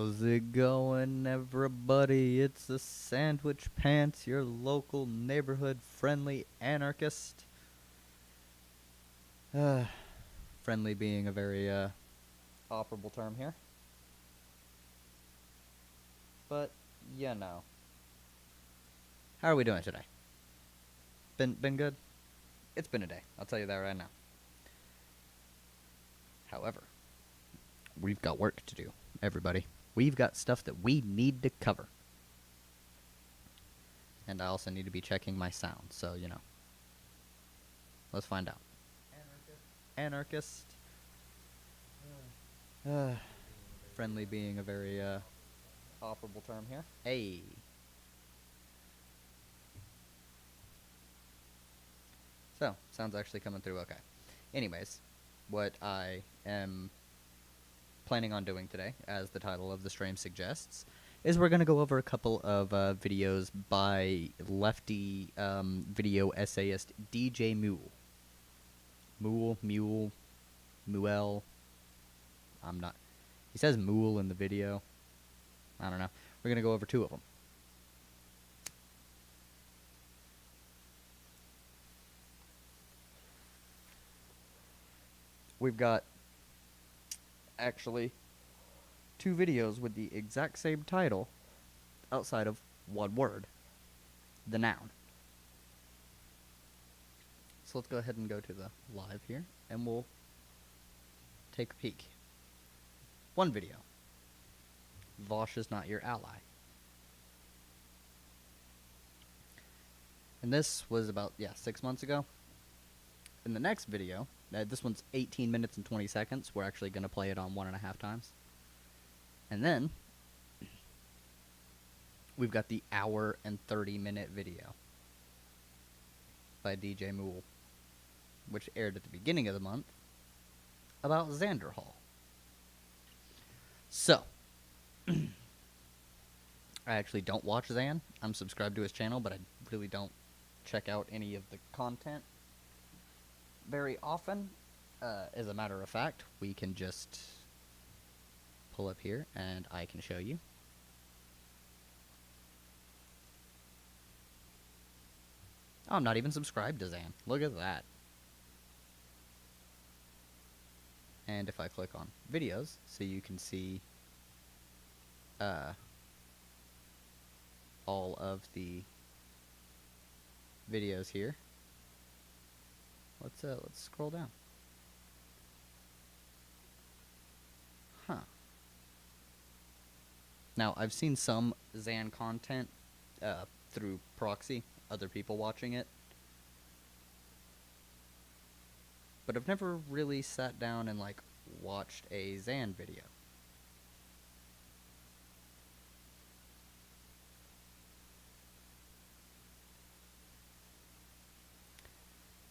How's it going, everybody? It's the Sandwich Pants, your local neighborhood-friendly anarchist. Friendly being a very, operable term here. But, you know. How are we doing today? Been good? It's been a day, I'll tell you that right now. However, we've got work to do, everybody. We've got stuff that we need to cover. And I also need to be checking my sound, so, you know. Let's find out. Anarchist. Friendly being a very, operable term here. Hey. So, sound's actually coming through okay. Anyways, what I am planning on doing today, as the title of the stream suggests, is we're going to go over a couple of videos by lefty video essayist DJ Muel. Muel. I'm not. He says Muel in the video. I don't know. We're going to go over two of them. We've got actually two videos with the exact same title outside of one word, the noun. So let's go ahead and go to the live here, and we'll take a peek. One video. Vosh is not your ally. And this was about, 6 months ago. In the next video, this one's 18 minutes and 20 seconds. We're actually going to play it on 1.5 times. And then, we've got the hour and 30-minute video by DJ Muel, which aired at the beginning of the month, about Xander Hall. So, I actually don't watch Xan. I'm subscribed to his channel, but I really don't check out any of the content very often. As a matter of fact, we can just pull up here and I can show you. Oh, I'm not even subscribed to Xan. Look at that. And if I click on videos, so you can see all of the videos here. Let's scroll down. Huh. Now, I've seen some Xan content through proxy, other people watching it. But I've never really sat down and, watched a Xan video.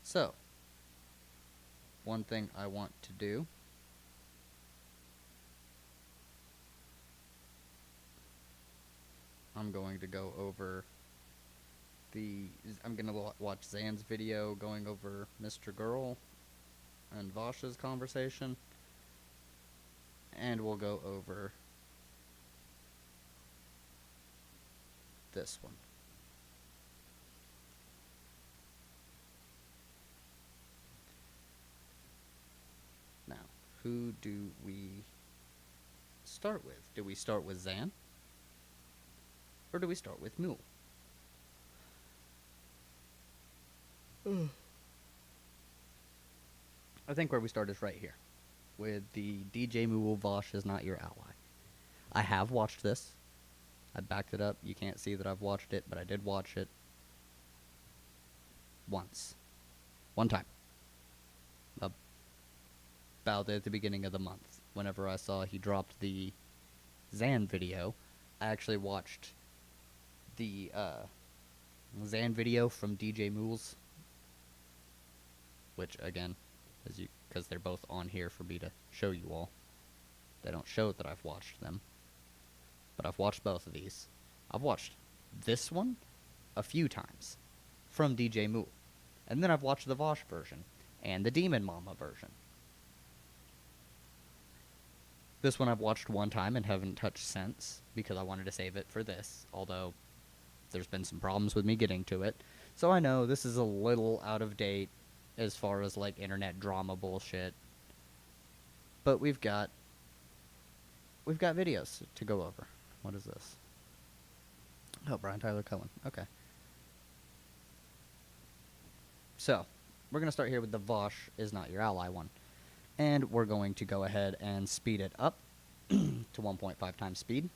So, one thing I want to do I'm going to go over I'm going to watch Xan's video going over Mr. Girl and Vosh's conversation, and we'll go over this one. Now, who do we start with? Do we start with Xan? Or do we start with Muel? I think where we start is right here, with the DJ Muel Vosh is not your ally. I have watched this. I backed it up. You can't see that I've watched it, but I did watch it once. One time. About at the beginning of the month. Whenever I saw he dropped the Xan video, I actually watched the Xan video from DJ Muel's, which again, because they're both on here for me to show you all. They don't show that I've watched them, but I've watched both of these. I've watched this one a few times from DJ Muel, and then I've watched the Vosh version and the Demon Mama version. This one I've watched one time and haven't touched since because I wanted to save it for this, although there's been some problems with me getting to it. So I know this is a little out of date as far as, like, internet drama bullshit. But we've got videos to go over. What is this? Oh, Brian Tyler Cohen. Okay. So, we're going to start here with the Vosh is not your ally one. And we're going to go ahead and speed it up to 1.5 times speed.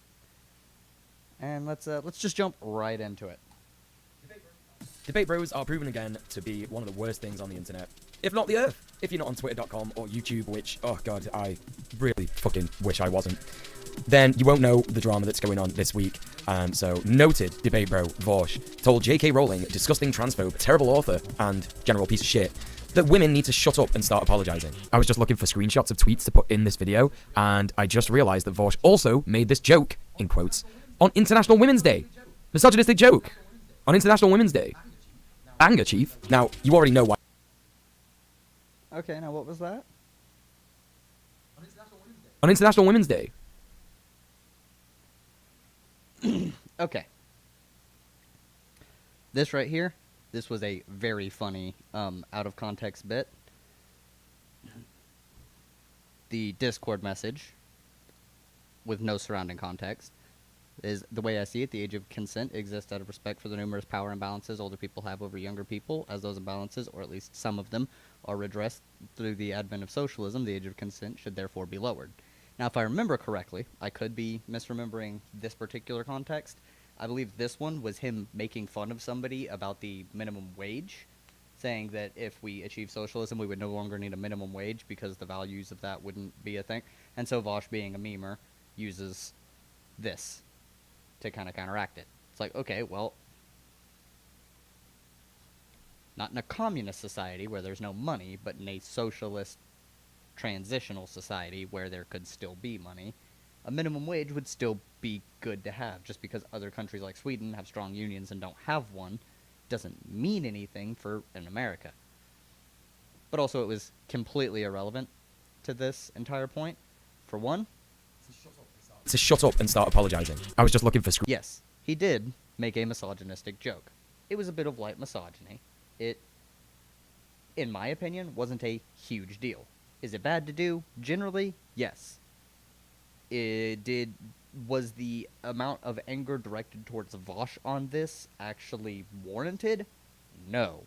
And let's just jump right into it. Debate bros are proven again to be one of the worst things on the internet, if not the earth. If you're not on twitter.com or YouTube, which, oh god, I really fucking wish I wasn't, then you won't know the drama that's going on this week. So, noted debate bro Vosh told J.K. Rowling, disgusting transphobe, terrible author, and general piece of shit, that women need to shut up and start apologizing. I was just looking for screenshots of tweets to put in this video, and I just realized that Vosh also made this joke, in quotes, on International Women's Day. Misogynistic joke. On International Women's Day. Anger, chief. Now, you already know why. Okay, now what was that? On International Women's Day. Okay. This right here, this was a very funny, out of context bit. The Discord message, with no surrounding context, is, the way I see it, the age of consent exists out of respect for the numerous power imbalances older people have over younger people. As those imbalances, or at least some of them, are redressed through the advent of socialism, the age of consent should therefore be lowered. Now, if I remember correctly, I could be misremembering this particular context. I believe this one was him making fun of somebody about the minimum wage, saying that if we achieve socialism, we would no longer need a minimum wage because the values of that wouldn't be a thing. And so Vosh, being a memer, uses this to kind of counteract it. It's like, okay, well, not in a communist society where there's no money, but in a socialist transitional society where there could still be money, a minimum wage would still be good to have. Just because other countries like Sweden have strong unions and don't have one doesn't mean anything for in America. But also it was completely irrelevant to this entire point. For one, to shut up and start apologizing. I was just looking for yes, he did make a misogynistic joke. It was a bit of light misogyny. It, in my opinion, wasn't a huge deal. Is it bad to do? Generally, yes. Was the amount of anger directed towards Vosh on this actually warranted? No.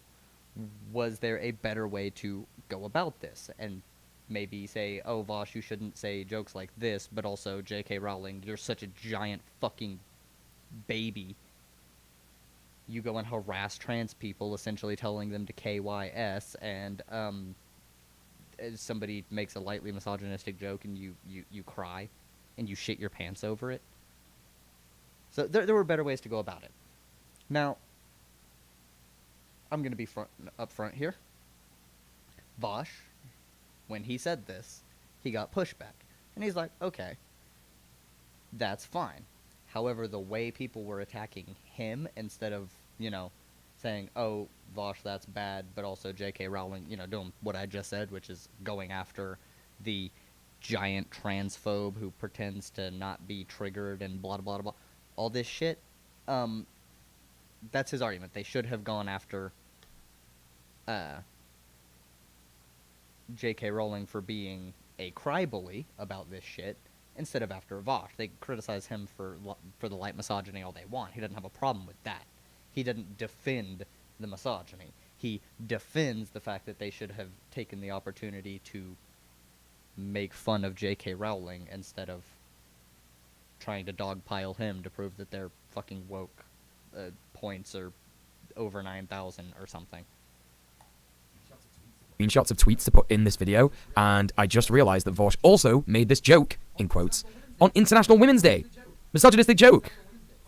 Was there a better way to go about this? And maybe say, oh, Vosh, you shouldn't say jokes like this, but also, J.K. Rowling, you're such a giant fucking baby. You go and harass trans people, essentially telling them to KYS, and, somebody makes a lightly misogynistic joke, and you cry, and you shit your pants over it. So there were better ways to go about it. Now, I'm going to be up front here. Vosh, when he said this, he got pushback. And he's like, okay, that's fine. However, the way people were attacking him, instead of, saying, oh, Vosh, that's bad, but also J.K. Rowling, doing what I just said, which is going after the giant transphobe who pretends to not be triggered and blah, blah, blah, all this shit, that's his argument. They should have gone after J.K. Rowling for being a crybaby about this shit instead of after Vosh. They criticize him for the light misogyny all they want. He doesn't have a problem with that. He doesn't defend the misogyny. He defends the fact that they should have taken the opportunity to make fun of J.K. Rowling instead of trying to dogpile him to prove that their fucking woke points are over 9,000 or something. Screenshots of tweets to put in this video, and I just realized that Vosh also made this joke, in quotes, on International Women's Day. Misogynistic joke.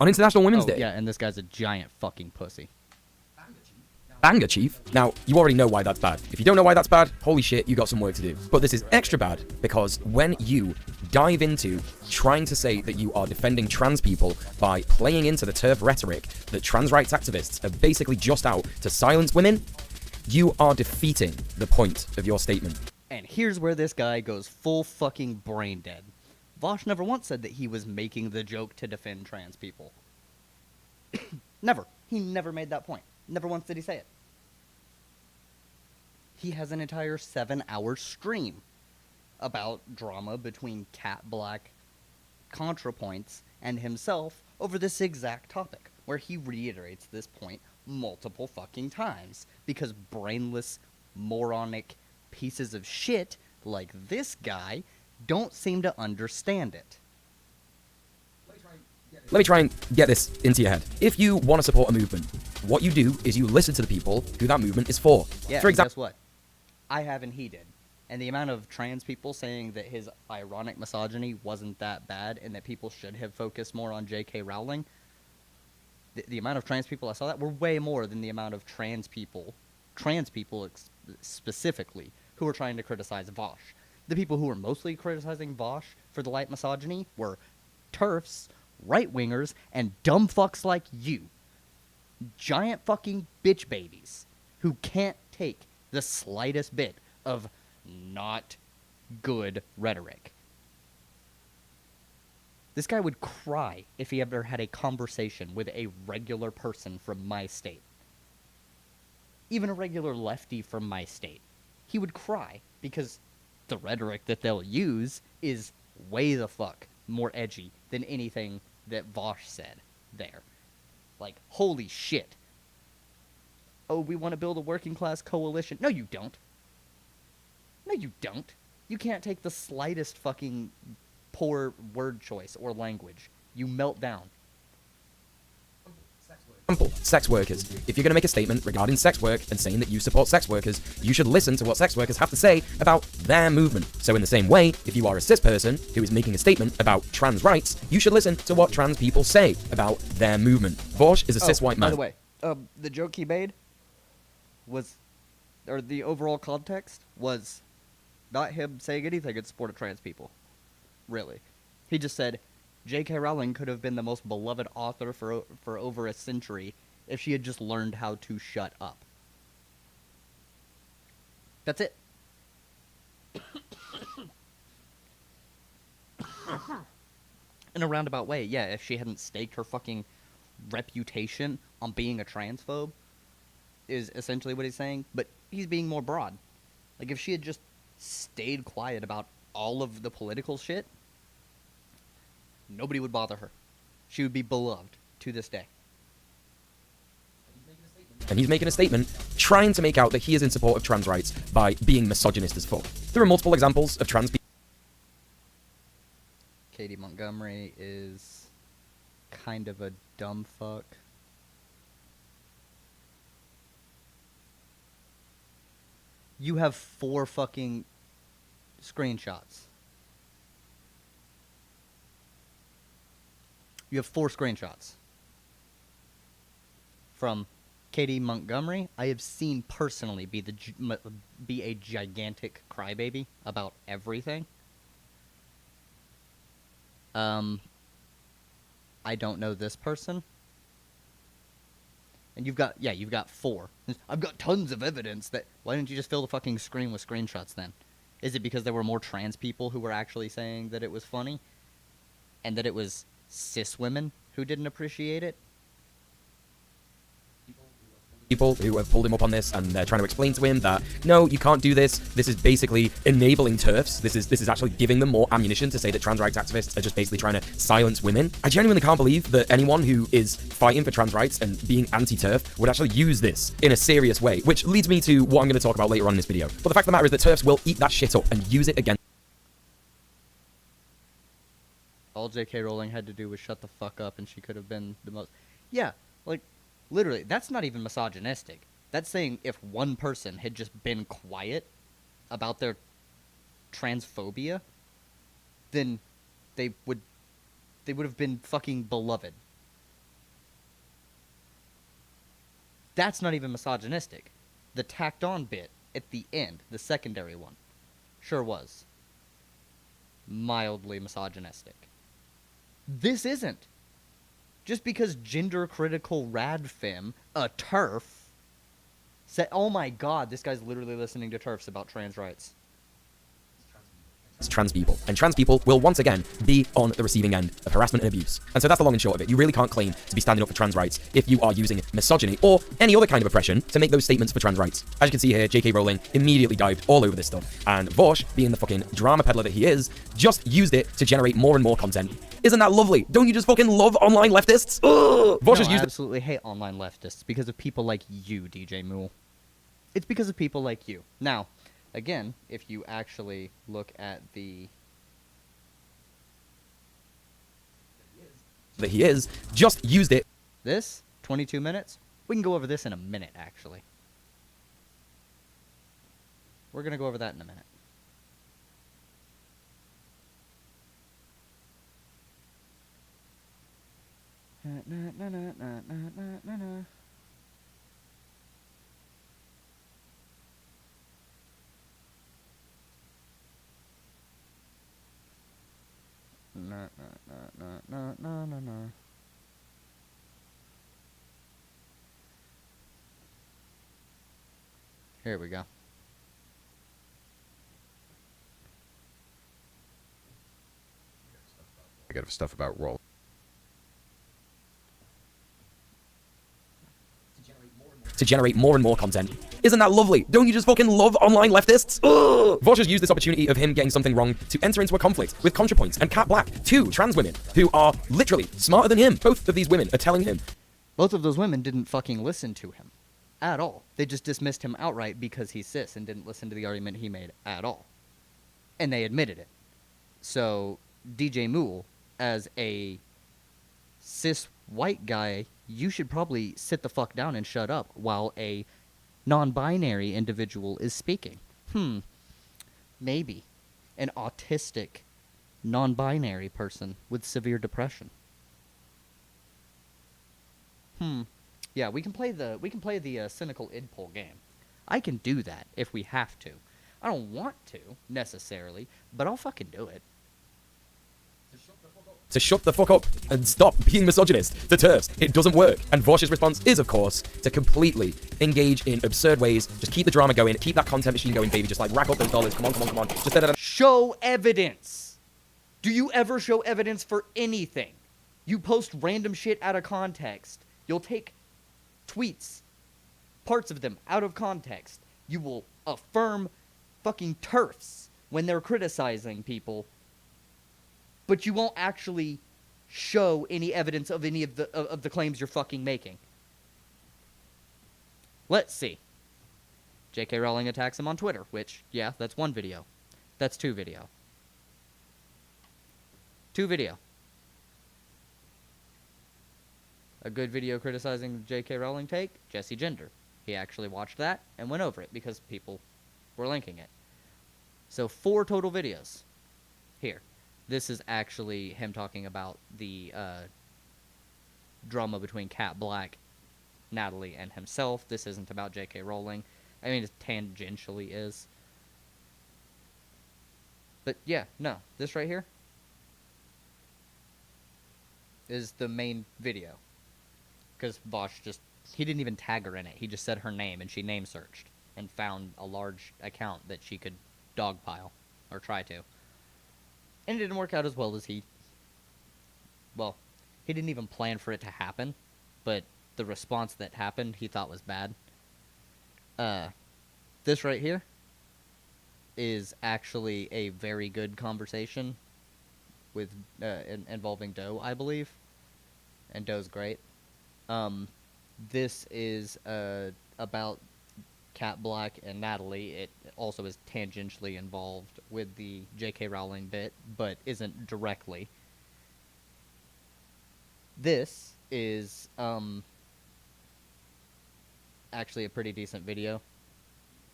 On International Women's Day. Yeah, and this guy's a giant fucking pussy. Anger, chief. Now, you already know why that's bad. If you don't know why that's bad, holy shit, you got some work to do. But this is extra bad because when you dive into trying to say that you are defending trans people by playing into the turf rhetoric that trans rights activists are basically just out to silence women, you are defeating the point of your statement. And here's where this guy goes full fucking brain dead. Vosh never once said that he was making the joke to defend trans people. Never. He never made that point. Never once did he say it. He has an entire 7-hour stream about drama between Cat Black, Contrapoints, and himself over this exact topic, where he reiterates this point multiple fucking times, because brainless, moronic pieces of shit like this guy don't seem to understand it. Let me try and get this into your head. If you want to support a movement, what you do is you listen to the people who that movement is for. Yeah, for example, guess what? I have and he did. And the amount of trans people saying that his ironic misogyny wasn't that bad and that people should have focused more on J.K. Rowling, the amount of trans people I saw that were way more than the amount of trans people specifically, who were trying to criticize Vosh. The people who were mostly criticizing Vosh for the light misogyny were TERFs, right-wingers, and dumb fucks like you. Giant fucking bitch babies who can't take the slightest bit of not good rhetoric. This guy would cry if he ever had a conversation with a regular person from my state. Even a regular lefty from my state. He would cry because the rhetoric that they'll use is way the fuck more edgy than anything that Vosh said there. Like, holy shit. Oh, we want to build a working class coalition. No, you don't. No, you don't. You can't take the slightest fucking poor word choice or language. You melt down. sex workers. If you're going to make a statement regarding sex work and saying that you support sex workers, you should listen to what sex workers have to say about their movement. So in the same way, if you are a cis person who is making a statement about trans rights, you should listen to what trans people say about their movement. Vosh is a cis white man. By the way, the joke he made was, or the overall context was not him saying anything in support of trans people. Really. He just said, J.K. Rowling could have been the most beloved author for over a century if she had just learned how to shut up. That's it. In a roundabout way, yeah, if she hadn't staked her fucking reputation on being a transphobe, is essentially what he's saying, but he's being more broad. Like, if she had just stayed quiet about all of the political shit, nobody would bother her. She would be beloved to this day. And he's making a statement trying to make out that he is in support of trans rights by being misogynist as fuck. There are multiple examples of trans people. Katie Montgomery is kind of a dumb fuck. You have 4 fucking screenshots. You have 4 screenshots from Katie Montgomery. I have seen personally be a gigantic crybaby about everything. I don't know this person. And you've got 4. I've got tons of evidence that... Why didn't you just fill the fucking screen with screenshots then? Is it because there were more trans people who were actually saying that it was funny? And that it was cis women who didn't appreciate it? People who have pulled him up on this, and they're trying to explain to him that no, you can't do this. This is basically enabling TERFs. This is actually giving them more ammunition to say that trans rights activists are just basically trying to silence women. I genuinely can't believe that anyone who is fighting for trans rights and being anti-TERF would actually use this in a serious way, which leads me to what I'm going to talk about later on in this video. But the fact of the matter is that TERFs will eat that shit up and use it against. All J.K. Rowling had to do was shut the fuck up, and she could have been the most... Yeah, like, literally, that's not even misogynistic. That's saying if one person had just been quiet about their transphobia, then they would have been fucking beloved. That's not even misogynistic. The tacked on bit at the end, the secondary one, sure was mildly misogynistic. This isn't. Just because gender-critical radfem, a TERF, said, oh my god, this guy's literally listening to TERFs about trans rights. trans people, and trans people will once again be on the receiving end of harassment and abuse. And so that's the long and short of it. You really can't claim to be standing up for trans rights if you are using misogyny or any other kind of oppression to make those statements for trans rights. As you can see here, J.K. Rowling immediately dived all over this stuff, and Vosh, being the fucking drama peddler that he is, just used it to generate more and more content. Isn't that lovely? Don't you just fucking love online leftists? Ugh! Vosh has I used absolutely hate online leftists because of people like you, DJ Muel. It's because of people like you. Now, again, if you actually look at the... that he is, just used it. This, 22 minutes, we can go over this in a minute, actually. We're going to go over that in a minute. No. Here we go. Negative stuff about roll. To generate more and more content. Isn't that lovely? Don't you just fucking love online leftists? Ugh! Vosh has used this opportunity of him getting something wrong to enter into a conflict with Contrapoints and Cat Black, two trans women who are literally smarter than him. Both of these women are telling him. Both of those women didn't fucking listen to him at all. They just dismissed him outright because he's cis and didn't listen to the argument he made at all. And they admitted it. So, DJ Muel, as a cis white guy, you should probably sit the fuck down and shut up while a non-binary individual is speaking. Maybe. An autistic, non-binary person with severe depression. Yeah, we can play the cynical id poll game. I can do that if we have to. I don't want to, necessarily, but I'll fucking do it. To shut the fuck up and stop being misogynist. The terse. It doesn't work. And Vosh's response is, of course, to completely engage in absurd ways. Just keep the drama going. Keep that content machine going, baby. Just like rack up those dollars. Come on. Just da-da-da. Show evidence. Do you ever show evidence for anything? You post random shit out of context. You'll take tweets, parts of them out of context. You will affirm fucking TERFs when they're criticizing people, but you won't actually show any evidence of any of the claims you're fucking making. Let's see. J.K. Rowling attacks him on Twitter, which, yeah, that's one video. That's two video. A good video criticizing the J.K. Rowling take, Jesse Gender. He actually watched that and went over it because people were linking it. So 4 total videos. Here. This is actually him talking about the drama between Cat Black, Natalie, and himself. This isn't about J.K. Rowling. I mean, it tangentially is. But yeah, no. This right here is the main video. Because Vosh he didn't even tag her in it. He just said her name, and she name searched and found a large account that she could dogpile, or try to. And it didn't work out as well as he didn't even plan for it to happen, but the response that happened he thought was bad. This right here is actually a very good conversation with involving Doe, I believe. And Doe's great. This is about Cat Black and Natalie. It also is tangentially involved with the J.K. Rowling bit, but isn't directly. This is actually a pretty decent video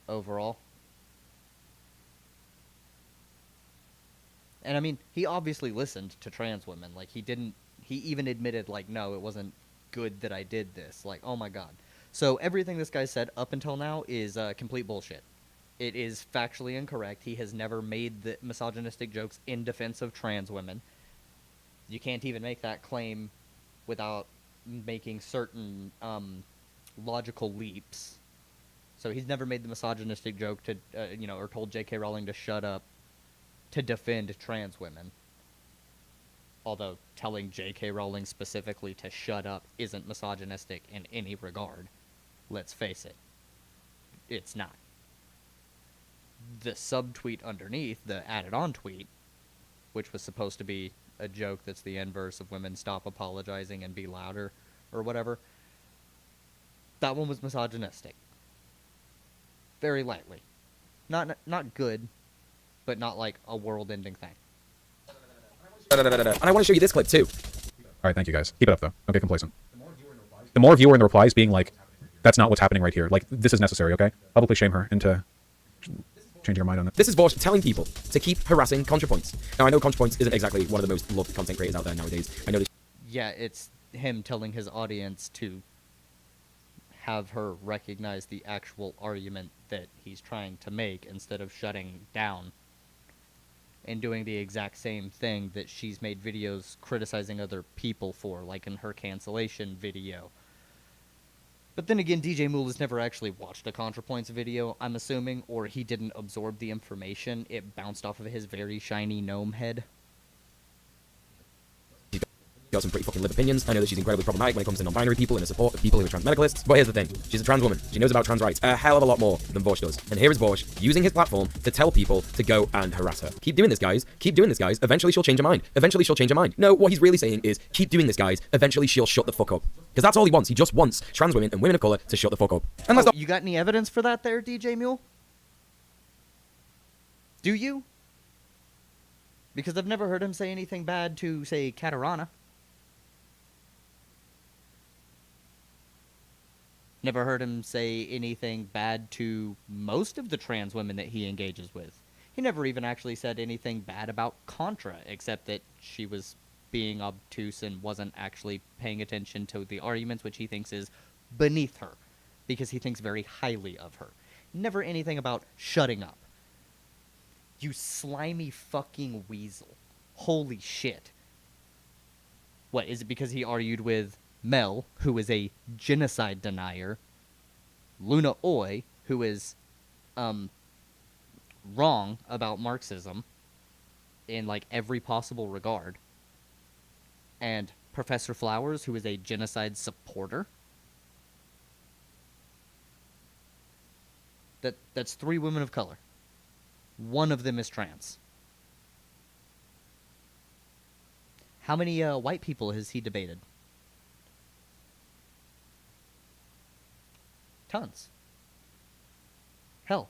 overall. And I mean, he obviously listened to trans women. Like, he even admitted, like, no, it wasn't good that I did this. Like, oh my god. So everything this guy said up until now is complete bullshit. It is factually incorrect. He has never made the misogynistic jokes in defense of trans women. You can't even make that claim without making certain logical leaps. So he's never made the misogynistic joke to, or told J.K. Rowling to shut up. to defend trans women. Although telling J.K. Rowling specifically to shut up isn't misogynistic in any regard. Let's face it. It's not. The subtweet underneath, the added on tweet, which was supposed to be a joke that's the inverse of women stop apologizing and be louder or whatever, that one was misogynistic. Very lightly. Not good, but not like a world-ending thing. And I want to show you this clip too. All right, thank you guys. Keep it up though. Don't get complacent. The more viewer in the replies being like, that's not what's happening right here. Like, this is necessary, okay? Publicly shame her into changing her mind on it. This is Vosh telling people to keep harassing Contrapoints. Now, I know Contrapoints isn't exactly one of the most loved content creators out there nowadays. I know this. Yeah, it's him telling his audience to have her recognize the actual argument that he's trying to make instead of shutting down and doing the exact same thing that she's made videos criticizing other people for, like in her cancellation video. But then again, DJ Muel has never actually watched a Contrapoints video, I'm assuming, or he didn't absorb the information. It bounced off of his very shiny gnome head. Got some pretty fucking live opinions. I know that she's incredibly problematic when it comes to non-binary people and the support of people who are trans medicalists. But here's the thing. She's a trans woman. She knows about trans rights a hell of a lot more than Vosh does. And here is Vosh using his platform to tell people to go and harass her. Keep doing this, guys. Keep doing this, guys. Eventually she'll change her mind. Eventually she'll change her mind. No, what he's really saying is, keep doing this, guys. Eventually she'll shut the fuck up. Because that's all he wants. He just wants trans women and women of color to shut the fuck up. And let's not... You got any evidence for that there, DJ Mule? Do you? Because I've never heard him say anything bad to, say, Katarana. Never heard him say anything bad to most of the trans women that he engages with. He never even actually said anything bad about Contra, except that she was being obtuse and wasn't actually paying attention to the arguments, which he thinks is beneath her, because he thinks very highly of her. Never anything about shutting up. You slimy fucking weasel. Holy shit. What, is it because he argued with Mel, who is a genocide denier, Luna Oi, who is wrong about Marxism in like every possible regard, and Professor Flowers, who is a genocide supporter? That's 3 women of color. One of them is trans. How many white people has he debated? Tons. Hell,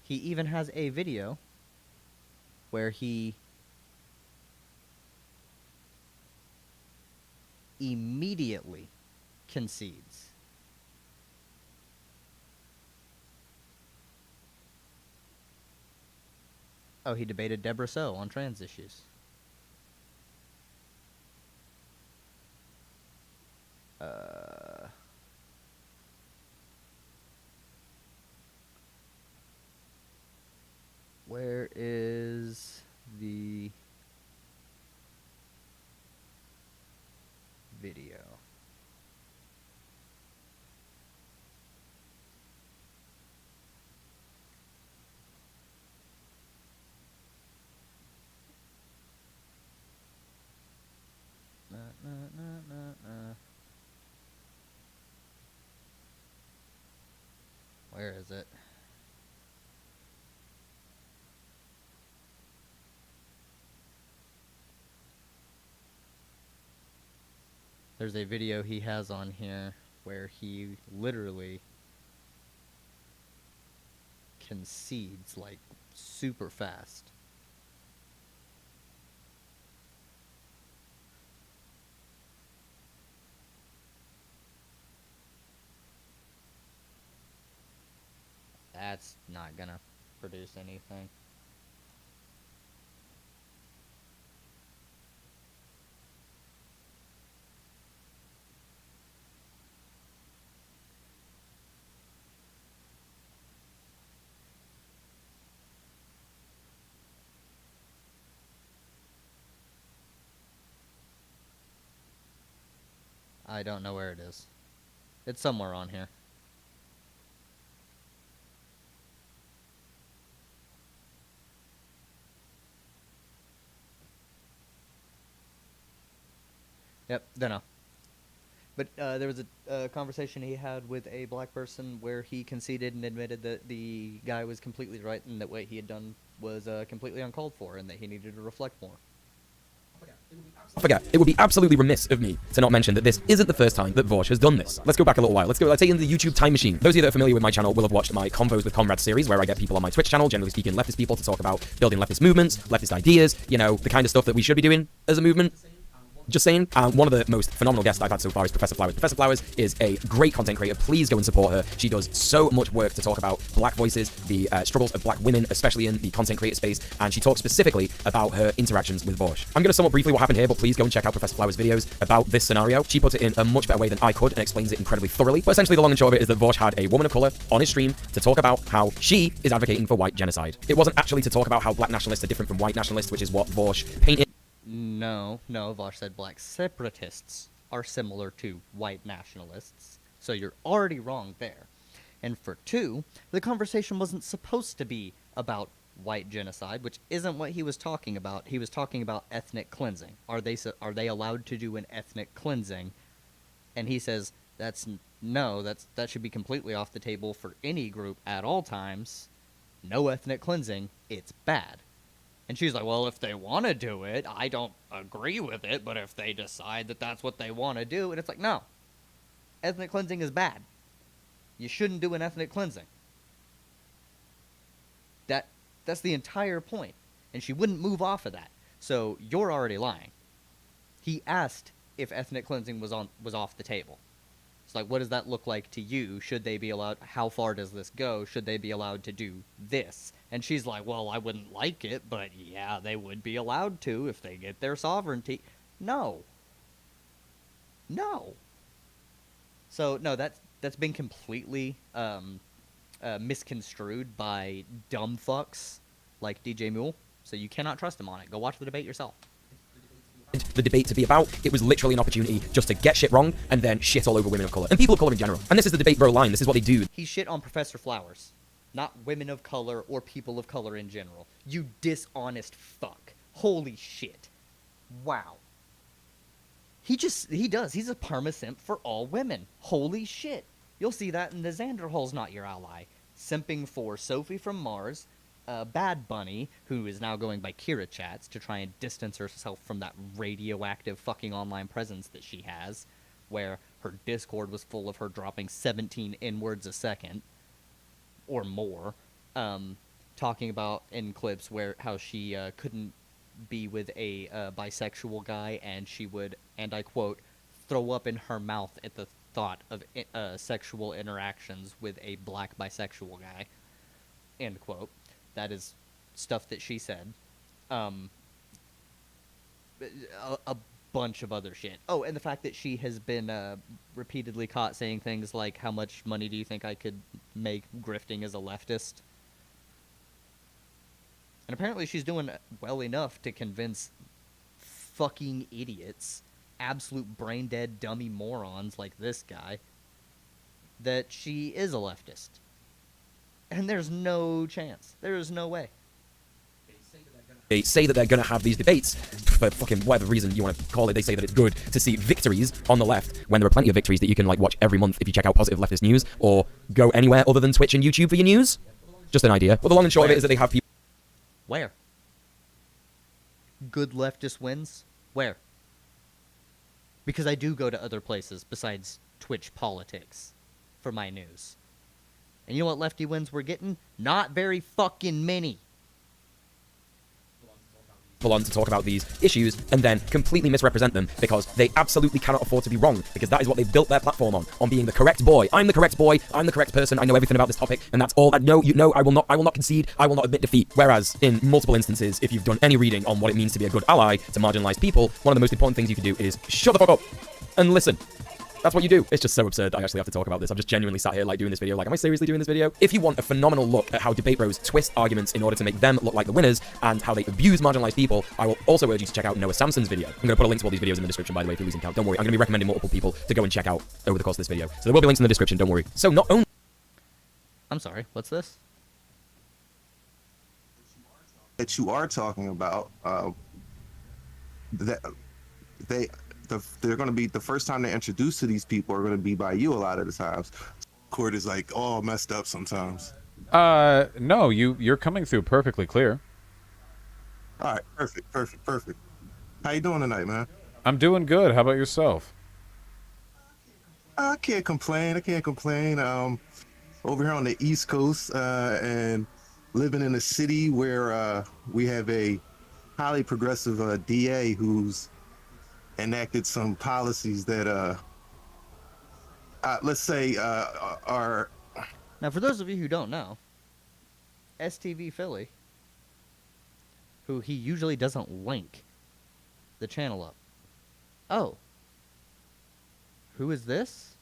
he even has a video where he immediately concedes. Oh, he debated Deborah Soh on trans issues. Where is the video? Where is it? There's a video he has on here where he literally concedes like super fast. That's not gonna produce anything. I don't know where it is. It's somewhere on here. Yep, don't know. But there was a conversation he had with a black person where he conceded and admitted that the guy was completely right and that what he had done was completely uncalled for and that he needed to reflect more. I forget, it would be absolutely remiss of me to not mention that this isn't the first time that Vosh has done this. Let's go back a little while. Let's take in the YouTube time machine. Those of you that are familiar with my channel will have watched my Convos with Comrades series, where I get people on my Twitch channel, generally speaking leftist people, to talk about building leftist movements, leftist ideas, you know, the kind of stuff that we should be doing as a movement. Just saying, one of the most phenomenal guests I've had so far is Professor Flowers. Professor Flowers is a great content creator. Please go and support her. She does so much work to talk about black voices, the struggles of black women, especially in the content creator space, and she talks specifically about her interactions with Vosh. I'm going to sum up briefly what happened here, but please go and check out Professor Flowers' videos about this scenario. She puts it in a much better way than I could and explains it incredibly thoroughly. But essentially, the long and short of it is that Vosh had a woman of color on his stream to talk about how she is advocating for white genocide. It wasn't actually to talk about how black nationalists are different from white nationalists, which is what Vosh painted. No, Vosh said black separatists are similar to white nationalists. So you're already wrong there. And for two, the conversation wasn't supposed to be about white genocide, which isn't what he was talking about. He was talking about ethnic cleansing. Are they allowed to do an ethnic cleansing? And he says that should be completely off the table for any group at all times. No ethnic cleansing, it's bad. And she's like, well, if they want to do it, I don't agree with it, but if they decide that that's what they want to do, and it's like, no. Ethnic cleansing is bad. You shouldn't do an ethnic cleansing. That's the entire point. And she wouldn't move off of that. So you're already lying. He asked if ethnic cleansing was off the table. It's like, what does that look like to you? Should they be allowed? How far does this go? Should they be allowed to do this? And she's like, well, I wouldn't like it, but yeah, they would be allowed to if they get their sovereignty. No. So, no, that's been completely misconstrued by dumb fucks like DJ Muel. So you cannot trust him on it. Go watch the debate yourself. The debate to be about. It was literally an opportunity just to get shit wrong and then shit all over women of color and people of color in general. And this is the debate bro line. This is what they do. He shit on Professor Flowers, not women of color or people of color in general. You dishonest fuck. Holy shit. Wow. He does. He's a perma-simp for all women. Holy shit. You'll see that in the Xanderhole's Not Your Ally. Simping for Sophie from Mars, Bad Bunny, who is now going by Kira Chats to try and distance herself from that radioactive fucking online presence that she has, where her Discord was full of her dropping 17 N-words a second, or more, talking about in clips where how she couldn't be with a bisexual guy, and she would, and I quote, throw up in her mouth at the thought of sexual interactions with a black bisexual guy, end quote. That is stuff that she said. A bunch of other shit. Oh, and the fact that she has been repeatedly caught saying things like, how much money do you think I could make grifting as a leftist? And apparently she's doing well enough to convince fucking idiots, absolute brain-dead dummy morons like this guy, that she is a leftist. And there's no chance. There is no way. They say that they're going to have these debates for fucking whatever reason you want to call it. They say that it's good to see victories on the left when there are plenty of victories that you can like watch every month if you check out positive leftist news or go anywhere other than Twitch and YouTube for your news. Just an idea. Well, the long and short of it is that they have people. Where? Good leftist wins? Where? Because I do go to other places besides Twitch politics for my news. And you know what lefty wins we're getting? Not very fucking many. On to talk about these issues and then completely misrepresent them because they absolutely cannot afford to be wrong, because that is what they've built their platform on being the correct boy. I'm the correct boy, I'm the correct person, I know everything about this topic, and that's all. I know, you know, I will not concede, I will not admit defeat. Whereas in multiple instances, if you've done any reading on what it means to be a good ally to marginalized people, one of the most important things you can do is shut the fuck up and listen. That's what you do. It's just so absurd I actually have to talk about this. I'm just genuinely sat here like doing this video like, am I seriously doing this video? If you want a phenomenal look at how debate bros twist arguments in order to make them look like the winners and how they abuse marginalized people, I will also urge you to check out Noah Samson's video. I'm going to put a link to all these videos in the description, by the way, if you're losing count. Don't worry, I'm going to be recommending multiple people to go and check out over the course of this video. So there will be links in the description, don't worry. So not only... I'm sorry, what's this? That you are talking about, that they're going to be the first time they're introduced to these people are going to be by you a lot of the times. Court is like all messed up sometimes. No, you're coming through perfectly clear. All right, perfect. How you doing tonight, man? I'm doing good. How about yourself? I can't complain. Over here on the East Coast, and living in a city where we have a highly progressive DA who's enacted some policies that, let's say, are. Now, for those of you who don't know, STV Philly, who he usually doesn't link the channel up. Oh. Who is this?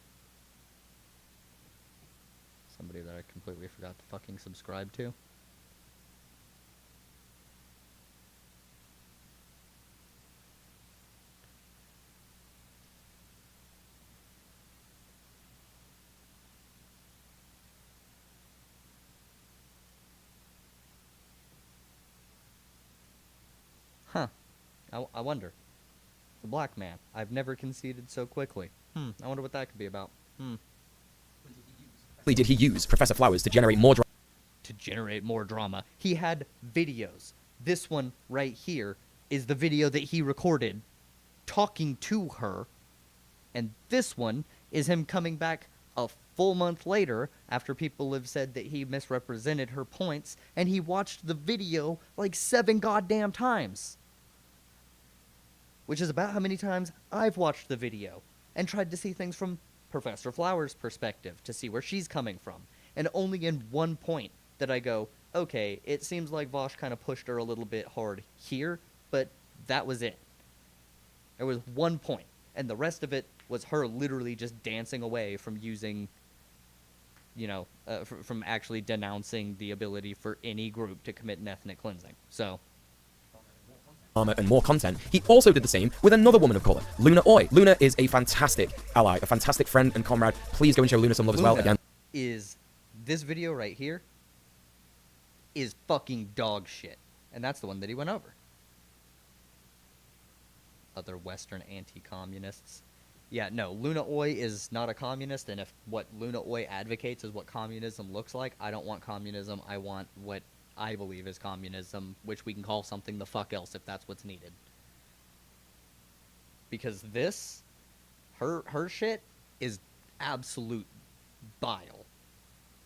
Somebody that I completely forgot to fucking subscribe to. Huh. I wonder. The black man. I've never conceded so quickly. I wonder what that could be about. Did he use Professor Flowers to generate more drama? To generate more drama. He had videos. This one right here is the video that he recorded talking to her. And this one is him coming back a full month later after people have said that he misrepresented her points, and he watched the video like 7 goddamn times. Which is about how many times I've watched the video and tried to see things from Professor Flowers' perspective to see where she's coming from. And only in one point that I go, okay, it seems like Vosh kind of pushed her a little bit hard here, but that was it. There was one point, and the rest of it was her literally just dancing away from using, from actually denouncing the ability for any group to commit an ethnic cleansing. So... and more content. He also did the same with another woman of color, Luna Oi. Luna is a fantastic ally, a fantastic friend and comrade. Please go and show Luna some love as well. Again, is this video right here is fucking dog shit, and that's the one that he went over. Other Western anti-communists. Yeah, no, Luna Oi is not a communist, and if what Luna Oi advocates is what communism looks like, I don't want communism. I want what I believe is communism, which we can call something the fuck else if that's what's needed. Because this, her shit is absolute bile.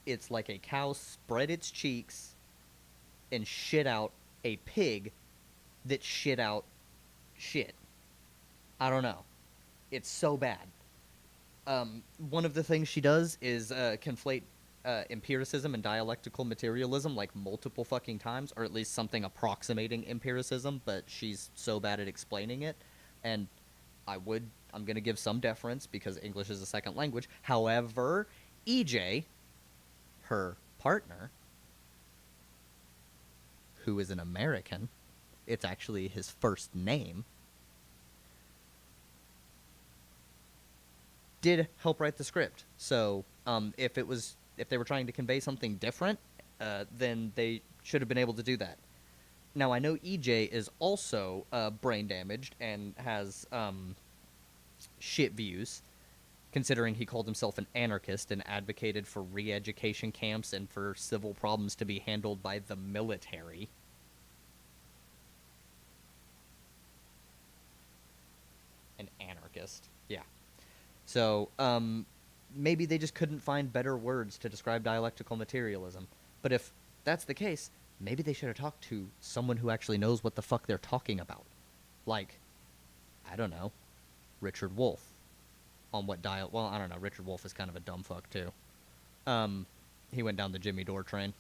It's like a cow spread its cheeks and shit out a pig that shit out shit. I don't know. It's so bad. One of the things she does is conflate empiricism and dialectical materialism like multiple fucking times, or at least something approximating empiricism, but she's so bad at explaining it. And I'm going to give some deference because English is a second language. However, EJ, her partner, who is an American, it's actually his first name, did help write the script. So if they were trying to convey something different, then they should have been able to do that. Now, I know EJ is also brain damaged and has shit views, considering he called himself an anarchist and advocated for re-education camps and for civil problems to be handled by the military. An anarchist. Yeah. So, maybe they just couldn't find better words to describe dialectical materialism. But if that's the case, maybe they should have talked to someone who actually knows what the fuck they're talking about. Like, I don't know, Richard Wolff. On what well, I don't know, Richard Wolff is kind of a dumb fuck, too. He went down the Jimmy Dore train.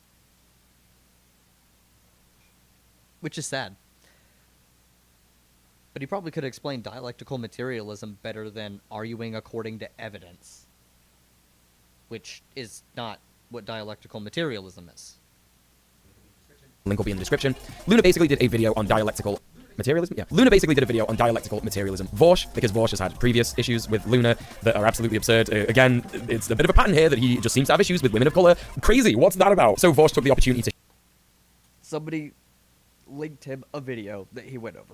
Which is sad. But he probably could have explained dialectical materialism better than arguing according to evidence. Which is not what dialectical materialism is. Link will be in the description. Luna basically did a video on dialectical materialism. Yeah, Luna basically did a video on dialectical materialism. Vosh, because Vosh has had previous issues with Luna that are absolutely absurd. Again, it's a bit of a pattern here that he just seems to have issues with women of color. Crazy, what's that about? So Vosh took the opportunity to... Somebody linked him a video that he went over.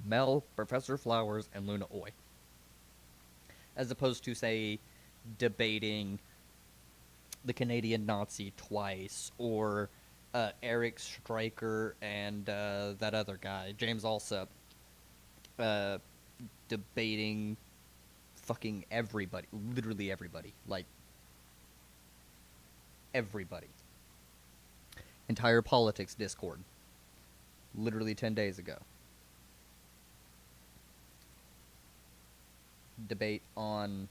Mel, Professor Flowers, and Luna Oi. As opposed to, say, debating the Canadian Nazi twice, or Eric Stryker and that other guy, James Alsop, debating fucking everybody, literally everybody, like everybody. Entire politics discord, literally 10 days ago. Debate on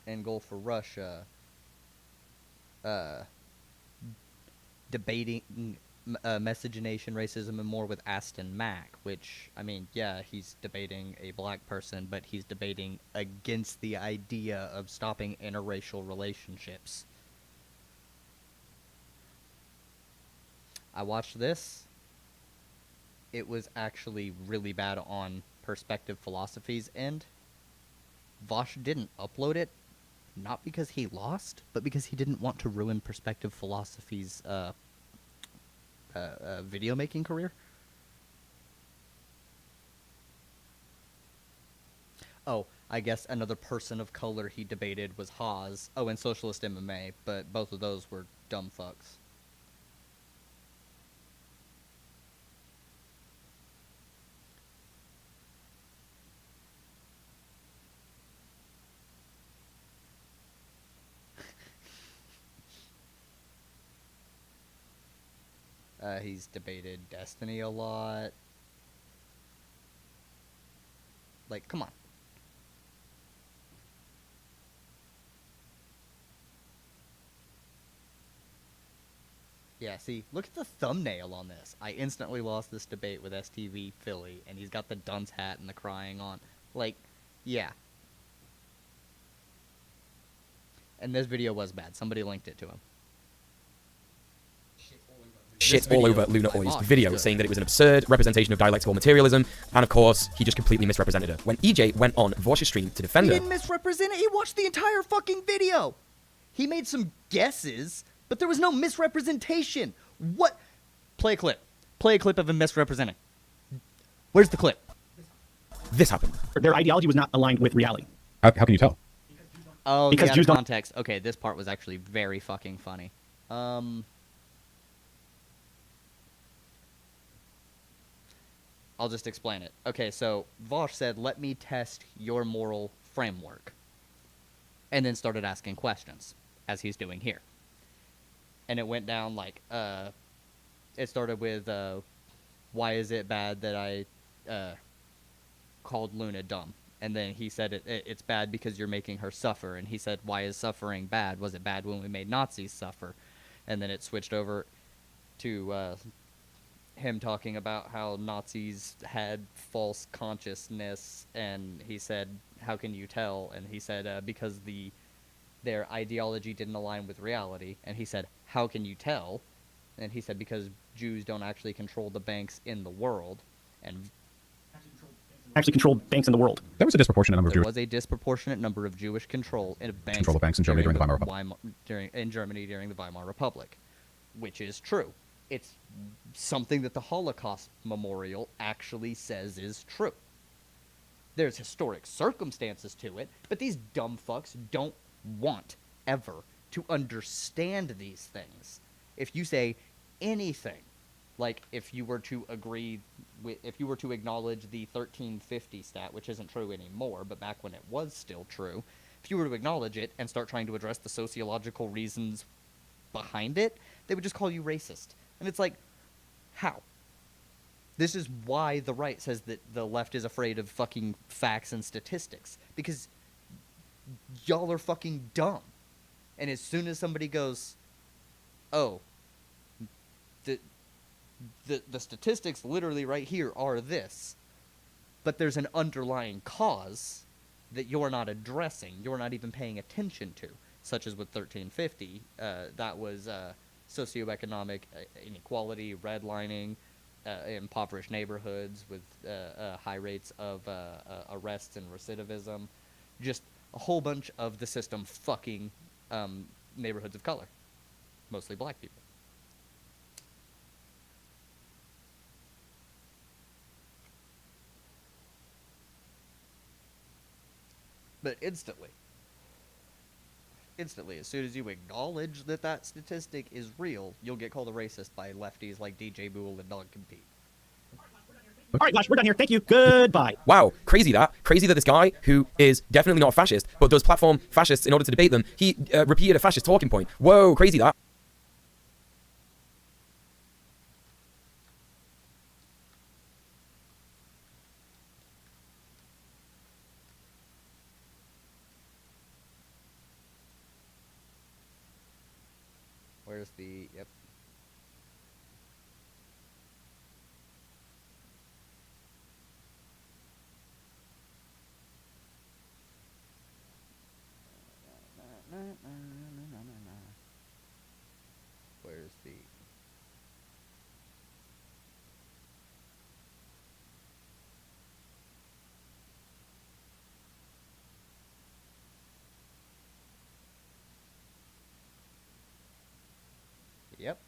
Engel for Russia, debating miscegenation, racism, and more with Aston Mack, which, I mean, yeah, he's debating a black person, but he's debating against the idea of stopping interracial relationships. I watched this. It was actually really bad on Perspective Philosophy's end. Vosh didn't upload it, not because he lost, but because he didn't want to ruin Perspective Philosophy's video making career. Oh, I guess another person of color he debated was Haas. Oh, and Socialist MMA, but both of those were dumb fucks. He's debated Destiny a lot. Like, come on. Yeah, see, look at the thumbnail on this. I instantly lost this debate with STV Philly, and he's got the dunce hat and the crying on. Like, yeah. And this video was bad. Somebody linked it to him. Shit all over Luna Oi's video, saying that it was an absurd representation of dialectical materialism, and of course, he just completely misrepresented her. When EJ went on Vosh's stream to defend her... He didn't misrepresent it, he watched the entire fucking video! He made some guesses, but there was no misrepresentation! What? Play a clip. Play a clip of him misrepresenting. Where's the clip? This happened. Their ideology was not aligned with reality. How can you tell? Oh, Because yeah, Jews don't... context. Okay, this part was actually very fucking funny. I'll just explain it. Okay, so Vosh said, let me test your moral framework. And then started asking questions, as he's doing here. And it went down like, it started with, why is it bad that I called Luna dumb? And then he said, it's bad because you're making her suffer. And he said, why is suffering bad? Was it bad when we made Nazis suffer? And then it switched over to him talking about how Nazis had false consciousness, and he said, how can you tell? And he said, because their ideology didn't align with reality. And he said, how can you tell? And he said, because Jews don't actually control the banks in the world. And actually control banks in the world. There was a disproportionate number of there Jewish was a disproportionate number of Jewish control in banks, control of banks in Germany during the Weimar Republic. In Germany during the Weimar Republic, which is true. It's something that the Holocaust Memorial actually says is true. There's historic circumstances to it, but these dumb fucks don't want ever to understand these things. If you say anything, like if you were to agree with, if you were to acknowledge the 1350 stat, which isn't true anymore, but back when it was still true, if you were to acknowledge it and start trying to address the sociological reasons behind it, they would just call you racist. And it's like, how? This is why the right says that the left is afraid of fucking facts and statistics. Because y'all are fucking dumb. And as soon as somebody goes, oh, the statistics literally right here are this, but there's an underlying cause that you're not addressing, you're not even paying attention to, such as with 1350, that was socioeconomic inequality, redlining, impoverished neighborhoods with high rates of arrests and recidivism, just a whole bunch of the system fucking neighborhoods of color, mostly black people. But instantly, as soon as you acknowledge that that statistic is real, you'll get called a racist by lefties like DJ Muel and Non-Compete. All right, Vosh, we're done here. Thank you. Goodbye. Wow, crazy that this guy, who is definitely not a fascist, but does platform fascists in order to debate them, he repeated a fascist talking point. Whoa, crazy that. Where's the... Yep. Where's the... Yep.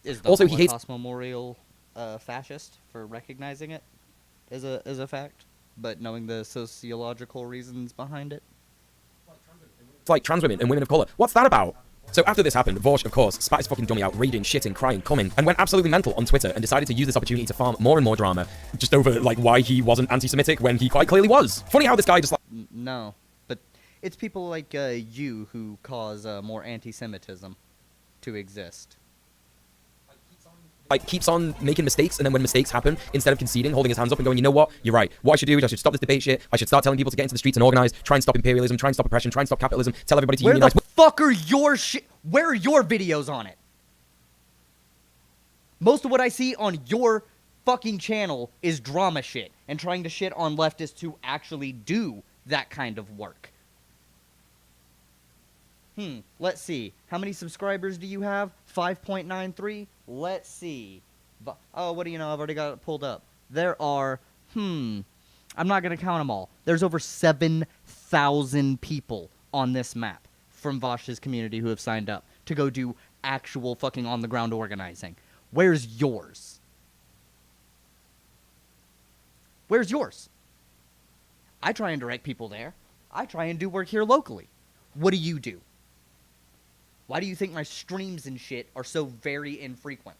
Is the Also, he hates- Holocaust Memorial fascist for recognizing it as a fact, but knowing the sociological reasons behind it? It's like trans women and women of color. What's that about? So after this happened, Vosh, of course, spat his fucking dummy out, raging, shitting, crying, coming, and went absolutely mental on Twitter and decided to use this opportunity to farm more and more drama, just over, like, why he wasn't anti-Semitic when he quite clearly was. Funny how this guy just, like... No, but it's people like you who cause more anti-Semitism to exist. Like, keeps on making mistakes, and then when mistakes happen, instead of conceding, holding his hands up and going, you know what, you're right. What I should do is I should stop this debate shit. I should start telling people to get into the streets and organize, try and stop imperialism, try and stop oppression, try and stop capitalism, tell everybody to Where unionize. the fuck are your shit? Where are your videos on it? Most of what I see on your fucking channel is drama shit and trying to shit on leftists who actually do that kind of work. Let's see. How many subscribers do you have? 5.93? Let's see. Oh, what do you know? I've already got it pulled up. There are, I'm not going to count them all. There's over 7,000 people on this map from Vosh's community who have signed up to go do actual fucking on-the-ground organizing. Where's yours? Where's yours? I try and direct people there. I try and do work here locally. What do you do? Why do you think my streams and shit are so very infrequent?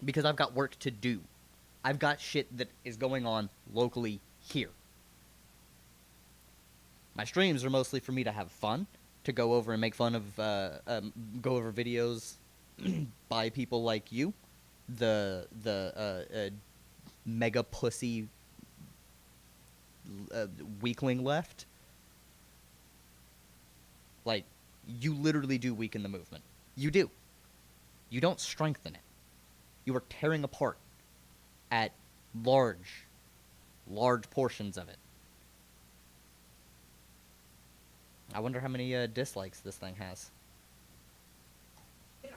Because I've got work to do. I've got shit that is going on locally here. My streams are mostly for me to have fun, to go over and make fun of, go over videos by people like you, the mega pussy weakling left. Like, you literally do weaken the movement. You do. You don't strengthen it. You are tearing apart at large portions of it. I wonder how many dislikes this thing has. He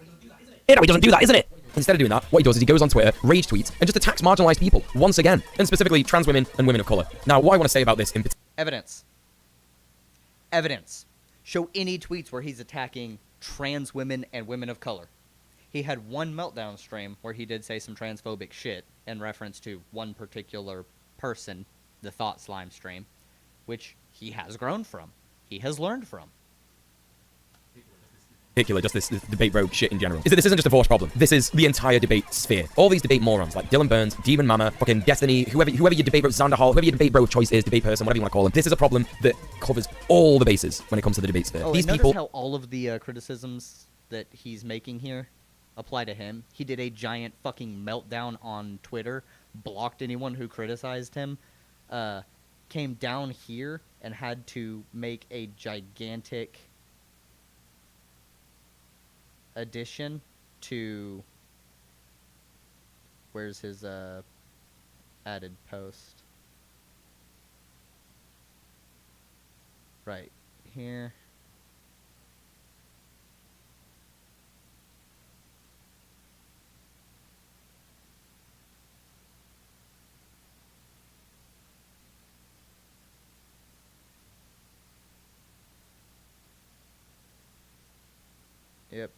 doesn't do that, isn't it? Instead of doing that, what he does is he goes on Twitter, rage tweets, and just attacks marginalized people once again, and specifically trans women and women of color. Now, what I want to say about this in particular... Evidence. Evidence. Show any tweets where he's attacking trans women and women of color. He had one meltdown stream where he did say some transphobic shit in reference to one particular person, the Thought Slime stream, which he has grown from. He has learned from. Particular, just this debate bro shit in general, is that this isn't just a Vosh problem. This is the entire debate sphere. All these debate morons like Dylan Burns, Demon Mama, fucking Destiny, whoever your debate bro, Xander Hall, whoever your debate bro of choice is, debate person, whatever you want to call them. This is a problem that covers all the bases when it comes to the debate sphere. Oh, These and people... notice how all of the criticisms that he's making here apply to him. He did a giant fucking meltdown on Twitter, blocked anyone who criticized him, came down here and had to make a gigantic addition to... Where's his added post? Right here. Yep.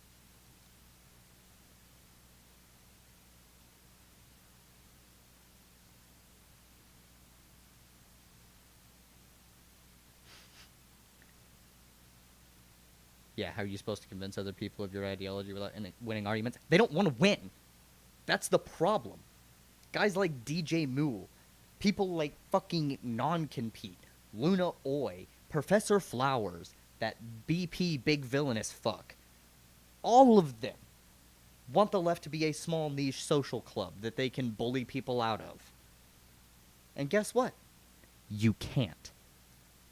Yeah, how are you supposed to convince other people of your ideology without winning arguments? They don't want to win. That's the problem. Guys like DJ Muel, people like fucking Non-Compete, Luna Oi, Professor Flowers, that BP big villainous fuck. All of them want the left to be a small niche social club that they can bully people out of. And guess what? You can't.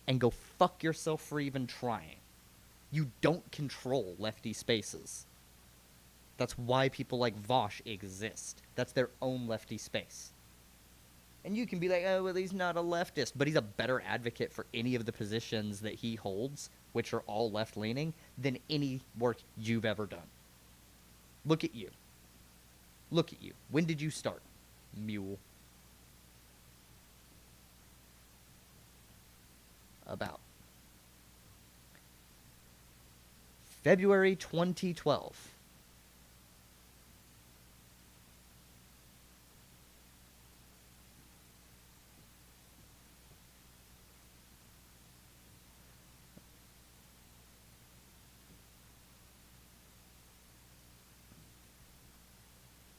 And go fuck yourself for even trying. You don't control lefty spaces. That's why people like Vosh exist. That's their own lefty space. And you can be like, oh, well, he's not a leftist, but he's a better advocate for any of the positions that he holds, which are all left-leaning, than any work you've ever done. Look at you. Look at you. When did you start? Mule. About February 2012.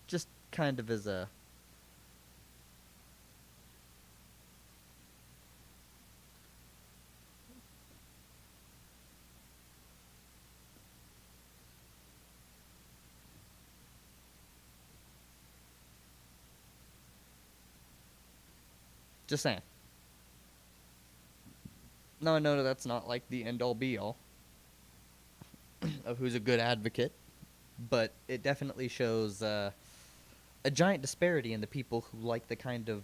Just kind of as a just saying. No, that's not like the end-all be-all of who's a good advocate, but it definitely shows a giant disparity in the people who like the kind of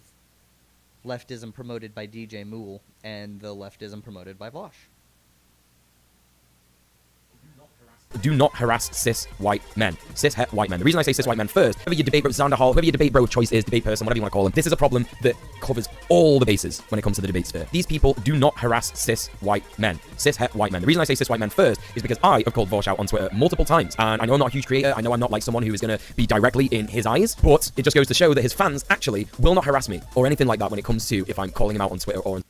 leftism promoted by DJ Muel and the leftism promoted by Vosh. Do not harass cis white men. Cis white men. The reason I say cis white men first, whoever your debate bro Xander Hall, whoever your debate bro of choice is, debate person, whatever you want to call them, this is a problem that covers all the bases when it comes to the debate sphere. These people do not harass cis white men. Cis white men. The reason I say cis white men first is because I have called Vosh out on Twitter multiple times, and I know I'm not a huge creator, I know I'm not like someone who is going to be directly in his eyes, but it just goes to show that his fans actually will not harass me or anything like that when it comes to if I'm calling him out on Twitter or on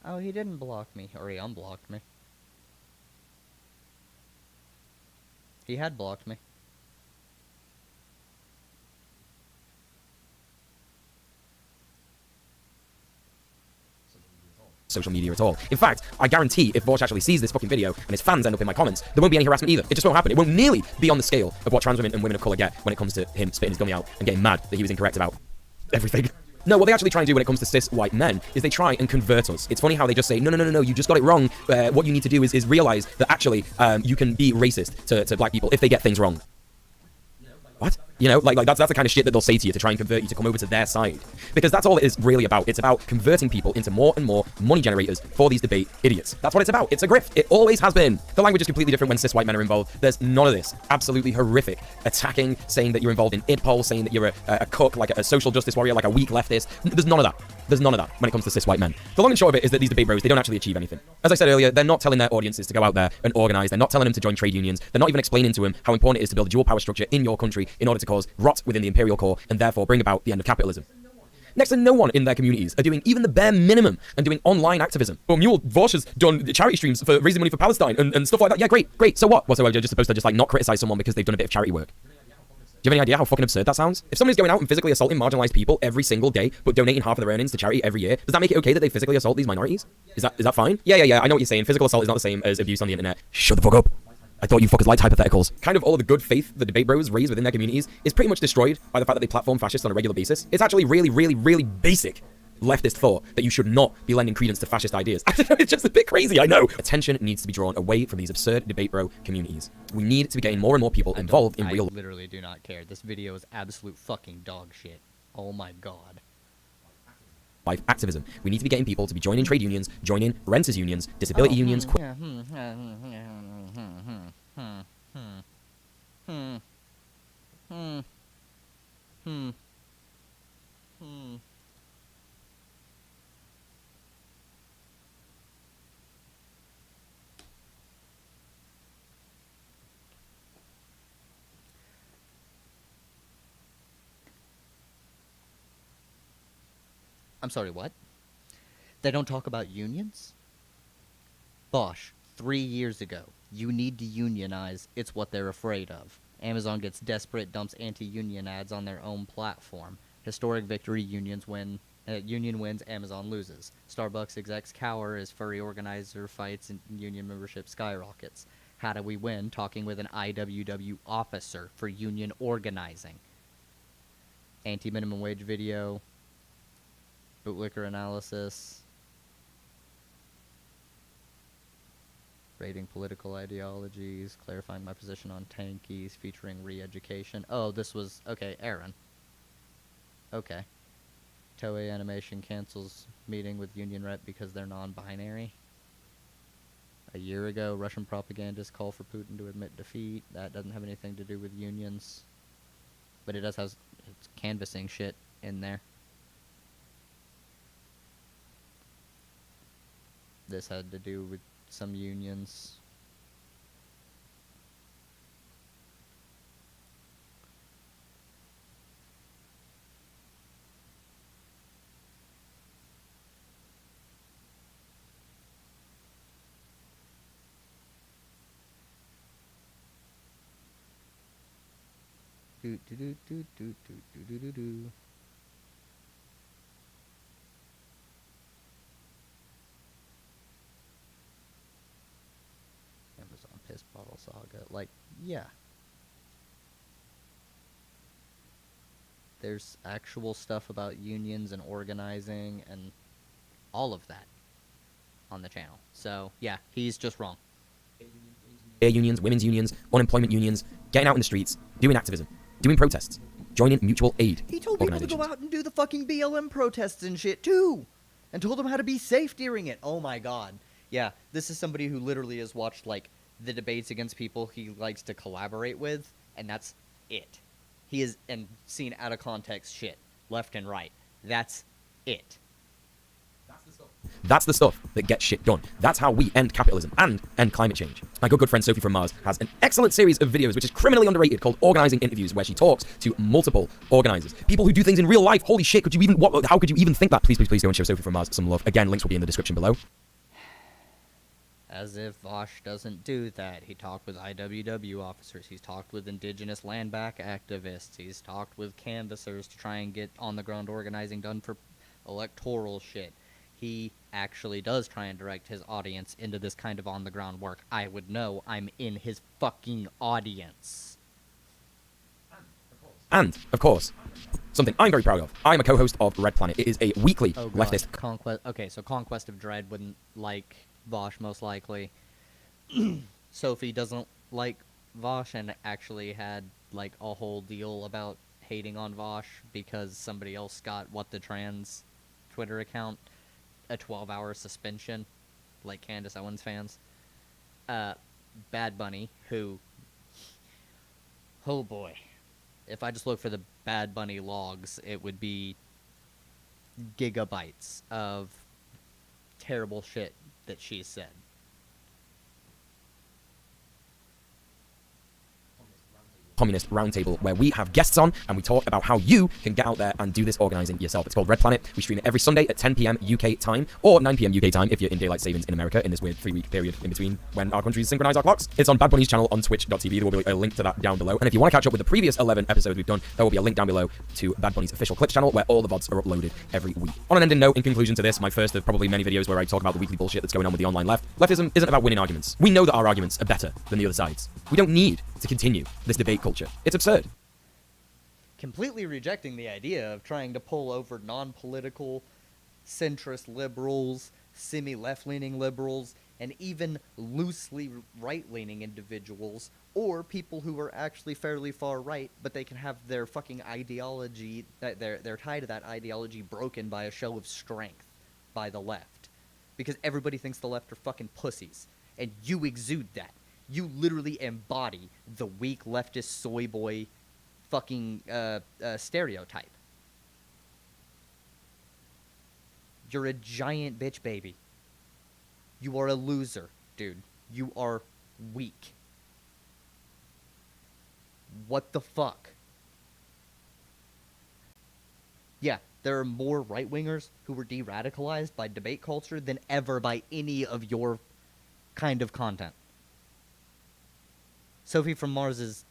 Oh, he didn't block me, or he unblocked me. He had blocked me. social media at all. In fact, I guarantee if Vosh actually sees this fucking video and his fans end up in my comments, there won't be any harassment either. It just won't happen. It won't nearly be on the scale of what trans women and women of colour get when it comes to him spitting his gummy out and getting mad that he was incorrect about everything. No, what they actually try and do when it comes to cis white men is they try and convert us. It's funny how they just say, no, you just got it wrong. What you need to do is realize that actually you can be racist to black people if they get things wrong. What? You know, like that's the kind of shit that they'll say to you to try and convert you to come over to their side. Because that's all it is really about. It's about converting people into more and more money generators for these debate idiots. That's what it's about. It's a grift. It always has been. The language is completely different when cis white men are involved. There's none of this. Absolutely horrific. Attacking, saying that you're involved in id polls, saying that you're a cook, like a social justice warrior, like a weak leftist. There's none of that. There's none of that when it comes to cis white men. The long and short of it is that these debate bros, they don't actually achieve anything. As I said earlier, they're not telling their audiences to go out there and organize. They're not telling them to join trade unions. They're not even explaining to them how important it is to build a dual power structure in your country in order to cause rot within the imperial core and therefore bring about the end of capitalism. Next to no one in their communities are doing even the bare minimum and doing online activism. Well, Muel, Vosh has done charity streams for raising money for Palestine and stuff like that. Yeah, great. So what? Well, so you're just supposed to just like not criticize someone because they've done a bit of charity work. Do you have any idea how fucking absurd that sounds? If somebody's going out and physically assaulting marginalized people every single day, but donating half of their earnings to charity every year, does that make it okay that they physically assault these minorities? Is that fine? Yeah, I know what you're saying. Physical assault is not the same as abuse on the internet. Shut the fuck up. I thought you fuckers liked hypotheticals. Kind of all of the good faith the debate bros raise within their communities is pretty much destroyed by the fact that they platform fascists on a regular basis. It's actually really basic leftist thought that you should not be lending credence to fascist ideas. It's just a bit crazy, I know. Attention needs to be drawn away from these absurd debate bro communities. We need to be getting more and more people involved in real... I literally do not care. This video is absolute fucking dog shit. Oh my god. life activism. We need to be getting people to be joining trade unions, joining renters unions, disability unions... Hmm. Hmm. Hmm. Hmm. Hmm. Hmm. I'm sorry, what? They don't talk about unions? Bosch, 3 years ago. You need to unionize. It's what they're afraid of. Amazon gets desperate, dumps anti-union ads on their own platform. Historic victory, unions win. Union wins, Amazon loses. Starbucks execs cower as furry organizer fights and union membership skyrockets. How do we win? Talking with an IWW officer for union organizing. Anti-minimum wage video. Bootlicker analysis. Rating political ideologies, clarifying my position on tankies, featuring re-education. Oh, this was... Okay, Aaron. Okay. Toei Animation cancels meeting with union rep because they're non-binary. A year ago, Russian propagandists call for Putin to admit defeat. That doesn't have anything to do with unions. But it does have it's canvassing shit in there. This had to do with some unions. Do do do do do do do do do do. Amazon piss bottle saga. Like, yeah. There's actual stuff about unions and organizing and all of that on the channel. So, yeah, he's just wrong. Air unions, women's unions, unemployment unions, getting out in the streets, doing activism, doing protests, joining mutual aid He told people to organizations. go out and do the fucking BLM protests and shit, too. And told them how to be safe during it. Oh, my God. Yeah, this is somebody who literally has watched, like, the debates against people he likes to collaborate with, and that's it. He has and seen out of context shit, left and right. That's it. That's the stuff that gets shit done. That's how we end capitalism and end climate change. My good friend Sophie from Mars has an excellent series of videos which is criminally underrated called Organizing Interviews, where she talks to multiple organizers. People who do things in real life. Holy shit, how could you even think that? Please go and show Sophie from Mars some love. Again, links will be in the description below. As if Vosh doesn't do that. He talked with IWW officers. He's talked with indigenous land back activists. He's talked with canvassers to try and get on-the-ground organizing done for electoral shit. He actually does try and direct his audience into this kind of on-the-ground work. I would know. I'm in his fucking audience. And, of course, something I'm very proud of. I'm a co-host of Red Planet. It is a weekly leftist... Conquest. Okay, so Conquest of Dread wouldn't like Vosh, most likely. Sophie doesn't like Vosh and actually had, like, a whole deal about hating on Vosh because somebody else got What the Trans Twitter account a 12-hour suspension, like Candace Owens fans. Bad Bunny, who... Oh boy. If I just look for the Bad Bunny logs, it would be gigabytes of terrible shit that she said. Communist Roundtable, where we have guests on and we talk about how you can get out there and do this organizing yourself. It's called Red Planet. We stream it every Sunday at 10 p.m. UK time or 9 p.m. UK time if you're in daylight savings in America in this weird 3-week period in between when our countries synchronize our clocks. It's on Bad Bunny's channel on twitch.tv. There will be a link to that down below. And if you want to catch up with the previous 11 episodes we've done, there will be a link down below to Bad Bunny's official Clips channel where all the VODs are uploaded every week. On an ending note, in conclusion to this, my first of probably many videos where I talk about the weekly bullshit that's going on with the online left, leftism isn't about winning arguments. We know that our arguments are better than the other side's. We don't need to continue this debate culture. It's absurd. Completely rejecting the idea of trying to pull over non-political, centrist liberals, semi-left-leaning liberals, and even loosely right-leaning individuals, or people who are actually fairly far right, but they can have their fucking ideology, their tie to that ideology broken by a show of strength by the left. Because everybody thinks the left are fucking pussies, and you exude that. You literally embody the weak leftist soy boy fucking stereotype. You're a giant bitch baby. You are a loser, dude. You are weak. What the fuck? Yeah, there are more right-wingers who were de-radicalized by debate culture than ever by any of your kind of content. Sophie from Mars is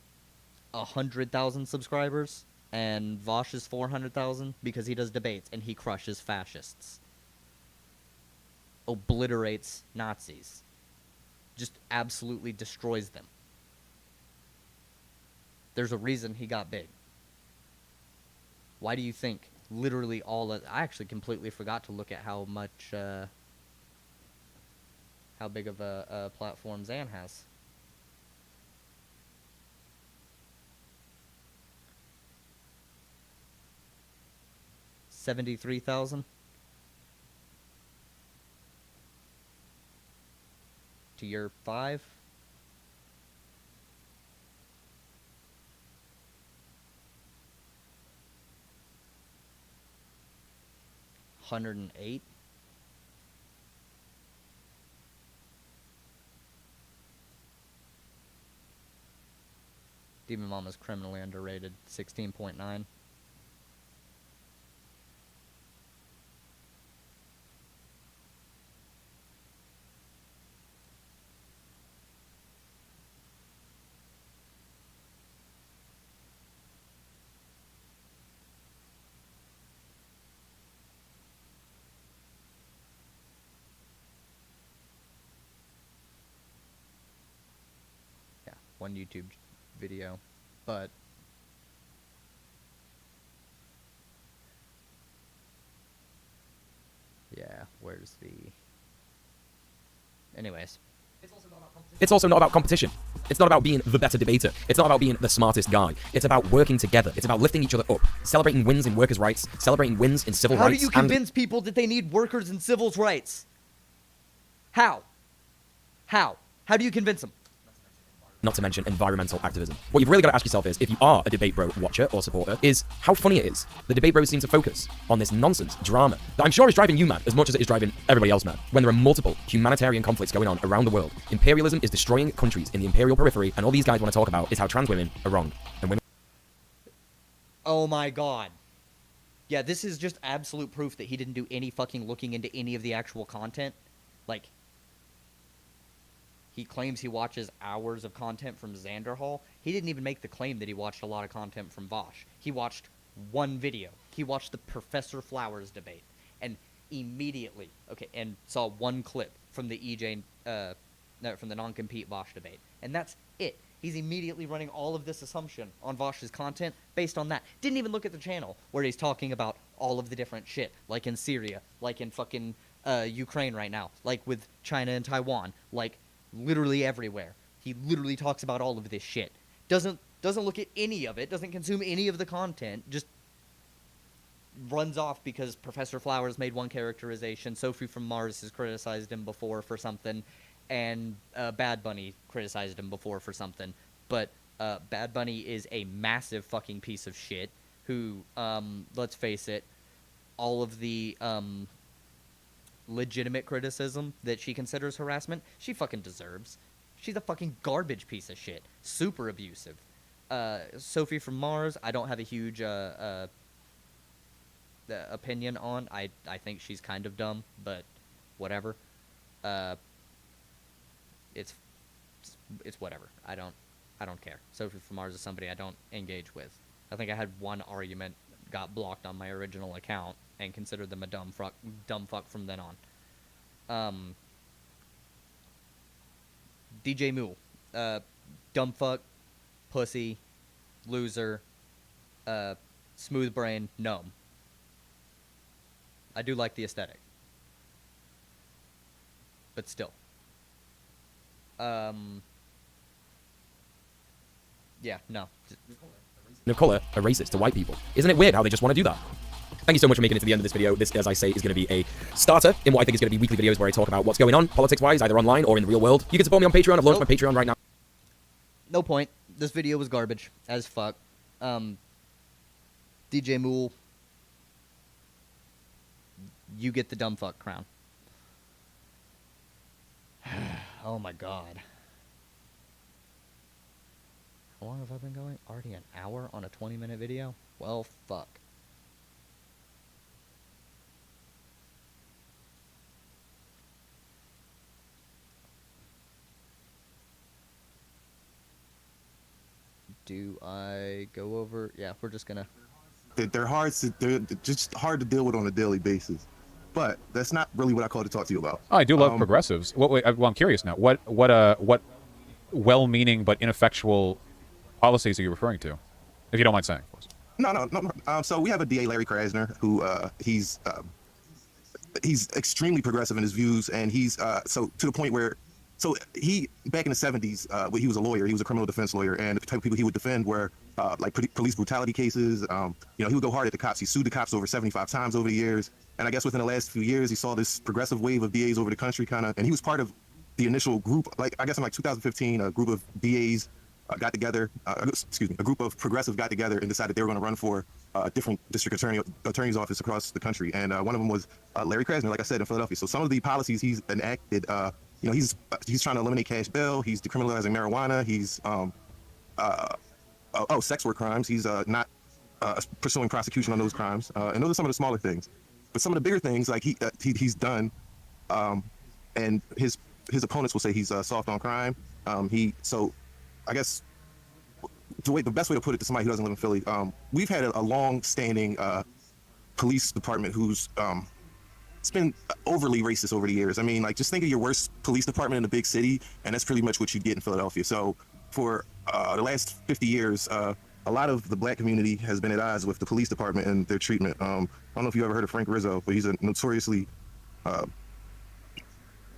100,000 subscribers, and Vosh is 400,000 because he does debates and he crushes fascists. Obliterates Nazis. Just absolutely destroys them. There's a reason he got big. Why do you think literally all of... I actually completely forgot to look at how much... how big of a platform Zan has. $73,000 to your 5. $108. Demon Mama's criminally underrated, 16.9. One YouTube video, but yeah, where's the... Anyways. It's also not about competition. It's not about being the better debater. It's not about being the smartest guy. It's about working together. It's about lifting each other up, celebrating wins in workers' rights, celebrating wins in civil rights. How do you convince people that they need workers and civil rights? How? How do you convince them? Not to mention environmental activism. What you've really got to ask yourself is, if you are a Debate Bro watcher or supporter, is how funny it is the Debate Bros seem to focus on this nonsense drama that I'm sure is driving you mad as much as it is driving everybody else mad, when there are multiple humanitarian conflicts going on around the world. Imperialism is destroying countries in the imperial periphery, and all these guys want to talk about is how trans women are wrong. And women... Oh my god. Yeah, this is just absolute proof that he didn't do any fucking looking into any of the actual content. Like... He claims he watches hours of content from Xanderhall. He didn't even make the claim that he watched a lot of content from Vosh. He watched one video. He watched the Professor Flowers debate. And immediately, and saw one clip from the from the non-compete Vosh debate. And that's it. He's immediately running all of this assumption on Vosh's content based on that. Didn't even look at the channel where he's talking about all of the different shit. Like in Syria, like in fucking Ukraine right now, like with China and Taiwan, like... literally everywhere. He literally talks about all of this shit. Doesn't look at any of it, doesn't consume any of the content, just runs off because Professor Flowers made one characterization, Sophie from Mars has criticized him before for something, and Bad Bunny criticized him before for something. But Bad Bunny is a massive fucking piece of shit who, let's face it, all of the legitimate criticism that she considers harassment, she fucking deserves. She's a fucking garbage piece of shit. Super abusive. Sophie from Mars, I don't have a huge opinion on. I think she's kind of dumb, but whatever. It's whatever. I don't care. Sophie from Mars is somebody I don't engage with. I think I had one argument, got blocked on my original account, and considered them a dumb fuck from then on. DJ Muel, dumb fuck, pussy, loser, smooth brain, gnome. I do like the aesthetic, but still. Yeah, no. Call her a racist to white people. Isn't it weird how they just want to do that? Thank you so much for making it to the end of this video. This, as I say, is going to be a starter in what I think is going to be weekly videos where I talk about what's going on, politics-wise, either online or in the real world. You can support me on Patreon. I've launched my Patreon right now. no point. This video was garbage as fuck. DJ Muel, you get the dumb fuck crown. Oh my god. How long have I been going? Already an hour on a 20-minute video? Well, fuck. Do I go over? Yeah, we're just gonna. They're just hard to deal with on a daily basis. But that's not really what I called to talk to you about. Oh, I do love progressives. Well, I'm curious now. What well-meaning but ineffectual policies are you referring to? If you don't mind saying, of course. No. So we have a DA, Larry Krasner, who he's extremely progressive in his views, and he's so to the point where, so he back in the 70s, he was a lawyer. He was a criminal defense lawyer, and the type of people he would defend were like police brutality cases. He would go hard at the cops. He sued the cops over 75 times over the years, and I guess within the last few years, he saw this progressive wave of DAs over the country, kind of, and he was part of the initial group. Like I guess in like 2015, a group of DAs got together. A group of progressives got together and decided they were going to run for different district attorney's office across the country, and one of them was Larry Krasner, like I said, in Philadelphia. So some of the policies he's enacted, he's trying to eliminate cash bail. He's decriminalizing marijuana. He's sex work crimes. He's not pursuing prosecution on those crimes, and those are some of the smaller things. But some of the bigger things, like he's done, and his opponents will say he's soft on crime. So I guess the best way to put it to somebody who doesn't live in Philly, we've had a long-standing police department who's it's been overly racist over the years. I mean, like, just think of your worst police department in a big city, and that's pretty much what you get in Philadelphia. So for the last 50 years, a lot of the black community has been at odds with the police department and their treatment. I don't know if you ever heard of Frank Rizzo, but he's a notoriously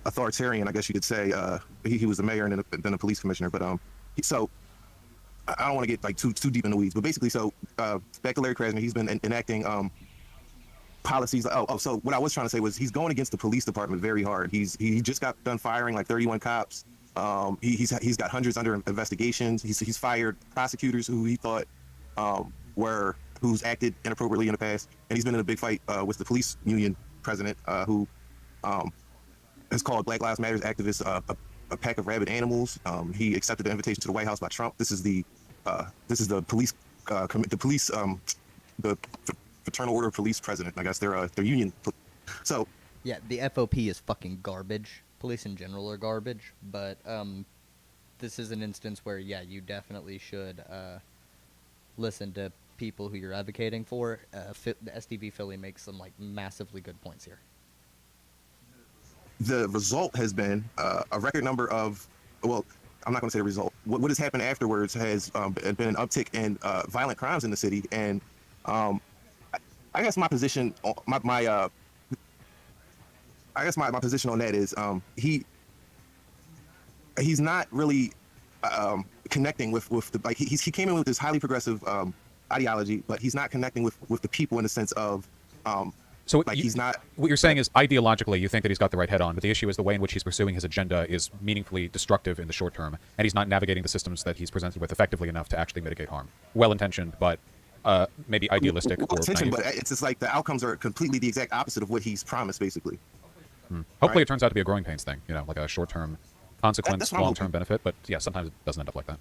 authoritarian, I guess you could say. He was the mayor and then a police commissioner. But so I don't want to get like too deep in the weeds. But basically, so back to Larry Krasner, he's been enacting policies. So what I was trying to say was he's going against the police department very hard. He just got done firing like 31 cops. He's got hundreds under investigations. He's fired prosecutors who he thought who's acted inappropriately in the past, and he's been in a big fight with the police union president who has called Black Lives Matter activists a pack of rabid animals. He accepted the invitation to the White House by Trump. This is the police the Fraternal Order of Police president. I guess their union. So yeah, the FOP is fucking garbage. Police in general are garbage, but this is an instance where, yeah, you definitely should listen to people who you're advocating for. The SDV Philly makes some like massively good points here. The result has been a record number of, well, I'm not going to say the result. What has happened afterwards has been an uptick in violent crimes in the city, and I guess my position, I guess my position on that is he's not really connecting with the, like, he came in with this highly progressive ideology, but he's not connecting with the people in the sense of so like he's not. What you're saying is ideologically you think that he's got the right head on, but the issue is the way in which he's pursuing his agenda is meaningfully destructive in the short term, and he's not navigating the systems that he's presented with effectively enough to actually mitigate harm. Well-intentioned, but maybe idealistic or naive. But it's just like the outcomes are completely the exact opposite of what he's promised, basically. Hopefully it turns out to be a growing pains thing, like a short-term consequence, That's long-term benefit, but yeah, sometimes it doesn't end up like that.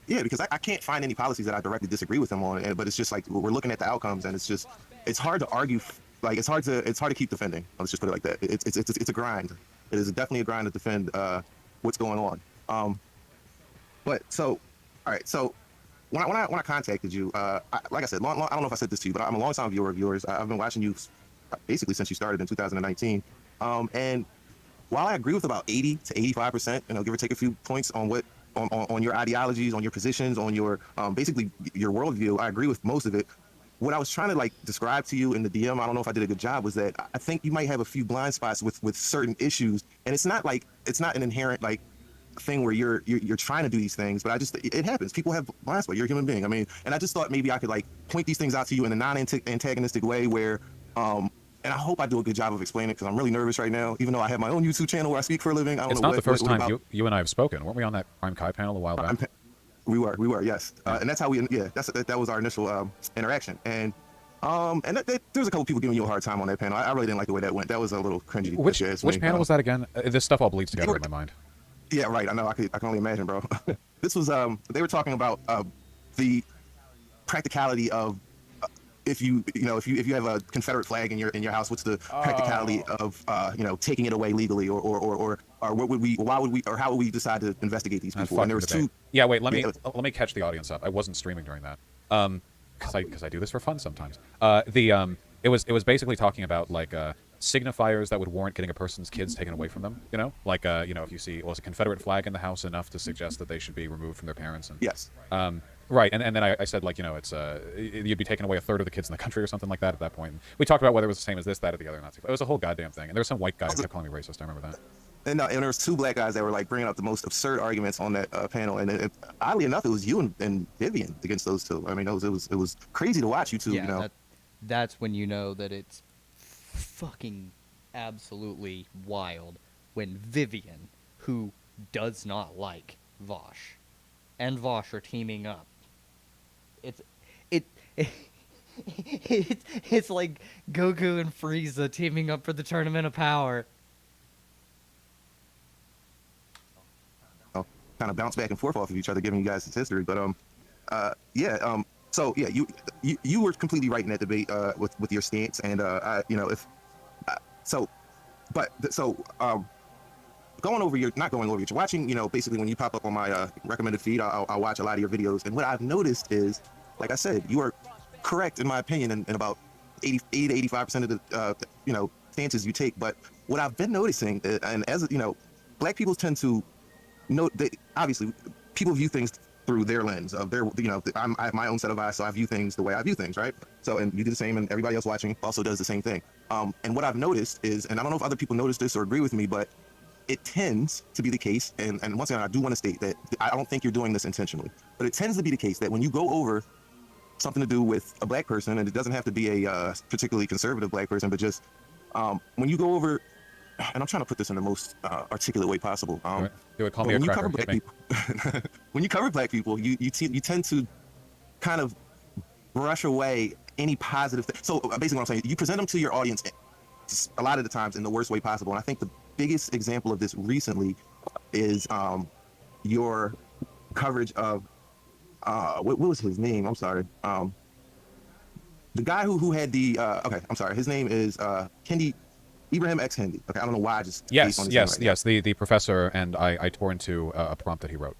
Yeah, because I can't find any policies that I directly disagree with him on, but it's just like we're looking at the outcomes, and it's hard to argue. Like it's hard to keep defending. Let's just put it like that. It's a grind. It is definitely a grind to defend what's going on. But so, all right. So when I contacted you, like I said, I don't know if I said this to you, but I'm a long-time viewer of yours. I've been watching you basically since you started in 2019. And while I agree with about 80 to 85%, give or take a few points on what on your ideologies, on your positions, on your basically your worldview, I agree with most of it. What I was trying to like describe to you in the DM, I don't know if I did a good job, was that I think you might have a few blind spots with certain issues, and it's not an inherent like thing where you're trying to do these things, but it happens. People have blind spots. You're a human being. I mean, and I just thought maybe I could like point these things out to you in a non-antagonistic way where, and I hope I do a good job of explaining it because I'm really nervous right now, even though I have my own YouTube channel where I speak for a living. I don't it's know not the first time about... you and I have spoken. Weren't we on that Prime Kai panel a while back? We were, yes. And that's how that was our initial interaction. And there was a couple people giving you a hard time on that panel. I really didn't like the way that went. That was a little cringy. Which panel was that again? This stuff all bleeds together in my mind. Yeah, right. I know. I can only imagine, bro. This was they were talking about the practicality of if you have a Confederate flag in your house, what's the practicality of taking it away legally, or how would we decide to investigate these people? And there was two. Yeah, wait. Let me catch the audience up. I wasn't streaming during that. Because I do this for fun sometimes. It was basically talking about like signifiers that would warrant getting a person's kids taken away from them. If you see a Confederate flag in the house enough to suggest that they should be removed from their parents. And, yes. Right, and then I said it's you'd be taking away a third of the kids in the country or something like that at that point. We talked about whether it was the same as this, that, or the other Nazi. It was a whole goddamn thing, and there was some white guy who kept calling me racist. I remember that. And there was two black guys that were like bringing up the most absurd arguments on that panel, and oddly enough, it was you and Vivian against those two. I mean, it was crazy to watch you two. Yeah, that's when you know that it's fucking absolutely wild when Vivian, who does not like Vosh, and Vosh are teaming up. It's like Goku and Frieza teaming up for the Tournament of Power. Kind of bounce back and forth off of each other, giving you guys this history. But so yeah, you were completely right in that debate with your stance, and not going over you're watching, basically when you pop up on my recommended feed, I'll watch a lot of your videos, and what I've noticed is, like I said, you are correct in my opinion in about 80 to 85% of the stances you take. But what I've been noticing, and as black people tend to obviously people view things through their lens of their, I have my own set of eyes, so I view things the way I view things, right? So, and you do the same, and everybody else watching also does the same thing. And what I've noticed is, and I don't know if other people notice this or agree with me, but it tends to be the case, and once again, I do want to state that I don't think you're doing this intentionally, but it tends to be the case that when you go over something to do with a black person, and it doesn't have to be a particularly conservative black person, but just when you go over, and I'm trying to put this in the most articulate way possible. They would call me a cracker. When you cover black people, you tend to kind of brush away any positive thing. So basically what I'm saying, you present them to your audience a lot of the times in the worst way possible. And I think the biggest example of this recently is your coverage of, what was his name? I'm sorry. The guy who had the, I'm sorry. His name is Kendi, Ibrahim X. Kendi. Okay, I don't know why I just... Yes, the professor, and I tore into a prompt that he wrote.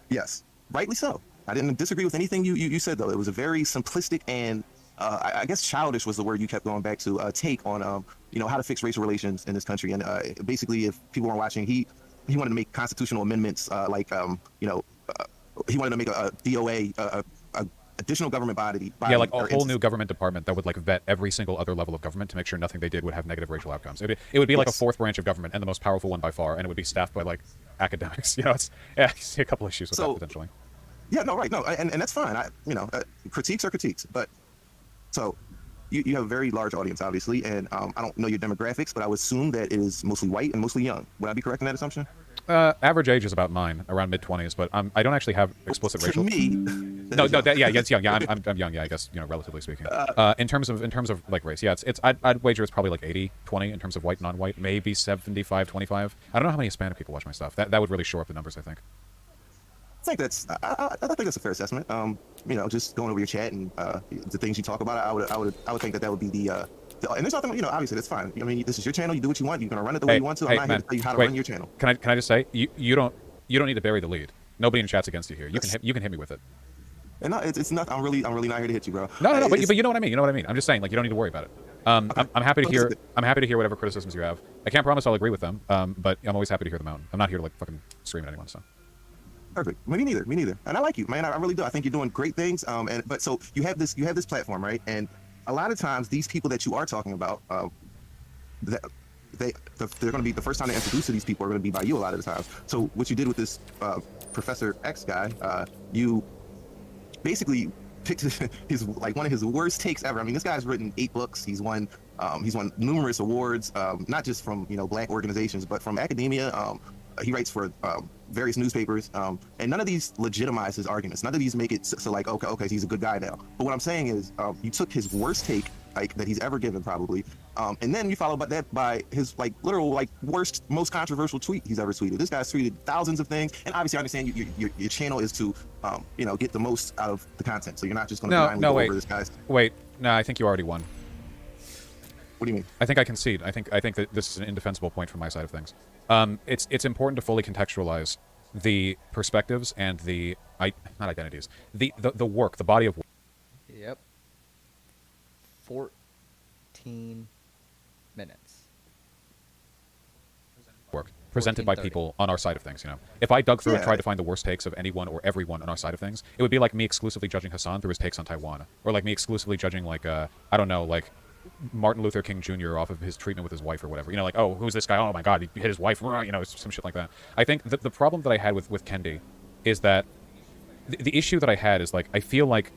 Yes, rightly so. I didn't disagree with anything you said, though. It was a very simplistic and I guess childish was the word you kept going back to, take on how to fix racial relations in this country. And basically, if people weren't watching, he wanted to make constitutional amendments he wanted to make a DOA, additional government body. Yeah, like a whole new government department that would like vet every single other level of government to make sure nothing they did would have negative racial outcomes. It would be like a fourth branch of government and the most powerful one by far, and it would be staffed by like academics. I see a couple issues with that potentially. Yeah, no, right, no, and that's fine. Critiques are critiques, but so you have a very large audience, obviously, and I don't know your demographics, but I would assume that it is mostly white and mostly young. Would I be correct in that assumption? Average age is about mine, around mid-20s, but I don't actually have explicit racial. To me, it's young. Yeah, I'm young. Yeah, I guess relatively speaking. In terms of like race, yeah, I'd wager it's probably like 80-20 in terms of white, non-white, maybe 75-25. I don't know how many Hispanic people watch my stuff. That would really shore up the numbers, I think. I think that's a fair assessment. Just going over your chat and the things you talk about, I would think that would be the. And there's nothing, obviously that's fine. I mean, this is your channel. You do what you want. You're gonna run it the way you want to. I'm not here to tell you how to run your channel. Can I just say you don't need to bury the lead. Nobody in chat's against you here. You can hit me with it. And no, it's not. I'm really not here to hit you, bro. No. But you know what I mean. You know what I mean. I'm just saying, like, you don't need to worry about it. I'm happy to hear. I'm happy to hear whatever criticisms you have. I can't promise I'll agree with them. But I'm always happy to hear them out. I'm not here to like fucking scream at anyone. So. Perfect. Me neither. And I like you, man. I really do. I think you're doing great things. But so you have this platform, right? And a lot of times these people that you are talking about, they're going to be the first time they're introduced to these people are going to be by you a lot of the times. So what you did with this Professor X guy, you basically picked his like one of his worst takes ever. I mean, this guy's written 8 books. He's won numerous awards, not just from black organizations, but from academia. He writes for various newspapers, and none of these legitimize his arguments. None of these make it so like, okay, he's a good guy now. But what I'm saying is, you took his worst take, like that he's ever given probably, and then you followed that by his like literal like worst, most controversial tweet he's ever tweeted. This guy's tweeted thousands of things, and obviously I understand your channel is to get the most out of the content, so you're not just going to blindly go over this guy's. Wait, no, I think you already won. What do you mean? I think I concede. I think that this is an indefensible point from my side of things. It's important to fully contextualize the perspectives and the not identities, the work, the body of work. Yep. 14 minutes. Work presented by 14:30. people on our side of things. If I dug through and Yeah. tried to find the worst takes of anyone or everyone on our side of things, it would be like me exclusively judging Hassan through his takes on Taiwan, or like me exclusively judging like I don't know, like Martin Luther King Jr. off of his treatment with his wife or whatever. Like, oh, who's this guy? Oh my God, he hit his wife. Some shit like that. I think the problem that I had with Kendi is that the issue that I had is like I feel like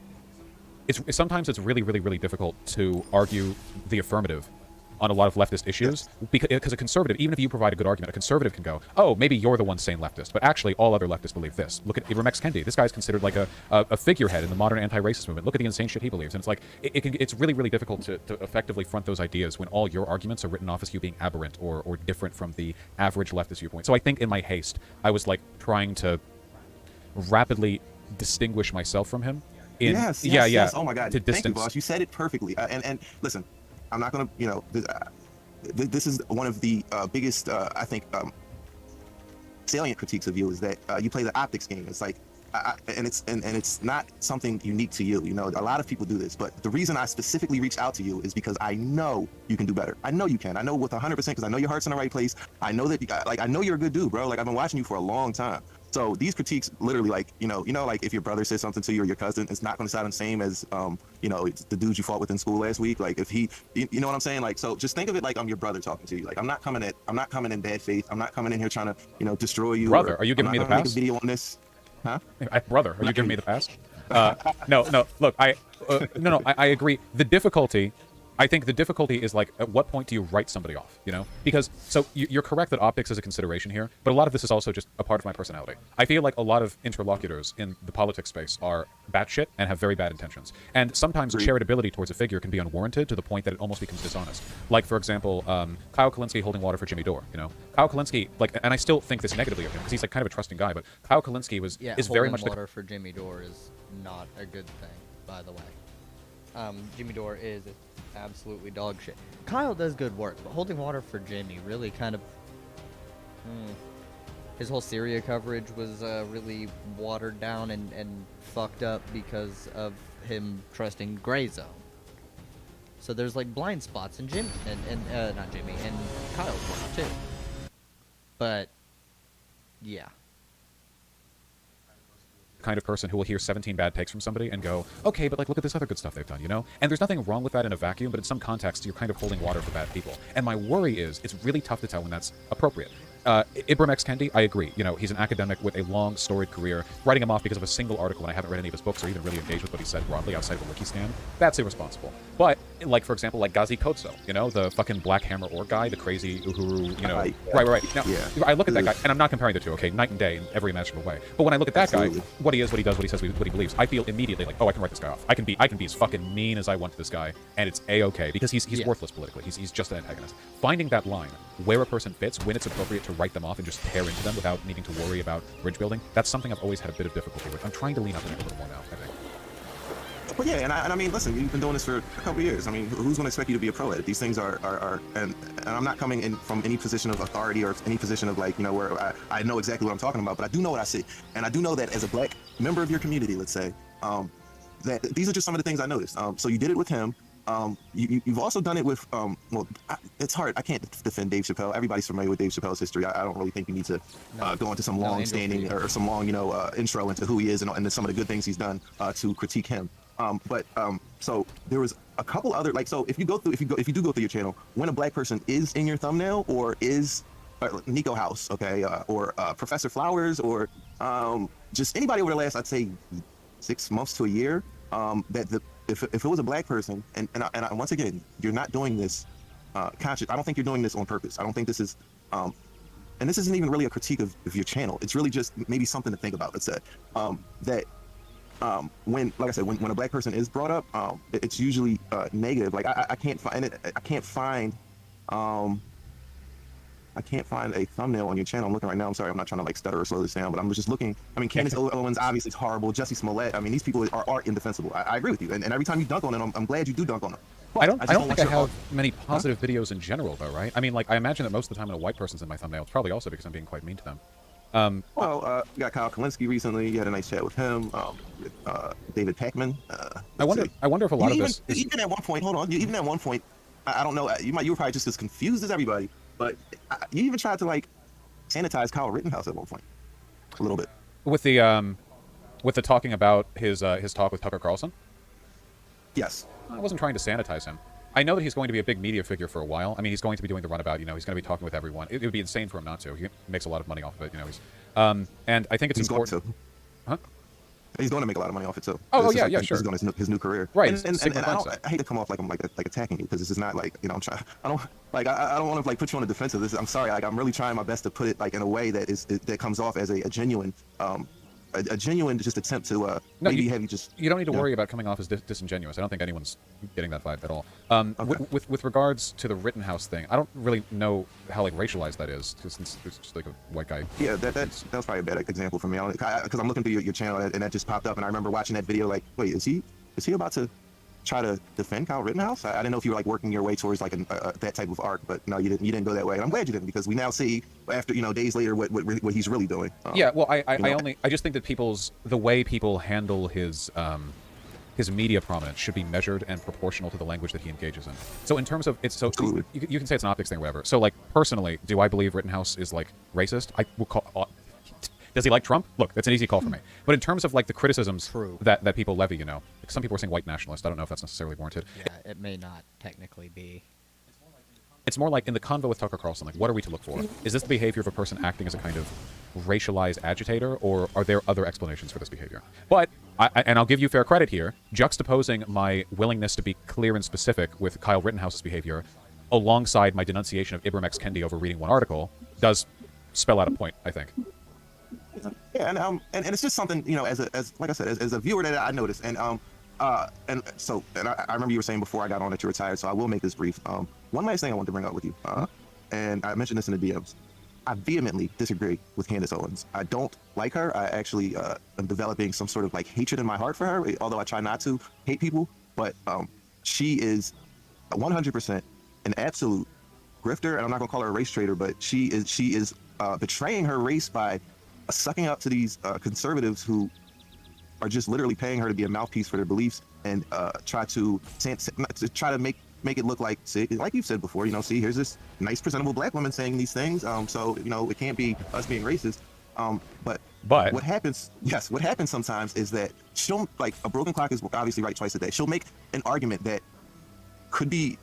sometimes it's really, really, really difficult to argue the affirmative on a lot of leftist issues, because a conservative, even if you provide a good argument, a conservative can go, oh, maybe you're the one saying leftist, but actually all other leftists believe this. Look at Ibram X. Kendi. This guy's considered like a figurehead in the modern anti-racist movement. Look at the insane shit he believes. And it's like, it's really, really difficult to effectively front those ideas when all your arguments are written off as you being aberrant or different from the average leftist viewpoint. So I think in my haste, I was like trying to rapidly distinguish myself from him. Yes. Oh my God. Thank you, Vosh. You said it perfectly. And listen, I'm not going to, this is one of the biggest, I think, salient critiques of you is that you play the optics game. It's like, and it's not something unique to you. A lot of people do this, but the reason I specifically reached out to you is because I know you can do better. I know you can. I know with 100% because I know your heart's in the right place. I know that, I know you're a good dude, bro. Like I've been watching you for a long time. So these critiques, literally, like like if your brother says something to you or your cousin, it's not going to sound the same as it's the dude you fought with in school last week. Like if he, you know what I'm saying? Like, so just think of it like I'm your brother talking to you. Like I'm not coming in bad faith. I'm not coming in here trying to destroy you. Brother, are you giving me the pass? Make a video on this, huh? Brother, are you giving me the pass? No. Look, I agree. I think the difficulty is like, at what point do you write somebody off? Because so you're correct that optics is a consideration here, but a lot of this is also just a part of my personality. I feel like a lot of interlocutors in the politics space are batshit and have very bad intentions, and sometimes charitability towards a figure can be unwarranted to the point that it almost becomes dishonest. Like for example, Kyle Kalinske holding water for Jimmy Dore. Kyle Kalinske, like, and I still think this negatively of him because he's like kind of a trusting guy, but Kyle Kalinske is very much water for Jimmy Dore is not a good thing, by the way. Jimmy Dore is absolutely dog shit. Kyle does good work, but holding water for Jimmy really kind of his whole Syria coverage was really watered down and fucked up because of him trusting Gray Zone. So there's like blind spots in Jimmy and not Jimmy and Kyle's work too. But yeah. Kind of person who will hear 17 bad takes from somebody and go, okay, but like look at this other good stuff they've done, And there's nothing wrong with that in a vacuum, but in some context you're kind of holding water for bad people. And my worry is it's really tough to tell when that's appropriate. Ibram X. Kendi, I agree. He's an academic with a long, storied career. Writing him off because of a single article when I haven't read any of his books or even really engaged with what he said broadly outside of a wiki scan, that's irresponsible. But, like, for example, like Ghazi Kotso, the fucking Black Hammer Org guy, the crazy Uhuru, Right. Now, I look at that guy, and I'm not comparing the two, okay, night and day in every imaginable way. But when I look at that guy, what he is, what he does, what he says, what he believes, I feel immediately like, oh, I can write this guy off. I can be as fucking mean as I want to this guy, and it's A-okay, because he's worthless politically. He's just an antagonist. Finding that line, where a person fits, when it's appropriate to write them off and just tear into them without needing to worry about bridge building, that's something I've always had a bit of difficulty with. I'm trying to lean up on it a little more now, I think. Well, yeah, and I mean, listen, you've been doing this for a couple of years. I mean, who's going to expect you to be a pro at it? These things are and I'm not coming in from any position of authority or any position of like, where I know exactly what I'm talking about, but I do know what I see. And I do know that as a black member of your community, let's say, that these are just some of the things I noticed. So you did it with him. You've also done it with, it's hard. I can't defend Dave Chappelle. Everybody's familiar with Dave Chappelle's history. I don't really think you need to go into some long-standing or some long, intro into who he is and some of the good things he's done to critique him. So there was a couple other, like, so if you do go through your channel, when a black person is in your thumbnail or is Nico House, okay, or Professor Flowers, or just anybody over the last, I'd say, 6 months to a year, if it was a black person, and once again, you're not doing this conscious. I don't think you're doing this on purpose. I don't think this is and this isn't even really a critique of your channel. It's really just maybe something to think about. It's that when, like I said, when a black person is brought up, it's usually negative. Like I can't find it. I can't find a thumbnail on your channel. I'm looking right now. I'm sorry, I'm not trying to like stutter or slow this down, but I'm just looking. I mean, Candace Owens obviously is horrible. Jussie Smollett. I mean, these people are indefensible. I agree with you. And every time you dunk on them, I'm glad you do dunk on them. But I don't think I have art. many positive videos in general, though, right? I mean, like, I imagine that most of the time when a white person's in my thumbnail, it's probably also because I'm being quite mean to them. Well, you got Kyle Kalinske recently. You had a nice chat with him. With, David Pakman. I wonder if a lot of this is... Even at one point, hold on. Even at one point, I don't know. You were probably just as confused as everybody. But you even tried to like sanitize Kyle Rittenhouse at one point, a little bit. With the talking about his talk with Tucker Carlson. Yes. I wasn't trying to sanitize him. I know that he's going to be a big media figure for a while. I mean, he's going to be doing the runabout. You know, he's going to be talking with everyone. It would be insane for him not to. He makes a lot of money off of it. You know, he's and I think it's important. Going to. Huh? He's going to make a lot of money off it too. Oh yeah, sure. He's going to his new career. Right. And I hate to come off like I'm like attacking you because this is not like, you know, I don't want to like put you on the defensive. I'm sorry. Like I'm really trying my best to put it like in a way that that comes off as a genuine a genuine just attempt to no, maybe have you just. You don't need to worry about coming off as disingenuous. I don't think anyone's getting that vibe at all. Okay. With regards to the Rittenhouse thing, I don't really know how like racialized that is, since it's just like a white guy. Yeah, that was probably a bad example for me because I'm looking through your channel and that just popped up and I remember watching that video like, wait, is he about to try to defend Kyle Rittenhouse? I didn't know if you were like working your way towards like that type of arc, but no, you didn't go that way, and I'm glad you didn't because we now see after days later what he's really doing. Yeah, well, I just think that the way people handle his media prominence should be measured and proportional to the language that he engages in. So in terms of you can say it's an optics thing or whatever. So like personally, do I believe Rittenhouse is like racist? I will call. Does he like Trump? Look, that's an easy call for me. But in terms of like the criticisms that people levy, you know, some people are saying white nationalist. I don't know if that's necessarily warranted. Yeah, it may not technically be. It's more like in the convo with Tucker Carlson, like what are we to look for? Is this the behavior of a person acting as a kind of racialized agitator, or are there other explanations for this behavior? But, and I'll give you fair credit here, juxtaposing my willingness to be clear and specific with Kyle Rittenhouse's behavior alongside my denunciation of Ibram X. Kendi over reading one article does spell out a point, I think. Yeah, and it's just something, you know, as like I said, as a viewer that I noticed, and I remember you were saying before I got on that you're retired, so I will make this brief. One last thing I want to bring up with you, and I mentioned this in the DMs. I vehemently disagree with Candace Owens. I don't like her. I actually am developing some sort of like hatred in my heart for her, although I try not to hate people. But she is 100% an absolute grifter, and I'm not gonna call her a race traitor, but she is betraying her race by sucking up to these conservatives who are just literally paying her to be a mouthpiece for their beliefs and try to make it look like, see, like you've said before, you know, see, here's this nice presentable black woman saying these things, so you know it can't be us being racist. But what happens sometimes is that she'll, like, a broken clock is obviously right twice a day. She'll make an argument that could be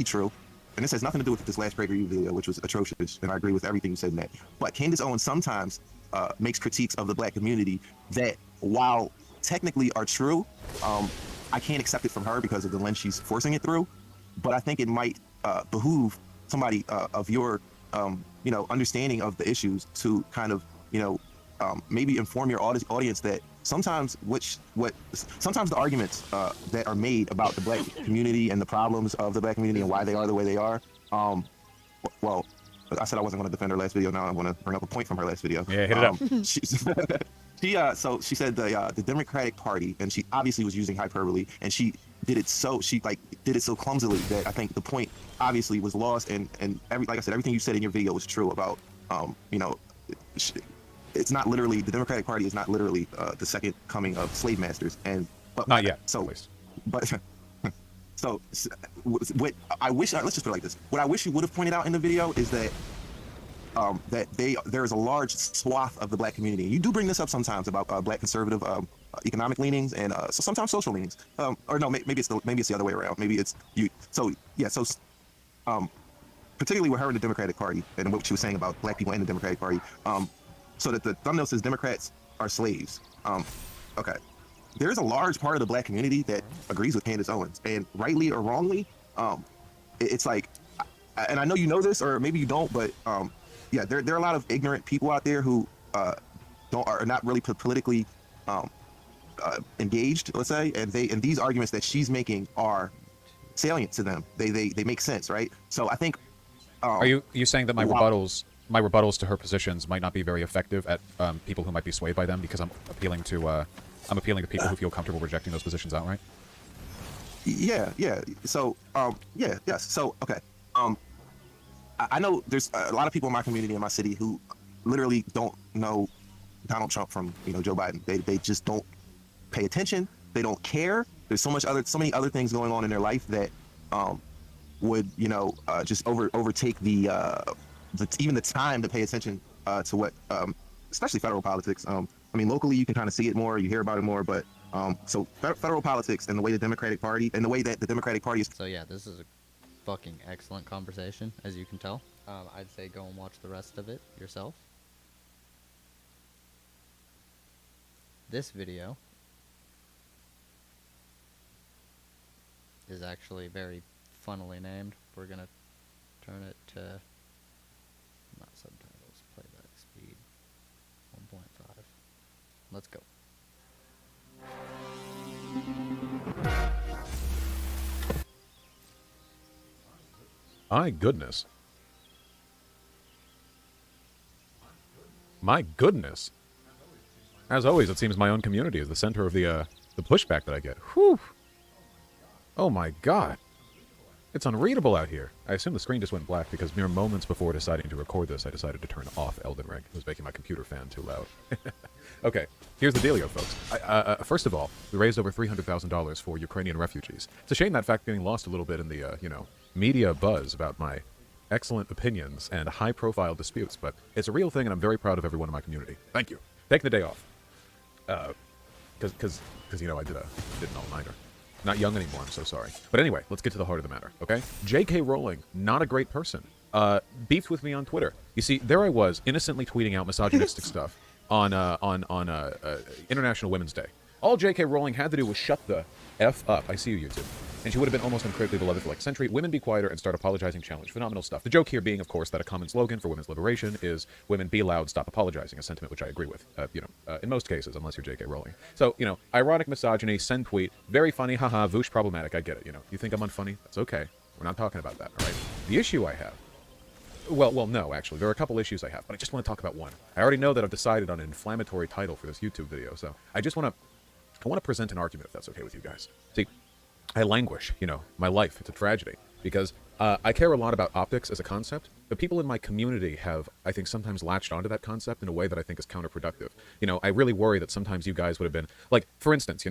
true. And this has nothing to do with this last Great Review video, which was atrocious, and I agree with everything you said in that. But Candace Owens sometimes makes critiques of the black community that, while technically are true, I can't accept it from her because of the lens she's forcing it through. But I think it might behoove somebody of your, understanding of the issues to kind of, maybe inform your audience that sometimes sometimes the arguments that are made about the black community and the problems of the black community and why they are the way they are. Well, I said I wasn't going to defend her last video. Now I want to bring up a point from her last video. Yeah, hit it up. So she said the Democratic Party, and she obviously was using hyperbole, and she did it so clumsily that I think the point obviously was lost. And like I said, everything you said in your video was true about it's not literally, the Democratic Party is not literally the second coming of slave masters, but not yet. So, at least. but so what I wish, let's just put it like this: what I wish you would have pointed out in the video is that there is a large swath of the black community. You do bring this up sometimes about black conservative economic leanings and so sometimes social leanings. Or no, maybe it's the other way around. Maybe it's you. So yeah, particularly with her in the Democratic Party and what she was saying about black people in the Democratic Party. So that the thumbnail says Democrats are slaves. Okay. There's a large part of the black community that agrees with Candace Owens, and rightly or wrongly, it's like, and I know you know this, or maybe you don't, but yeah, there are a lot of ignorant people out there who are not really politically engaged, let's say, and these arguments that she's making are salient to them. They make sense, right? So I think. Are you saying that my rebuttals to her positions might not be very effective at people who might be swayed by them because I'm appealing to people who feel comfortable rejecting those positions outright? Yeah. So yes. So okay. I know there's a lot of people in my community in my city who literally don't know Donald Trump from Joe Biden. They just don't pay attention. They don't care. There's so many other things going on in their life that would just overtake even the time to pay attention to what especially federal politics. I mean, locally you can kind of see it more, you hear about it more, but so federal politics and the way the Democratic Party and the way that the Democratic Party is. So yeah, this is a fucking excellent conversation, as you can tell. I'd say go and watch the rest of it yourself. This video is actually very funnily named. We're gonna turn it to not subtitles, playback speed 1.5. Let's go. My goodness. My goodness. As always, it seems my own community is the center of the pushback that I get. Whew. Oh my god. It's unreadable out here. I assume the screen just went black because mere moments before deciding to record this, I decided to turn off Elden Ring. It was making my computer fan too loud. Okay, here's the dealio, folks. First of all, we raised over $300,000 for Ukrainian refugees. It's a shame that fact getting lost a little bit in the, media buzz about my excellent opinions and high-profile disputes, but it's a real thing, and I'm very proud of everyone in my community. Thank you. Taking the day off. Because I did an all-nighter. Not young anymore, I'm so sorry. But anyway, let's get to the heart of the matter, okay? J.K. Rowling, not a great person. Beefed with me on Twitter. You see, there I was, innocently tweeting out misogynistic stuff on International Women's Day. All J.K. Rowling had to do was shut the F up. I see you, YouTube. And she would have been almost uncritically beloved for like a century. Women be quieter and start apologizing challenge. Phenomenal stuff. The joke here being, of course, that a common slogan for women's liberation is women be loud, stop apologizing, a sentiment which I agree with, in most cases, unless you're J.K. Rowling. So, ironic misogyny, send tweet, very funny, haha, Vosh problematic, I get it, You think I'm unfunny? That's okay. We're not talking about that, all right? The issue I have, well, no, actually, there are a couple issues I have, but I just want to talk about one. I already know that I've decided on an inflammatory title for this YouTube video, so I want to present an argument, if that's okay with you guys. See, I languish, my life, it's a tragedy, because I care a lot about optics as a concept, but people in my community have, I think, sometimes latched onto that concept in a way that I think is counterproductive. I really worry that sometimes you guys would have been, like, for instance,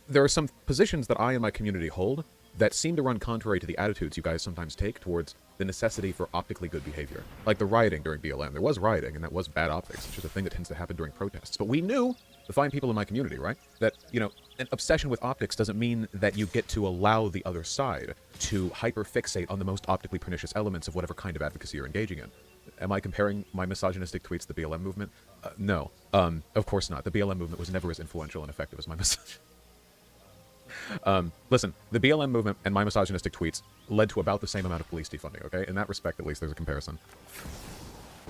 there are some positions that I and my community hold that seem to run contrary to the attitudes you guys sometimes take towards the necessity for optically good behavior. Like the rioting during BLM. There was rioting, and that was bad optics. It's just a thing that tends to happen during protests. But we knew, the fine people in my community, right, that, an obsession with optics doesn't mean that you get to allow the other side to hyper-fixate on the most optically pernicious elements of whatever kind of advocacy you're engaging in. Am I comparing my misogynistic tweets to the BLM movement? No. Of course not. The BLM movement was never as influential and effective as my misogyny. Listen, the BLM movement and my misogynistic tweets led to about the same amount of police defunding, okay? In that respect, at least, there's a comparison.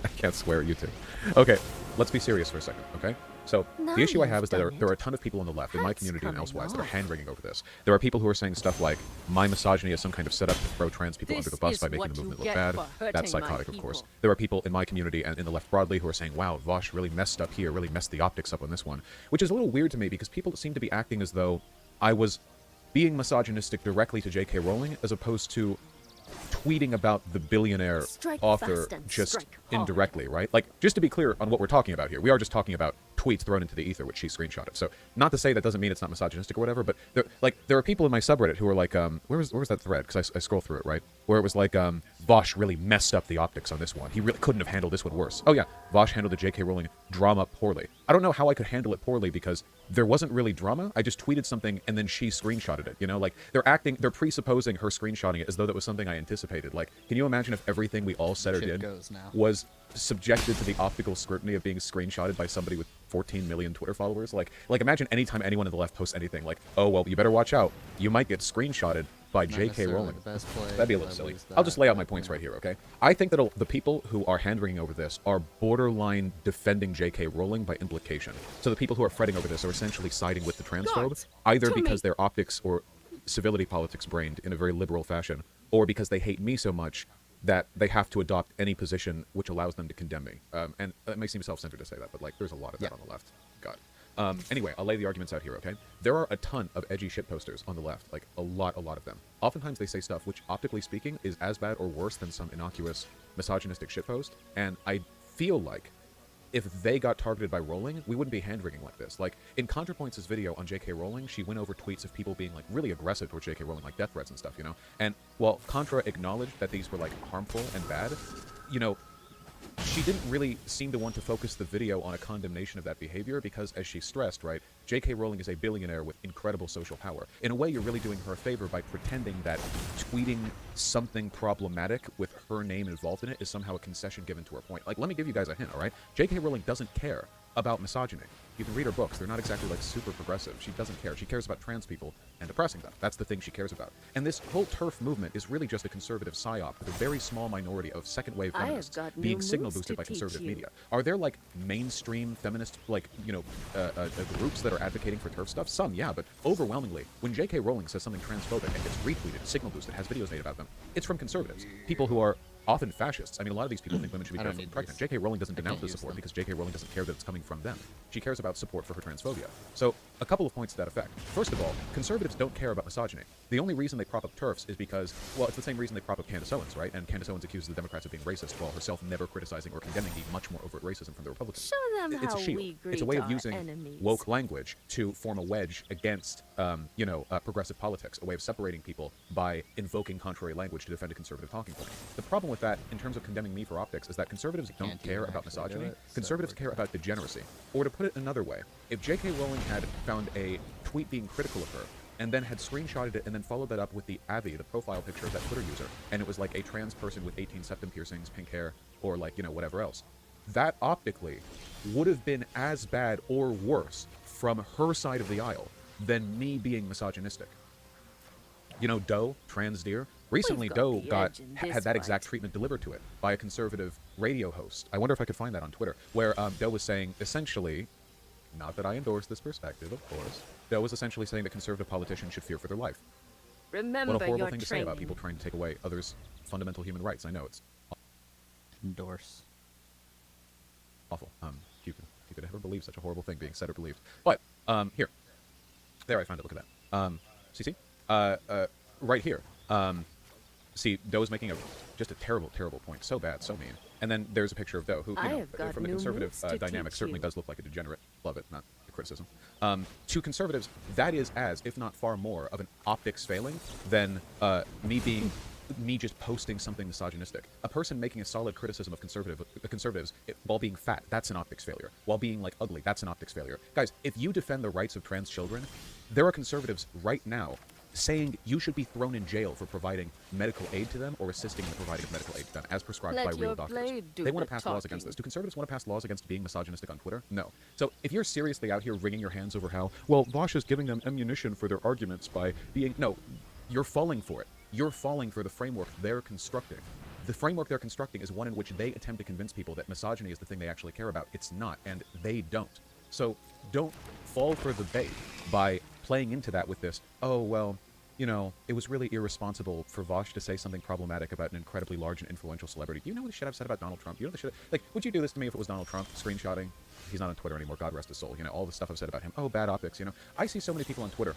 I can't swear at you two. Okay, let's be serious for a second, okay? So, the issue I have is that there are a ton of people on the left, in my community and elsewise, that are hand-wringing over this. There are people who are saying stuff like, my misogyny is some kind of setup to throw trans people under the bus by making the movement look bad. That's psychotic, of course. There are people in my community and in the left broadly who are saying, wow, Vosh really messed up here, really messed the optics up on this one. Which is a little weird to me, because people seem to be acting as though I was being misogynistic directly to J.K. Rowling, as opposed to tweeting about the billionaire author just indirectly, right? Like, just to be clear on what we're talking about here, we are just talking about tweets thrown into the ether, which she screenshotted. So, not to say that doesn't mean it's not misogynistic or whatever, but there are people in my subreddit who are like, where was that thread? Because I scroll through it, right? Where it was like, Vosh really messed up the optics on this one. He really couldn't have handled this one worse. Oh yeah, Vosh handled the J.K. Rowling drama poorly. I don't know how I could handle it poorly because there wasn't really drama. I just tweeted something and then she screenshotted it, Like, they're presupposing her screenshotting it as though that was something I anticipated. Like, can you imagine if everything we all said or did was subjected to the optical scrutiny of being screenshotted by somebody with 14 million Twitter followers? Like imagine anytime anyone on the left posts anything like, oh, well, you better watch out. You might get screenshotted by Not J.K. necessarily Rowling. the best play, That'd be a little at silly. least I'll just that, lay out my but, points yeah. right here, okay? I think that the people who are hand-wringing over this are borderline defending J.K. Rowling by implication. So the people who are fretting over this are essentially siding with the transphobe, either because they're optics or civility politics brained in a very liberal fashion, or because they hate me so much that they have to adopt any position which allows them to condemn me. And it may seem self-centered to say that, but like, there's a lot of that on the left. God. Anyway, I'll lay the arguments out here, okay? There are a ton of edgy shit posters on the left, like a lot of them. Oftentimes they say stuff which, optically speaking, is as bad or worse than some innocuous misogynistic shitpost, and I feel like if they got targeted by Rowling, we wouldn't be hand-wringing like this. Like, in Contrapoints' video on J.K. Rowling, she went over tweets of people being, like, really aggressive towards J.K. Rowling, like death threats and stuff, you know? And while Contra acknowledged that these were, like, harmful and bad, you know, she didn't really seem to want to focus the video on a condemnation of that behavior because, as she stressed, right, J.K. Rowling is a billionaire with incredible social power. In a way, you're really doing her a favor by pretending that tweeting something problematic with her name involved in it is somehow a concession given to her point. Like, let me give you guys a hint, all right? J.K. Rowling doesn't care about misogyny. You can read her books. They're not exactly, like, super progressive. She doesn't care. She cares about trans people and oppressing them. That's the thing she cares about. And this whole TERF movement is really just a conservative psyop with a very small minority of second-wave feminists being signal-boosted by conservative media. Are there, like, mainstream feminist, like, you know, groups that are advocating for TERF stuff? Some, yeah, but overwhelmingly, when J.K. Rowling says something transphobic and gets retweeted, signal-boosted, has videos made about them, it's from conservatives. People who are often fascists. I mean, a lot of these people think women should be barefoot and pregnant. J.K. Rowling doesn't denounce the support because J.K. Rowling doesn't care that it's coming from them. She cares about support for her transphobia. So, a couple of points to that effect. First of all, conservatives don't care about misogyny. The only reason they prop up TERFs is because, well, it's the same reason they prop up Candace Owens, right? And Candace Owens accuses the Democrats of being racist while herself never criticizing or condemning the much more overt racism from the Republicans. Show them It's how a shield. we greet It's a way of our using enemies. woke language to form a wedge against, progressive politics, a way of separating people by invoking contrary language to defend a conservative talking point. The problem with that, in terms of condemning me for optics, is that conservatives don't Can't care even about actually do misogyny. it, so Conservatives we're care about degeneracy. Or to put it another way, if J.K. Rowling had found a tweet being critical of her, and then had screenshotted it and then followed that up with the Abby, the profile picture of that Twitter user, and it was like a trans person with 18 septum piercings, pink hair, or like, you know, whatever else, that optically would have been as bad or worse from her side of the aisle than me being misogynistic. You know, Doe, trans deer, recently got Doe the edge in this had that exact fight. treatment delivered to it by a conservative radio host. I wonder if I could find that on Twitter, where Doe was saying essentially, not that I endorse this perspective, of course, Doe was essentially saying that conservative politicians should fear for their life. Remember What a horrible your thing to say training. about people trying to take away others' fundamental human rights. I know, it's Endorse. awful. You could ever believe such a horrible thing being said or believed. But, here. There, I found it. Look at that. See? Right here. See, Doe's making just a terrible, terrible point. So bad, so mean. And then there's a picture of Doe, who, I you know, have got from a new conservative moves to dynamic, teach certainly you. does look like a degenerate. Love it, not a criticism. To conservatives, that is as, if not far more, of an optics failing than me just posting something misogynistic. A person making a solid criticism of conservatives while being fat, that's an optics failure. While being, like, ugly, that's an optics failure. Guys, if you defend the rights of trans children, there are conservatives right now saying you should be thrown in jail for providing medical aid to them or assisting in the providing of medical aid to them, as prescribed Let by real your doctors. blade do They want the to pass laws against talking. this. Do conservatives want to pass laws against being misogynistic on Twitter? No. So if you're seriously out here wringing your hands over how, well, Vosh is giving them ammunition for their arguments by being... No, you're falling for it. You're falling for the framework they're constructing. The framework they're constructing is one in which they attempt to convince people that misogyny is the thing they actually care about. It's not, and they don't. So don't fall for the bait by playing into that with this, oh, well, you know, it was really irresponsible for Vosh to say something problematic about an incredibly large and influential celebrity. Do you know the shit I've said about Donald Trump? You know the shit... Like, would you do this to me if it was Donald Trump screenshotting? He's not on Twitter anymore, God rest his soul. You know, all the stuff I've said about him. Oh, bad optics, you know. I see so many people on Twitter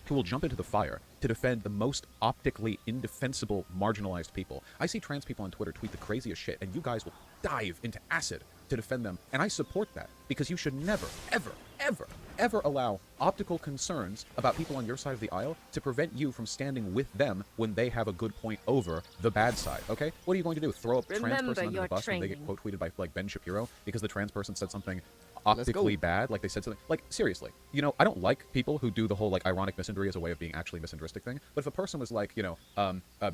who will jump into the fire to defend the most optically indefensible, marginalized people. I see trans people on Twitter tweet the craziest shit, and you guys will dive into acid to defend them. And I support that, because you should never, ever, ever, ever allow optical concerns about people on your side of the aisle to prevent you from standing with them when they have a good point over the bad side, okay? What are you going to do? Throw a trans Remember person under your the bus when they get training. quote tweeted by, like, Ben Shapiro because the trans person said something optically bad, like they said something, like, seriously, you know, I don't like people who do the whole, like, ironic misandry as a way of being actually misandristic thing, but if a person was like, you know,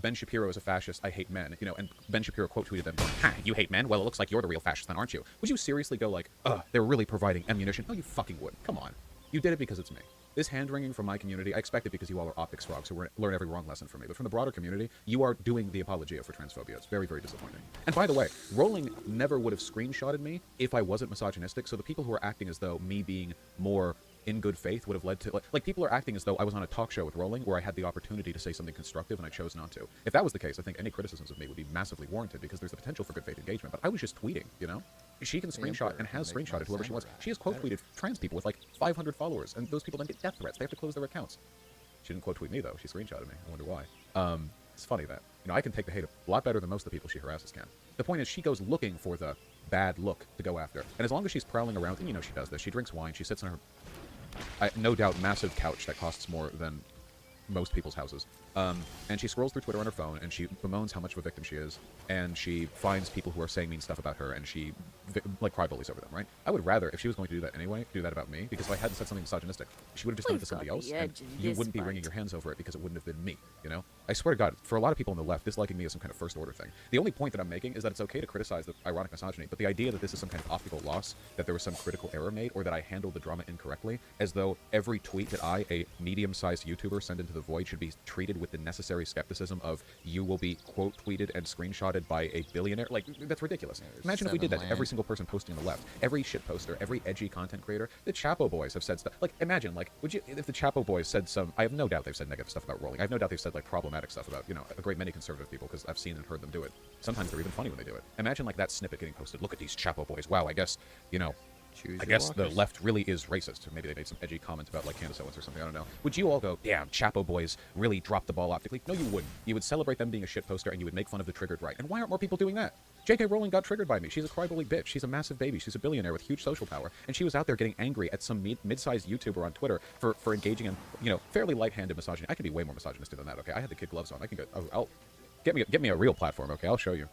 Ben Shapiro is a fascist, I hate men, you know, and Ben Shapiro quote tweeted them, ha, you hate men? Well, it looks like you're the real fascist then, aren't you? Would you seriously go like, ugh, they're really providing ammunition? No, you fucking would. Come on. You did it because it's me. This hand-wringing from my community, I expect it because you all are optics frogs who learn every wrong lesson from me. But from the broader community, you are doing the apologia for transphobia. It's very, very disappointing. And by the way, Rolling never would have screenshotted me if I wasn't misogynistic, so the people who are acting as though me being more in good faith would have led to, like people are acting as though I was on a talk show with Rolling where I had the opportunity to say something constructive and I chose not to. If that was the case, I think any criticisms of me would be massively warranted because there's the potential for good faith engagement. But I was just tweeting, you know? She can screenshot and has screenshotted whoever she wants. She has quote tweeted trans people with like 500 followers, and those people then get death threats. They have to close their accounts. She didn't quote tweet me though. She screenshotted me. I wonder why. It's funny that, you know, I can take the hate a lot better than most of the people she harasses can. The point is, she goes looking for the bad look to go after, and as long as she's prowling around, and you know she does this, she drinks wine, she sits on her, no doubt, massive couch that costs more than most people's houses. And she scrolls through Twitter on her phone, and she bemoans how much of a victim she is, and she finds people who are saying mean stuff about her, and she, like, cry bullies over them, right? I would rather, if she was going to do that anyway, do that about me, because if I hadn't said something misogynistic, she would have just done it to somebody else, and you wouldn't be wringing your hands over it because it wouldn't have been me, you know? I swear to God, for a lot of people on the left, disliking me is some kind of first-order thing. The only point that I'm making is that it's okay to criticize the ironic misogyny, but the idea that this is some kind of optical loss, that there was some critical error made, or that I handled the drama incorrectly, as though every tweet that I, a medium-sized YouTuber, send into the void should be treated with the necessary skepticism of you will be quote tweeted and screenshotted by a billionaire. Like, that's ridiculous. Imagine if we did that to every single person posting on the left, every shit poster, every edgy content creator. The Chapo boys have said stuff. Like, imagine, like, would you, if the Chapo boys said some, I have no doubt they've said negative stuff about Rolling. I have no doubt they've said like problematic stuff about, you know, a great many conservative people, because I've seen and heard them do it. Sometimes they're even funny when they do it. Imagine like that snippet getting posted. Look at these Chapo boys. Wow, I guess, you know, I guess the left really is racist. Or maybe they made some edgy comment about like Candace Owens or something. I don't know. Would you all go, damn, Chapo boys really dropped the ball optically? No, you wouldn't. You would celebrate them being a shit poster, and you would make fun of the triggered right. And why aren't more people doing that? J.K. Rowling got triggered by me. She's a crybaby bitch. She's a massive baby. She's a billionaire with huge social power. And she was out there getting angry at some mid-sized YouTuber on Twitter for engaging in, you know, fairly light-handed misogyny. I could be way more misogynistic than that, okay? I had the kid gloves on. I can go, I'll get me a real platform, okay? I'll show you.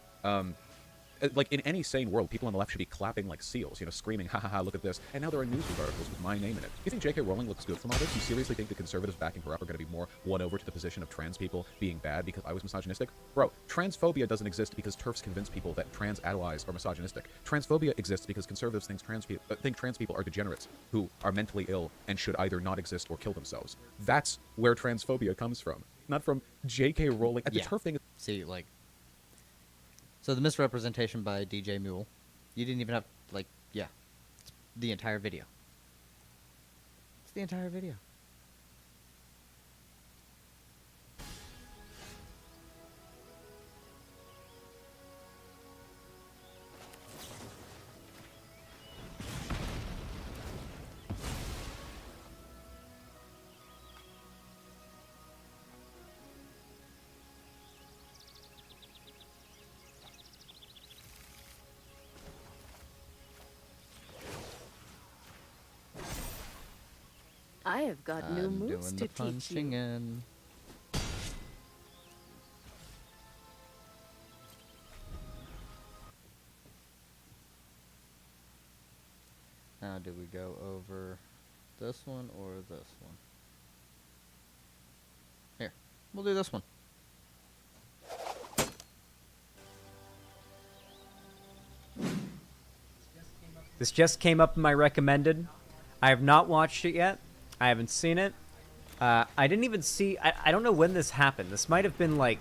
Like, in any sane world, people on the left should be clapping like seals, you know, screaming, ha ha ha, look at this. And now there are newspaper articles with my name in it. You think J.K. Rowling looks good from all this? You seriously think the conservatives backing her up are going to be more won over to the position of trans people being bad because I was misogynistic? Bro, transphobia doesn't exist because TERFs convince people that trans allies are misogynistic. Transphobia exists because conservatives think trans people are degenerates who are mentally ill and should either not exist or kill themselves. That's where transphobia comes from, not from J.K. Rowling. The TERF thing. See, like, so the misrepresentation by DJ Muel, you didn't even have, like, yeah, it's the entire video. It's the entire video. I have got new I'm moves doing to the teach punching you. in. Now, do we go over this one or this one? Here, we'll do this one. This just came up in my recommended. I have not watched it yet. I haven't seen it. I didn't even see... I don't know when this happened. This might have been, like,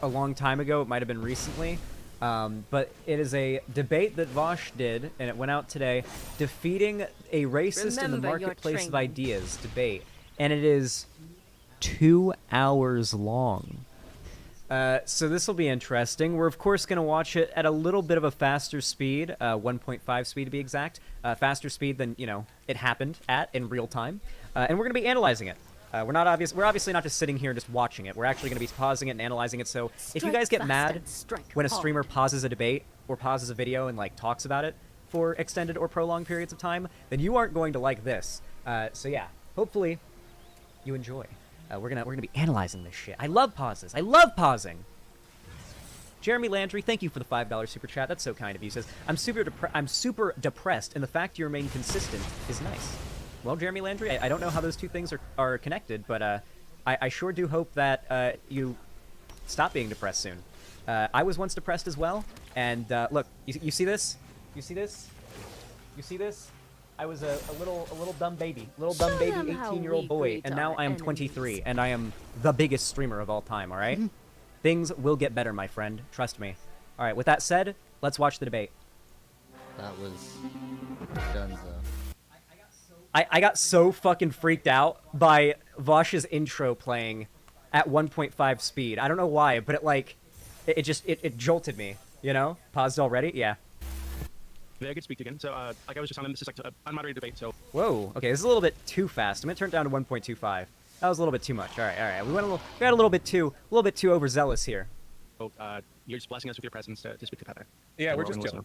a long time ago. It might have been recently. But it is a debate that Vosh did, and it went out today, defeating a racist in the Remember your marketplace of training. ideas debate. And it is 2 hours long. So this will be interesting. We're, of course, going to watch it at a little bit of a faster speed, 1.5 speed to be exact. Faster speed than, you know, it happened at in real time. And we're going to be analyzing it. We're obviously not just sitting here and just watching it. We're actually going to be pausing it and analyzing it. So if you guys get mad when a streamer pauses a debate or pauses a video and, like, talks about it for extended or prolonged periods of time, then you aren't going to like this. So yeah, hopefully you enjoy. We're gonna be analyzing this shit. I love pauses. I love pausing. Jeremy Landry, thank you for the $5 super chat. That's so kind of you. He says, I'm super depressed, and the fact you remain consistent is nice. Well, Jeremy Landry, I don't know how those two things are connected, but I sure do hope that you stop being depressed soon. I was once depressed as well, and look, you see this? You see this? You see this? I was a little dumb baby, little dumb Show baby them how 18-year-old we boy, greet and now our I am enemies. 23, and I am the biggest streamer of all time. All right, things will get better, my friend. Trust me. All right. With that said, let's watch the debate. That was Dunzo. I got so fucking freaked out by Vosh's intro playing at 1.5 speed. I don't know why, but it just jolted me. You know? Paused already? Yeah. Very good to speak to you again. So, like I was just telling them, this is like an unmoderated debate, so Whoa. Okay, this is a little bit too fast. I'm gonna turn it down to 1.25. That was a little bit too much. All right. We got a little bit too overzealous here. you're just blessing us with your presence to speak to Pepe. Yeah, And we're we'll- just and chilling.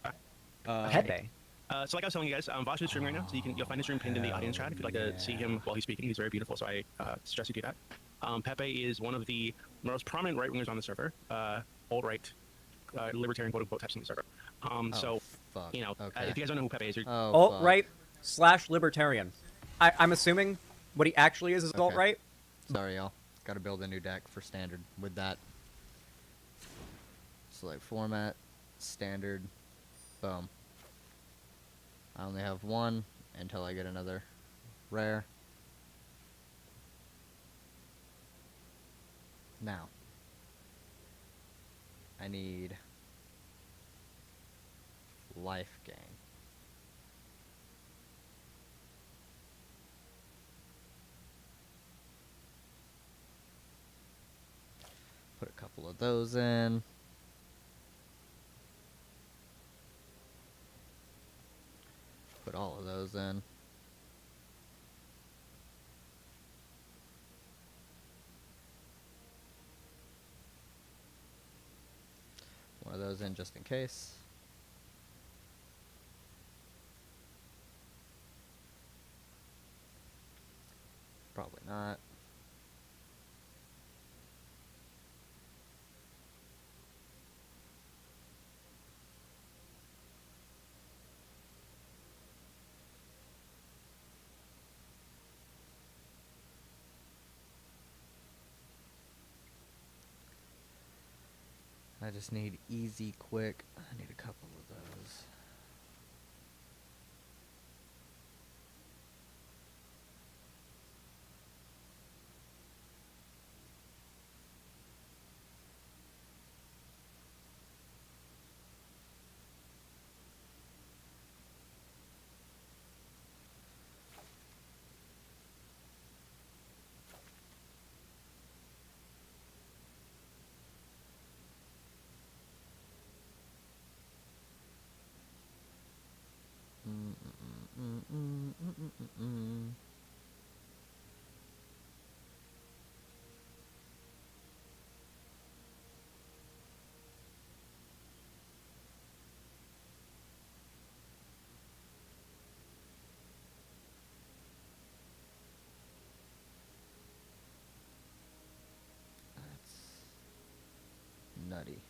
we'll Pepe. So like I was telling you guys, Vosh is streaming right now, so you'll find his stream pinned in the audience chat if you'd like to see him while he's speaking. He's very beautiful, so I suggest you do that. Pepe is one of the most prominent right-wingers on the server, alt-right, libertarian quote-unquote types on the server. So, fuck. you know, Okay. if you guys don't know who Pepe is, you're Oh, Alt-right / libertarian. I'm assuming what he actually is Okay. alt-right. Sorry, y'all. Got to build a new deck for standard with that. Select format, standard, boom. I only have one until I get another rare. Now, I need life gain. Put a couple of those in. Put all of those in. One of those in just in case. Probably not. I just need easy, quick. I need a couple of those. That's nutty.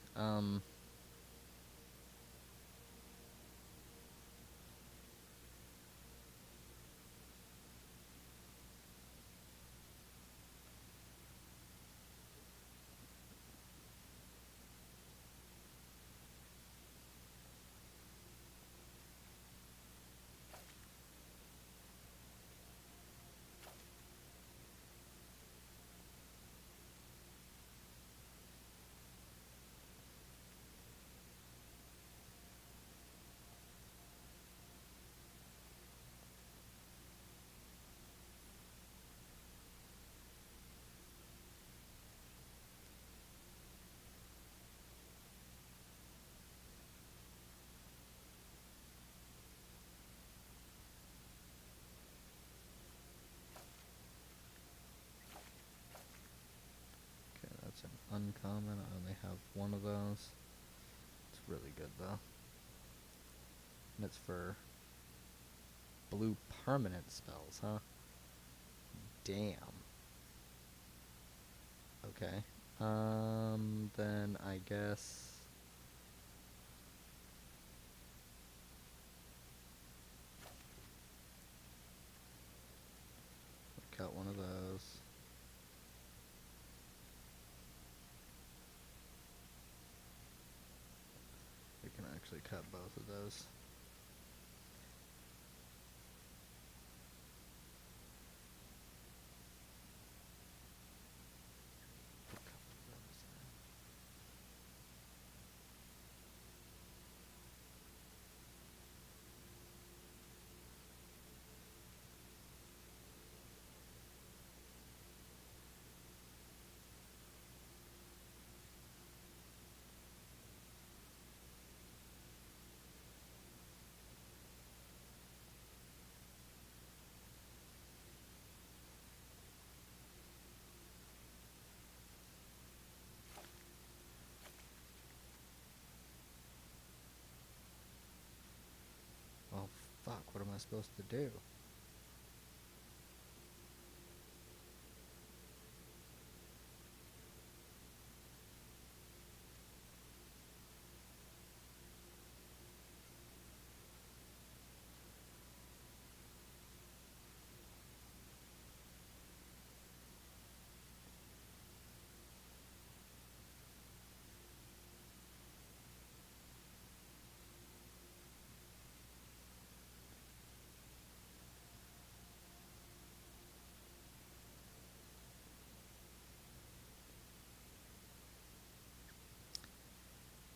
Okay, that's an uncommon. I only have one of those. It's really good though. And it's for blue permanent spells, huh? Damn. Okay. Then I guess cut one of those. We can actually cut both of those. What am I supposed to do?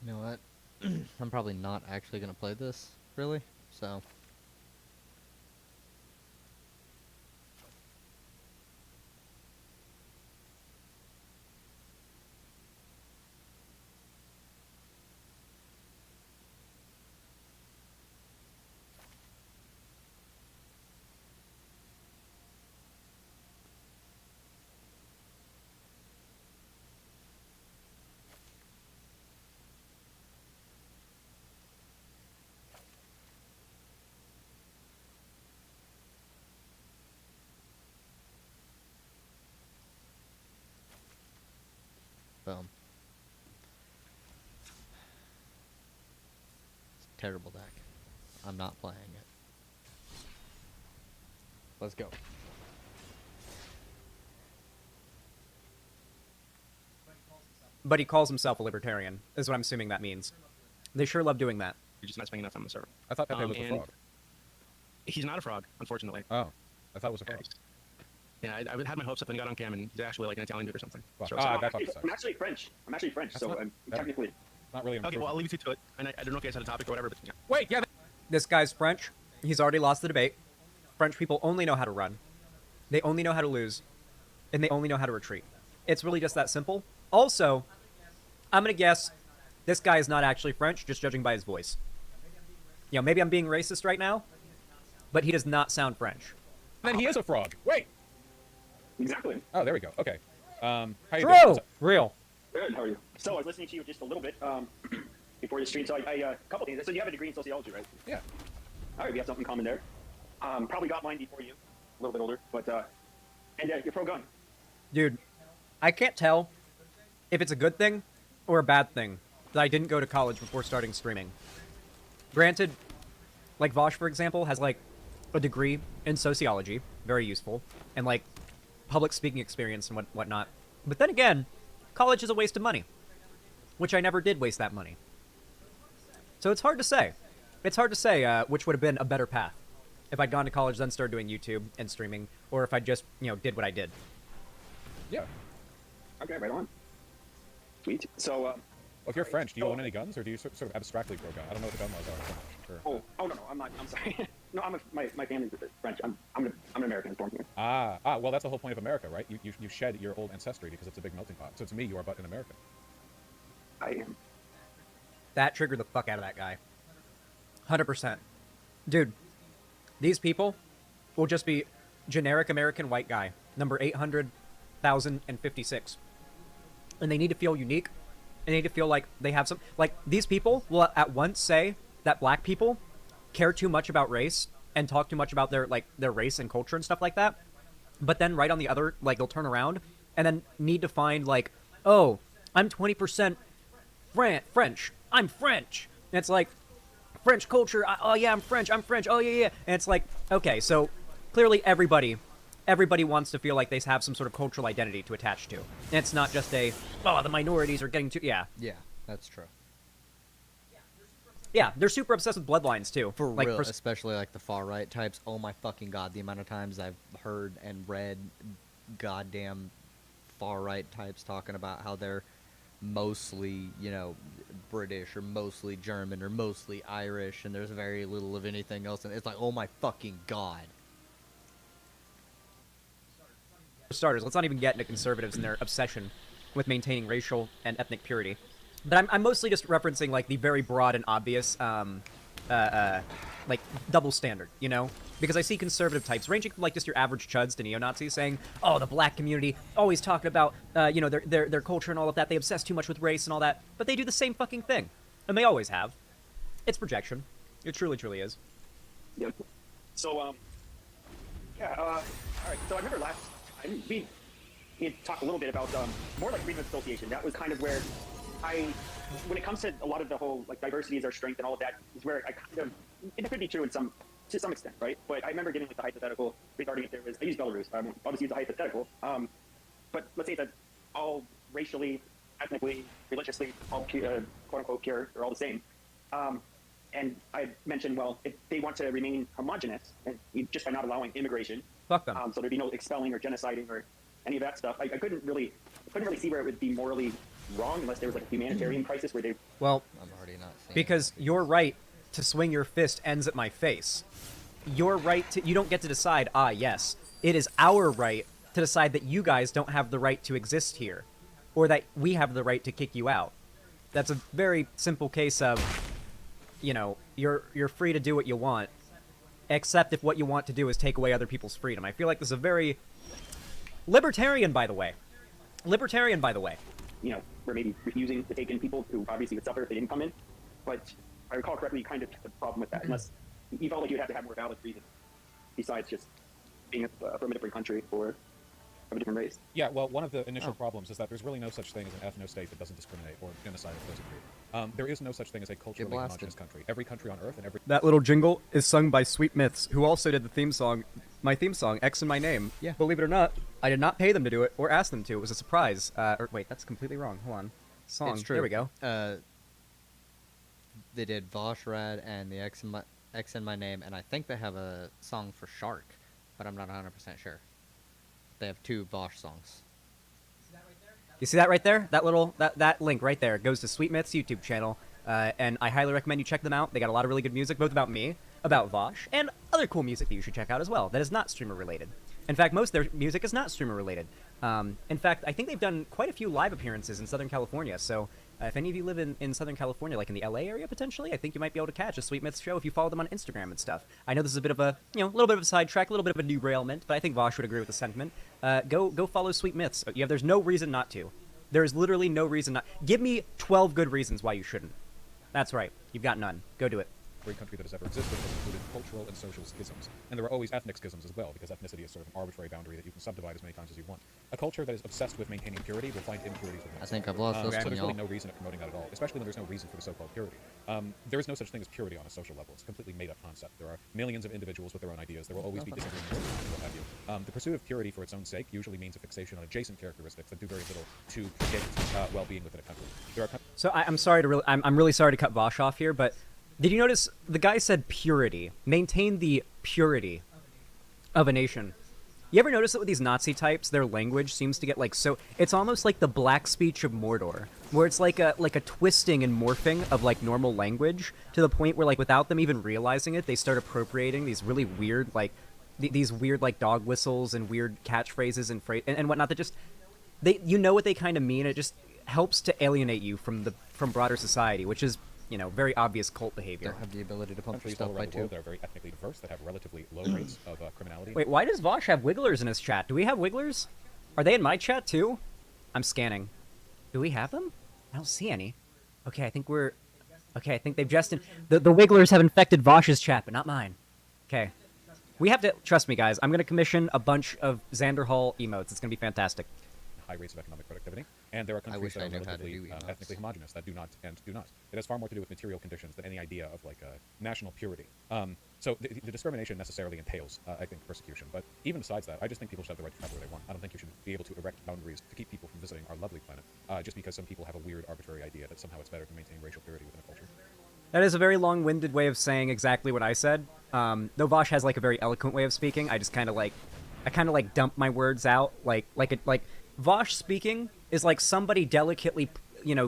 You know what? I'm probably not actually going to play this, really, so... Boom. It's a terrible deck. I'm not playing it. Let's go. But he calls himself a libertarian, is what I'm assuming that means. They sure love doing that. You're just not spending enough time on the server. I thought Pepe was a and frog. He's not a frog, unfortunately. Oh, I thought it was a frog. Yeah, I had my hopes up and got on cam, and he's actually like an Italian dude or something. Wow. So- That fucking sucks. I'm actually French. That's So not- I'm that- technically. Not really. Okay, well, I'll leave you to it. And I don't know if you guys had a topic or whatever, but yeah. Wait, yeah. This guy's French. He's already lost the debate. French people only know how to run. They only know how to lose. And they only know how to retreat. It's really just that simple. Also, I'm going to guess this guy is not actually French, just judging by his voice. You know, maybe I'm being racist right now, but he does not sound French. Then he is a frog. Wait. Exactly. Oh, there we go. Okay. How you True! doing? Real. Good. How are you? So I was listening to you just a little bit before the stream. So a couple things. So you have a degree in sociology, right? Yeah. All right, we have something in common there. Probably got mine before you, a little bit older, but and you're pro gun. Dude, I can't tell if it's a good thing or a bad thing that I didn't go to college before starting streaming. Granted, like Vosh, for example, has like a degree in sociology, very useful, and like public speaking experience and whatnot. But then again, college is a waste of money, which I never did waste that money. So it's hard to say. It's hard to say which would have been a better path. If I'd gone to college, then started doing YouTube and streaming, or if I just, did what I did. Yeah. Okay, right on. Sweet. So. Well, if you're French, do you own any guns, or do you sort of abstractly pro gun? I don't know what the gun laws are. Sure. Oh no, I'm not. I'm sorry. No, my family's French. I'm an American. I was born here. Well, that's the whole point of America, right? You shed your old ancestry because it's a big melting pot. So to me, you are but an American. I am. That triggered the fuck out of that guy. 100%. Dude, these people will just be generic American white guy, number 800,056. And they need to feel unique, and they need to feel like they have some... Like, these people will at once say that black people care too much about race and talk too much about their race and culture and stuff like that. But then right on the other, they'll turn around and then need to find, oh, I'm 20% French. I'm French. And it's like, French culture. Oh, yeah, I'm French. Oh, yeah. And it's like, okay, so clearly everybody wants to feel like they have some sort of cultural identity to attach to. And it's not just the minorities are getting too... Yeah. Yeah, that's true. Yeah, they're super obsessed with bloodlines, too. For real, especially the far right types. Oh my fucking god, the amount of times I've heard and read goddamn far right types talking about how they're mostly, British or mostly German or mostly Irish, and there's very little of anything else, and it's like, oh my fucking god. For starters, let's not even get into conservatives and their obsession with maintaining racial and ethnic purity. But I'm mostly just referencing, the very broad and obvious, double standard, Because I see conservative types, ranging from, just your average chuds to neo-Nazis, saying, oh, the black community, always talking about, their culture and all of that. They obsess too much with race and all that. But they do the same fucking thing. And they always have. It's projection. It truly, truly is. Yep. So, yeah, all right. So I remember last time we had talked a little bit about more like freedom of association. That was kind of where when it comes to a lot of the whole like diversity is our strength and all of that, is where I kind of, it could be true to some extent, right? But I remember getting like the hypothetical regarding if there was, I use Belarus, I won't obviously use a hypothetical, but let's say that all racially, ethnically, religiously, all pure, quote unquote pure, are all the same. And I mentioned, well, if they want to remain homogenous, and just by not allowing immigration, Fuck them. so there'd be no expelling or genociding or any of that stuff. I couldn't really see where it would be morally wrong unless there was like a humanitarian crisis where they. Well, I'm already not seeing because it. your right to swing your fist ends at my face. Your right to, you don't get to decide, yes, it is our right to decide that you guys don't have the right to exist here, or that we have the right to kick you out. That's a very simple case of, you know, you're free to do what you want, except if what you want to do is take away other people's freedom. I feel like this is a very libertarian, by the way. Libertarian, by the way. You know, we're maybe refusing to take in people who obviously would suffer if they didn't come in. But if I recall correctly, you kind of had a problem with that, unless you felt like you'd have to have more valid reason besides just being from a different country or of a different race. Yeah, well, one of the initial problems is that there's really no such thing as an ethno-state that doesn't discriminate or genocide if those agree. There is no such thing as a culturally homogenous country. Every country on Earth and every... That little jingle is sung by Sweet Myths, who also did the theme song, my theme song, X in My Name. Yeah. Believe it or not, I did not pay them to do it or ask them to. It was a surprise. Or wait, that's completely wrong. Hold on. Song. It's true. There we go. They did Vosh Rad and the X in My Name, and I think they have a song for Shark, but I'm not 100% sure. They have 2 Vosh songs. You see that right there? That little that link right there goes to Sweet Myth's YouTube channel, and I highly recommend you check them out. They got a lot of really good music, both about me, about Vosh, and other cool music that you should check out as well. That is not streamer related. In fact, most of their music is not streamer related. In fact, I think they've done quite a few live appearances in Southern California. So if any of you live in Southern California, like in the LA area potentially, I think you might be able to catch a Sweet Myths show if you follow them on Instagram and stuff. I know this is a bit of a, little bit of a sidetrack, a little bit of a derailment, but I think Vosh would agree with the sentiment. Go follow Sweet Myths. There's no reason not to. There is literally no reason not. Give me 12 good reasons why you shouldn't. That's right. You've got none. Go do it. Every country that has ever existed has included cultural and social schisms. And there are always ethnic schisms as well, because ethnicity is sort of an arbitrary boundary that you can subdivide as many times as you want. A culture that is obsessed with maintaining purity will find impurities within I itself. think I've lost this So one, there's really y'all. no reason of promoting that at all, especially when there's no reason for the so-called purity. There is no such thing as purity on a social level. It's a completely made-up concept. There are millions of individuals with their own ideas. There will always be disagreements and what have you. The pursuit of purity for its own sake usually means a fixation on adjacent characteristics that do very little to predict well-being within a country. There are So I'm sorry to I'm really sorry to cut Vosh off here, but did you notice the guy said purity? Maintain the purity of a nation. You ever notice that with these Nazi types, their language seems to get like so? It's almost like the black speech of Mordor, where it's like a twisting and morphing of like normal language to the point where like without them even realizing it, they start appropriating these really weird like these weird like dog whistles and weird catchphrases and whatnot that just you know what they kind of mean. It just helps to alienate you from broader society, which is very obvious cult behavior. Don't have the ability to pump your countries stuff all by around the 2. world that are very ethnically diverse, that have relatively low rates of criminality. Wait, why does Vosh have wigglers in his chat? Do we have wigglers? Are they in my chat too? I'm scanning. Do we have them? I don't see any. Okay, I think they've just the wigglers have infected Vosh's chat, but not mine. Okay. We have to trust me, guys. I'm gonna commission a bunch of Xander Hall emotes. It's gonna be fantastic. High rates of economic productivity, and there are countries wish that I are knew how to relatively do emotes. ethnically homogenous that do not and do not. It has far more to do with material conditions than any idea of like national purity. So the discrimination necessarily entails, I think, persecution. But even besides that, I just think people should have the right to travel where they want. I don't think you should be able to erect boundaries to keep people from visiting our lovely planet just because some people have a weird, arbitrary idea that somehow it's better to maintain racial purity within a culture. That is a very long-winded way of saying exactly what I said. Though Vosh has like a very eloquent way of speaking, I just kind of like dump my words out like Vosh speaking is like somebody delicately,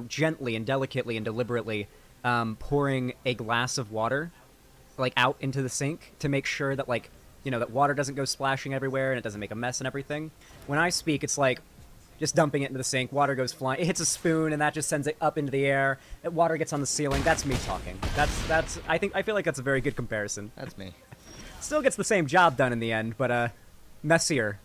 gently and delicately and deliberately pouring a glass of water like out into the sink to make sure that that water doesn't go splashing everywhere and it doesn't make a mess and everything. When I speak, it's like just dumping it into the sink, water goes flying, it hits a spoon and that just sends it up into the air, water gets on the ceiling. That's me talking. I feel like that's a very good comparison. That's me. Still gets the same job done in the end, but messier.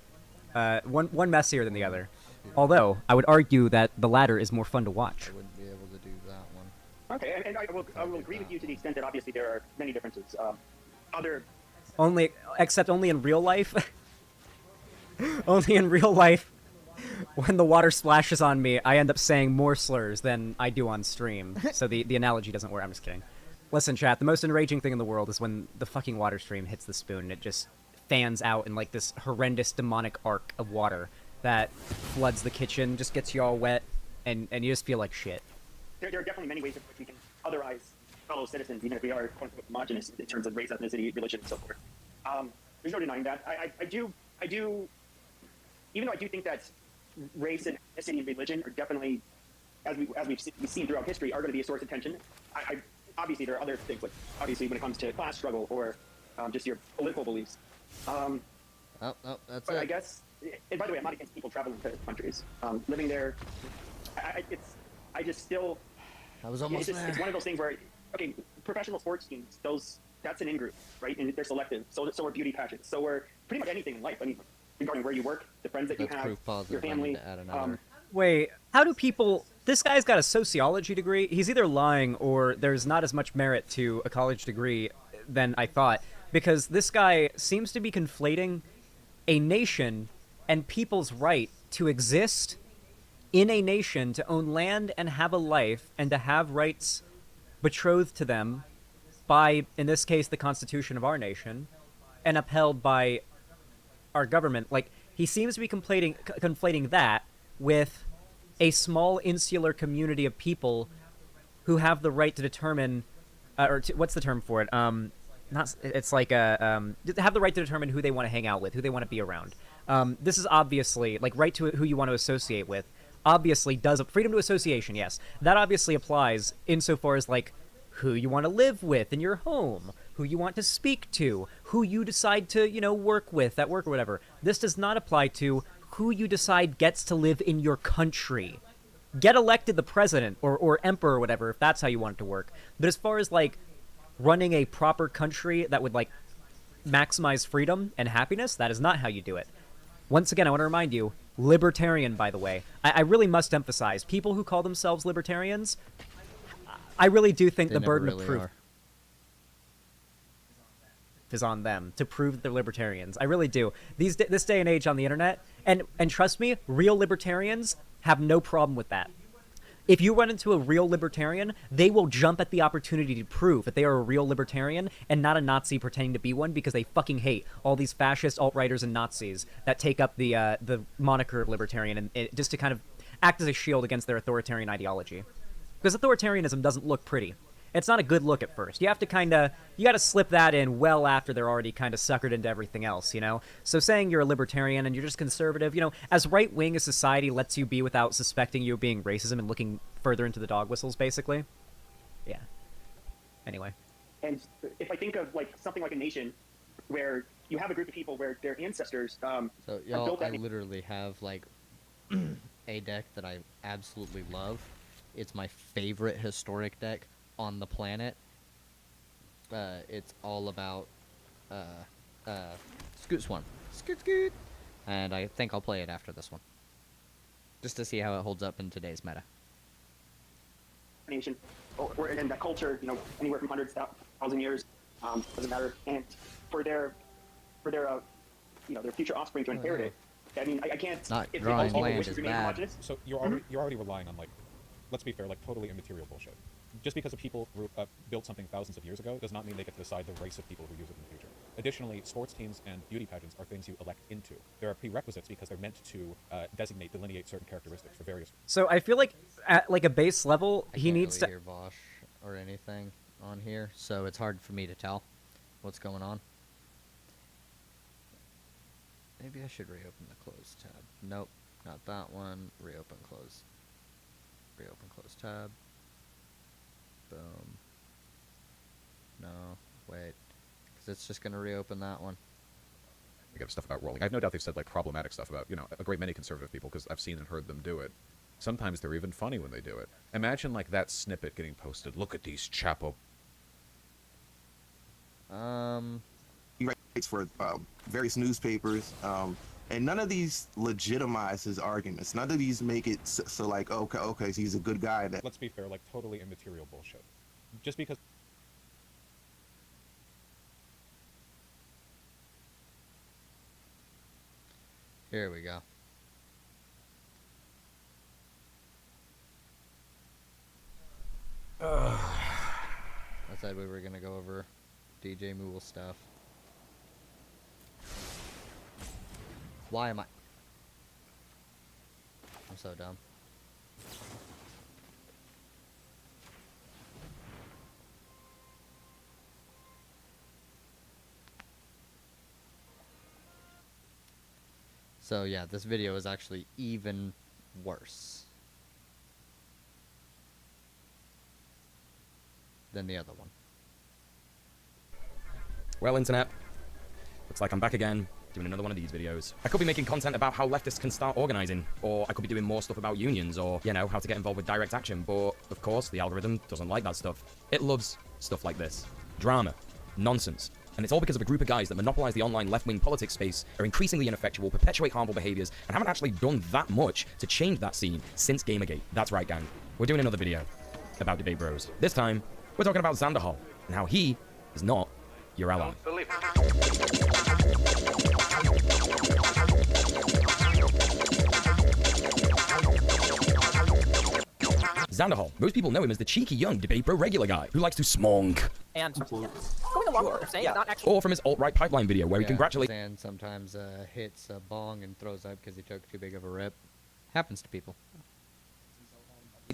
One messier than the other. Although, I would argue that the latter is more fun to watch. I wouldn't be able to do that one. Okay, and I will agree with you to the extent that obviously there are many differences. Other Except only in real life. Only in real life, when the water splashes on me, I end up saying more slurs than I do on stream. So the analogy doesn't work. I'm just kidding. Listen, chat, the most enraging thing in the world is when the fucking water stream hits the spoon and it just fans out in like this horrendous demonic arc of water that floods the kitchen, just gets you all wet, and you just feel like shit. There are definitely many ways in which we can otherize fellow citizens, even if we are quote unquote homogenous in terms of race, ethnicity, religion, and so forth. There's no denying that. I do, even though I do think that race and ethnicity and religion are definitely, as we've seen throughout history, are going to be a source of tension. Obviously, there are other things, like obviously when it comes to class struggle or just your political beliefs. That's but it. I guess, and by the way, I'm not against people traveling to countries. Living there, I just still. I was almost there. It's one of those things where, okay, professional sports teams, that's an in-group, right? And they're selective. So are beauty pageants. So are pretty much anything in life. I mean, regarding where you work, the friends that you That's have, proof positive. your I need family. to add another. Wait, how do people... This guy's got a sociology degree. He's either lying or there's not as much merit to a college degree than I thought. Because this guy seems to be conflating a nation and people's right to exist in a nation, to own land and have a life, and to have rights betrothed to them by, in this case, the Constitution of our nation, and upheld by our government. Like, he seems to be conflating that with a small insular community of people who have the right to determine, what's the term for it? Have the right to determine who they want to hang out with, who they want to be around. This is obviously, like, right to who you want to associate with, obviously does, freedom to association, yes. That obviously applies insofar as, like, who you want to live with in your home, who you want to speak to, who you decide to, work with at work or whatever. This does not apply to who you decide gets to live in your country. Get elected the president or emperor or whatever, if that's how you want it to work. But as far as, like, running a proper country that would, like, maximize freedom and happiness, that is not how you do it. Once again, I want to remind you, libertarian, by the way. I really must emphasize, people who call themselves libertarians, I really do think the burden of proof is on them to prove that they're libertarians. I really do. This day and age on the internet, and trust me, real libertarians have no problem with that. If you run into a real libertarian, they will jump at the opportunity to prove that they are a real libertarian and not a Nazi pretending to be one, because they fucking hate all these fascist alt-righters and Nazis that take up the moniker of libertarian and just to kind of act as a shield against their authoritarian ideology. Because authoritarianism doesn't look pretty. It's not a good look at first. You have to you got to slip that in well after they're already kind of suckered into everything else, So saying you're a libertarian and you're just conservative, as right-wing as society lets you be without suspecting you of being racism and looking further into the dog whistles, basically. Yeah. Anyway. And if I think of, like, something like a nation where you have a group of people where their ancestors So, have y'all, built I that... literally have, like, a deck that I absolutely love. It's my favorite historic deck on the planet. It's all about Scoot Swan. Scoot. And I think I'll play it after this one, just to see how it holds up in today's meta. nation, or in that culture, anywhere from hundreds to 1,000 years, doesn't matter. And for their their future offspring to inherit it. I mean, I can't. Not if drawing all land wishes is remain bad. homogenous, So you're already relying on, like, let's be fair, like, totally immaterial bullshit. Just because a people built something thousands of years ago does not mean they get to decide the race of people who use it in the future. Additionally, sports teams and beauty pageants are things you elect into. There are prerequisites because they're meant to delineate certain characteristics for various. So I feel like at like a base level, I he can't needs really to. hear Vosh or anything on here, so it's hard for me to tell what's going on. Maybe I should reopen the closed tab. Nope, not that one. Reopen close. Reopen close tab. Boom. No, wait, because it's just gonna reopen that one. We have stuff about rolling. I have no doubt they've said, like, problematic stuff about, a great many conservative people, because I've seen and heard them do it. Sometimes they're even funny when they do it. Imagine, like, that snippet getting posted. Look at these Chapo. He writes for various newspapers, and none of these legitimize his arguments. None of these make it so like, okay, so he's a good guy. Let's be fair, like, totally immaterial bullshit. Just because Here we go. I said we were gonna go over DJ Muel stuff. Why am I? I'm so dumb. So yeah, this video is actually even worse than the other one. Well, internet, looks like I'm back again, doing another one of these videos. I could be making content about how leftists can start organizing, or I could be doing more stuff about unions, or, you know, how to get involved with direct action, but, of course, the algorithm doesn't like that stuff. It loves stuff like this. Drama. Nonsense. And it's all because of a group of guys that monopolize the online left-wing politics space, are increasingly ineffectual, perpetuate harmful behaviors, and haven't actually done that much to change that scene since Gamergate. That's right, gang. We're doing another video about debate bros. This time, we're talking about Xanderhal, and how he is not your ally. Xanderhal. Most people know him as the cheeky young debate bro regular guy who likes to smong. And going along with what they're saying, not actually. Or from his alt-right pipeline video where he congratulates and sometimes hits a bong and throws up because he took too big of a rip. Happens to people.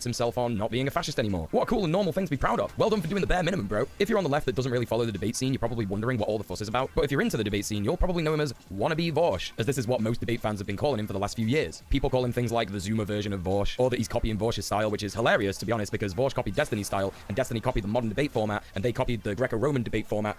himself on not being a fascist anymore. What a cool and normal thing to be proud of. Well done for doing the bare minimum, bro. If you're on the left that doesn't really follow the debate scene, you're probably wondering what all the fuss is about. But if you're into the debate scene, you'll probably know him as wannabe Vosh, as this is what most debate fans have been calling him for the last few years. People call him things like the Zoomer version of Vosh, or that he's copying Vosh's style, which is hilarious, to be honest, because Vosh copied Destiny's style, and Destiny copied the modern debate format, and they copied the Greco-Roman debate format.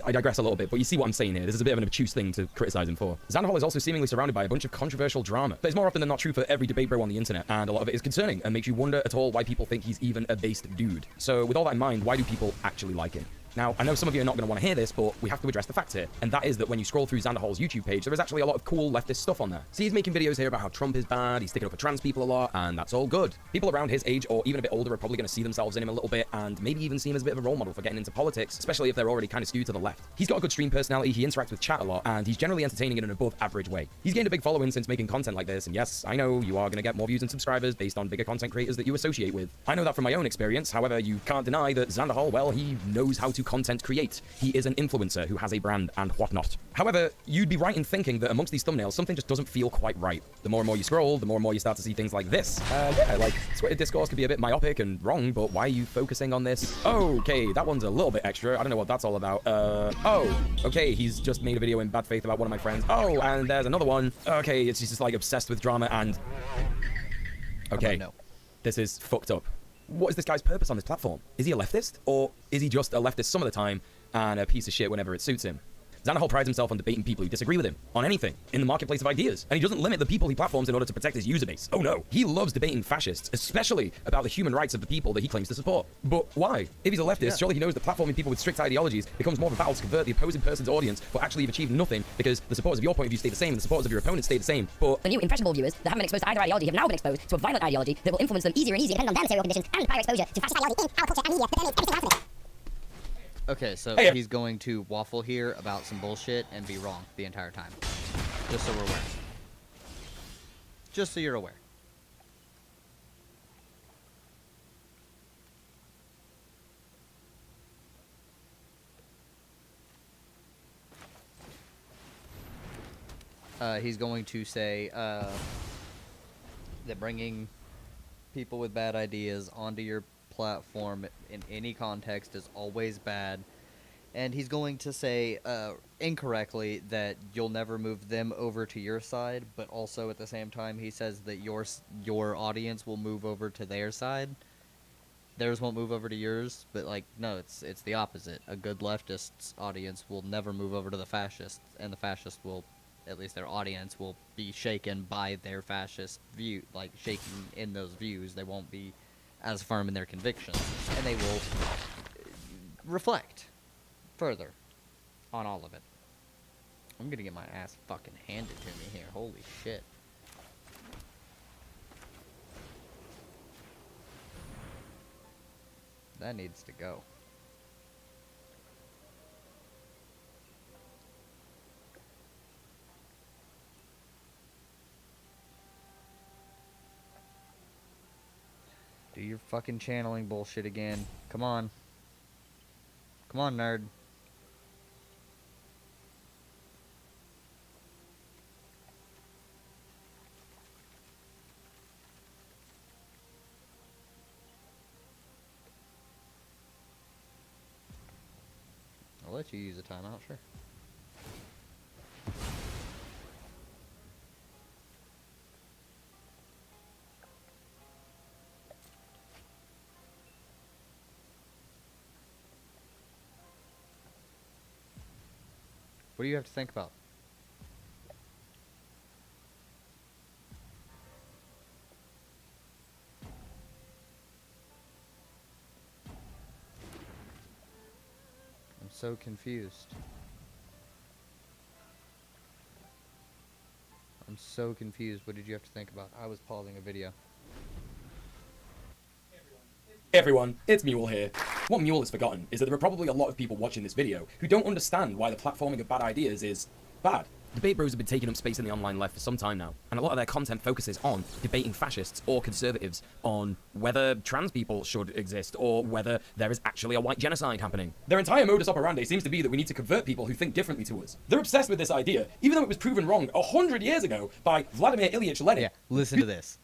I digress a little bit, but you see what I'm saying here. This is a bit of an obtuse thing to criticize him for. Xanderhal is also seemingly surrounded by a bunch of controversial drama. That is more often than not true for every debate bro on the internet, and a lot of it is concerning and makes you wonder at all why people think he's even a based dude. So with all that in mind, why do people actually like him? Now, I know some of you are not going to want to hear this, but we have to address the facts here. And that is that when you scroll through Xanderhal's YouTube page, there is actually a lot of cool leftist stuff on there. See, he's making videos here about how Trump is bad, he's sticking up for trans people a lot, and that's all good. People around his age, or even a bit older, are probably going to see themselves in him a little bit, and maybe even see him as a bit of a role model for getting into politics, especially if they're already kind of skewed to the left. He's got a good stream personality, he interacts with chat a lot, and he's generally entertaining in an above average way. He's gained a big following since making content like this, and yes, I know you are going to get more views and subscribers based on bigger content creators that you associate with. I know that from my own experience, however, you can't deny that Xanderhal, well, he knows how to content create. He is an influencer who has a brand and whatnot. However, you'd be right in thinking that amongst these thumbnails, something just doesn't feel quite right. The more and more you scroll, the more and more you start to see things like this. Yeah, like, Twitter discourse could be a bit myopic and wrong, but why are you focusing on this? Okay, that one's a little bit extra. I don't know what that's all about. Oh, okay, he's just made a video in bad faith about one of my friends. Oh, and there's another one. Okay, it's just like obsessed with drama and... Okay, no. This is fucked up. What is this guy's purpose on this platform? Is he a leftist? Or is he just a leftist some of the time and a piece of shit whenever it suits him? Xanderhal prides himself on debating people who disagree with him on anything in the marketplace of ideas, and he doesn't limit the people he platforms in order to protect his user base. Oh no, he loves debating fascists, especially about the human rights of the people that he claims to support. But why? If he's a leftist, surely he knows that platforming people with strict ideologies becomes more of a battle to convert the opposing person's audience, but actually you've achieved nothing because the supporters of your point of view stay the same and the supporters of your opponent stay the same. But the new impressionable viewers that haven't been exposed to either ideology have now been exposed to a violent ideology that will influence them easier and easier depending on their material conditions and prior exposure to fascist ideology in our culture and media that permeates everything happening. Okay, so he's going to waffle here about some bullshit and be wrong the entire time. Just so we're aware. Just so you're aware. He's going to say that bringing people with bad ideas onto your platform in any context is always bad, and he's going to say incorrectly that you'll never move them over to your side, but also at the same time he says that your audience will move over to their side. Theirs won't move over to yours, but like no, it's the opposite. A good leftist's audience will never move over to the fascists, and the fascists will, at least their audience will be shaken by their fascist view, like shaking in those views. They won't be as firm in their convictions, and they will reflect further on all of it. I'm gonna get my ass fucking handed to me here. Holy shit. That needs to go. Fucking channeling bullshit again. Come on. Come on, nerd. I'll let you use a timeout, sure. What do you have to think about? I'm so confused. I'm so confused. What did you have to think about? I was pausing a video. Hey everyone, it's Muel here. What Muel has forgotten is that there are probably a lot of people watching this video who don't understand why the platforming of bad ideas is bad. Debate bros have been taking up space in the online left for some time now, and a lot of their content focuses on debating fascists or conservatives on whether trans people should exist or whether there is actually a white genocide happening. Their entire modus operandi seems to be that we need to convert people who think differently to us. They're obsessed with this idea, even though it was proven wrong 100 years ago by Vladimir Ilyich Lenin. Yeah, listen to this.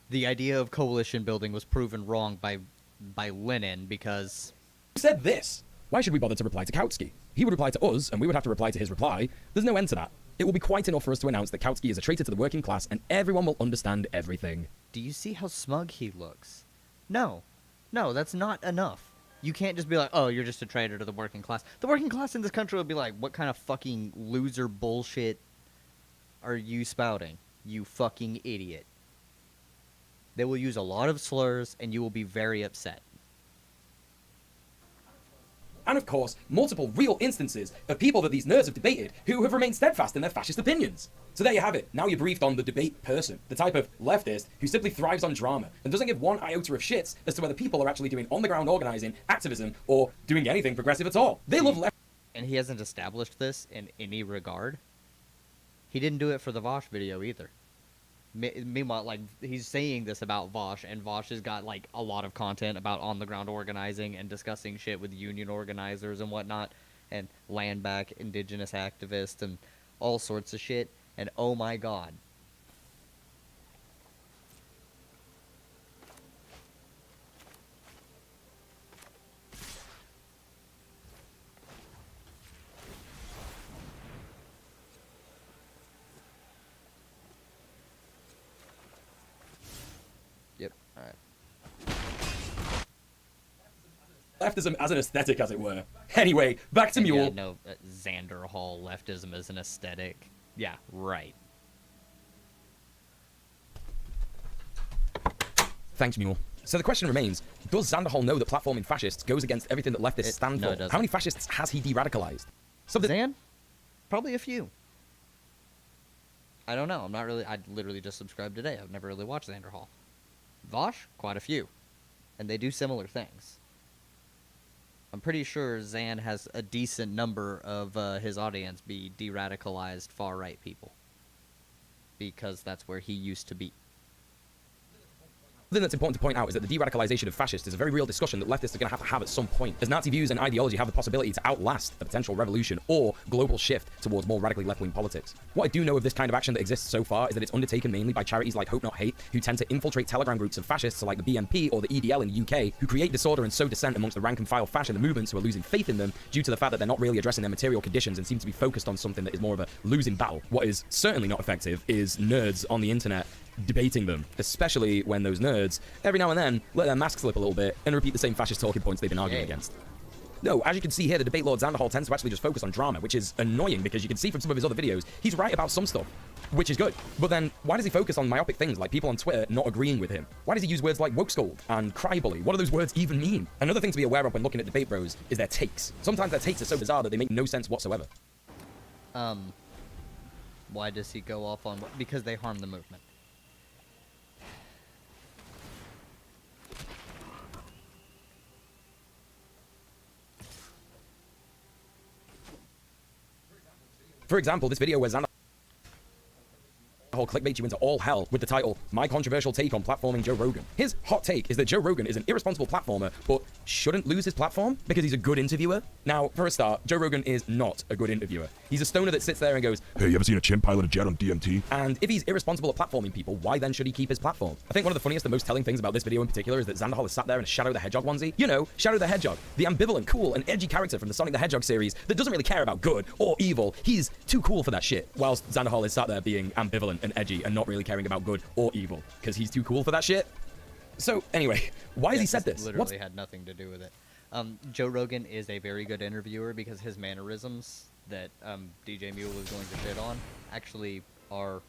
The idea of coalition building was proven wrong by Lenin because... said this. Why should we bother to reply to Kautsky? He would reply to us, and we would have to reply to his reply. There's no end to that. It will be quite enough for us to announce that Kautsky is a traitor to the working class, and everyone will understand everything. Do you see how smug he looks? No. No, that's not enough. You can't just be like, oh, you're just a traitor to the working class. The working class in this country would be like, what kind of fucking loser bullshit are you spouting? You fucking idiot. They will use a lot of slurs, and you will be very upset. And of course, multiple real instances of people that these nerds have debated who have remained steadfast in their fascist opinions. So there you have it. Now you're briefed on the debate person, the type of leftist who simply thrives on drama and doesn't give one iota of shits as to whether people are actually doing on-the-ground organizing, activism, or doing anything progressive at all. They love left. And he hasn't established this in any regard. He didn't do it for the Vosh video either. Meanwhile, like, he's saying this about Vosh, and Vosh has got, like, a lot of content about on-the-ground organizing and discussing shit with union organizers and whatnot, and land back indigenous activists and all sorts of shit, and oh my god. Yep, alright. Leftism as an aesthetic, as it were. Anyway, back to Muel. Yeah, no, Xander Hall leftism is an aesthetic. Yeah, right. Thanks, Muel. So the question remains, does Xander Hall know that platforming fascists goes against everything that leftists stand no, for? it doesn't. How many fascists has he de-radicalized? Zan? Probably a few. I don't know. I literally just subscribed today. I've never really watched Xander Hall. Vosh? Quite a few. And they do similar things. I'm pretty sure Zan has a decent number of his audience be de-radicalized far-right people. Because that's where he used to be. The thing that's important to point out is that the de-radicalization of fascists is a very real discussion that leftists are going to have at some point, as Nazi views and ideology have the possibility to outlast a potential revolution or global shift towards more radically left-wing politics. What I do know of this kind of action that exists so far is that it's undertaken mainly by charities like Hope Not Hate, who tend to infiltrate telegram groups of fascists like the BNP or the EDL in the UK, who create disorder and sow dissent amongst the rank-and-file fashion the movements who are losing faith in them due to the fact that they're not really addressing their material conditions and seem to be focused on something that is more of a losing battle. What is certainly not effective is nerds on the internet debating them, especially when those nerds, every now and then, let their mask slip a little bit and repeat the same fascist talking points they've been arguing against. No, as you can see here, the debate lord Xander Hall tends to actually just focus on drama, which is annoying because you can see from some of his other videos, he's right about some stuff, which is good. But then, why does he focus on myopic things like people on Twitter not agreeing with him? Why does he use words like woke scold and crybully? What do those words even mean? Another thing to be aware of when looking at debate bros is their takes. Sometimes their takes are so bizarre that they make no sense whatsoever. Why does he go off on... Because they harm the movement. For example, this video where Xander Hall clickbait you into all hell with the title, My Controversial Take on Platforming Joe Rogan. His hot take is that Joe Rogan is an irresponsible platformer, but shouldn't lose his platform because he's a good interviewer. Now, for a start, Joe Rogan is not a good interviewer. He's a stoner that sits there and goes, hey, you ever seen a chimp pilot a jet on DMT? And if he's irresponsible at platforming people, why then should he keep his platform? I think one of the funniest and most telling things about this video in particular is that Xanderhal has sat there in a Shadow the Hedgehog onesie. You know, Shadow the Hedgehog, the ambivalent, cool, and edgy character from the Sonic the Hedgehog series that doesn't really care about good or evil. He's too cool for that shit. Whilst Xanderhal is sat there being ambivalent and edgy and not really caring about good or evil because he's too cool for that shit. So anyway, why has he said this? Literally had nothing to do with it. Joe Rogan is a very good interviewer because his mannerisms that DJ Muel is going to shit on actually are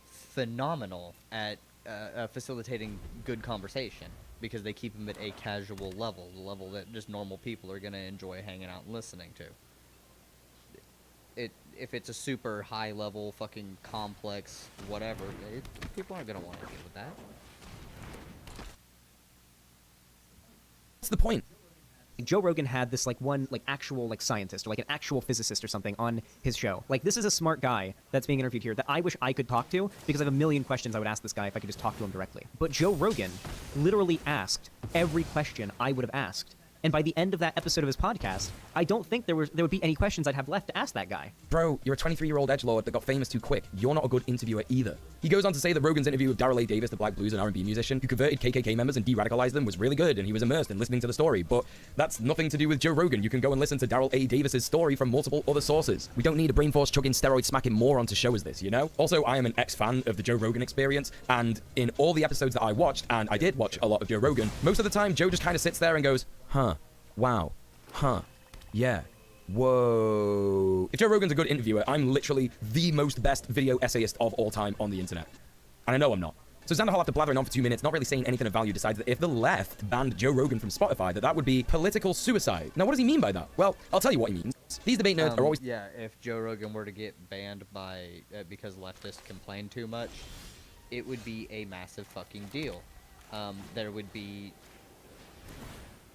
phenomenal at facilitating good conversation because they keep him at a casual level, the level that just normal people are going to enjoy hanging out and listening to. If it's a super high level, fucking complex, whatever, people aren't going to want to deal with that. What's the point? Joe Rogan had this one actual scientist or an actual physicist or something on his show. This is a smart guy that's being interviewed here that I wish I could talk to because I have a million questions I would ask this guy if I could just talk to him directly. But Joe Rogan literally asked every question I would have asked. And by the end of that episode of his podcast, I don't think there would be any questions I'd have left to ask that guy. Bro, you're a 23-year-old edgelord that got famous too quick. You're not a good interviewer either. He goes on to say that Rogan's interview with Daryl A. Davis, the black blues and R&B musician who converted KKK members and de-radicalized them, was really good, and he was immersed in listening to the story. But that's nothing to do with Joe Rogan. You can go and listen to Daryl A. Davis's story from multiple other sources. We don't need a brain force chugging steroid smacking moron to show us this, you know? Also, I am an ex-fan of the Joe Rogan experience, and in all the episodes that I watched, and I did watch a lot of Joe Rogan, most of the time Joe just kind of sits there and goes, huh, wow, huh, yeah, whoa. If Joe Rogan's a good interviewer, I'm literally the most best video essayist of all time on the internet. And I know I'm not. So Xanderhal, after blathering on for 2 minutes, not really saying anything of value, decides that if the left banned Joe Rogan from Spotify, that would be political suicide. Now, what does he mean by that? Well, I'll tell you what he means. These debate nerds are always... Yeah, if Joe Rogan were to get banned by because leftists complain too much, it would be a massive fucking deal. There would be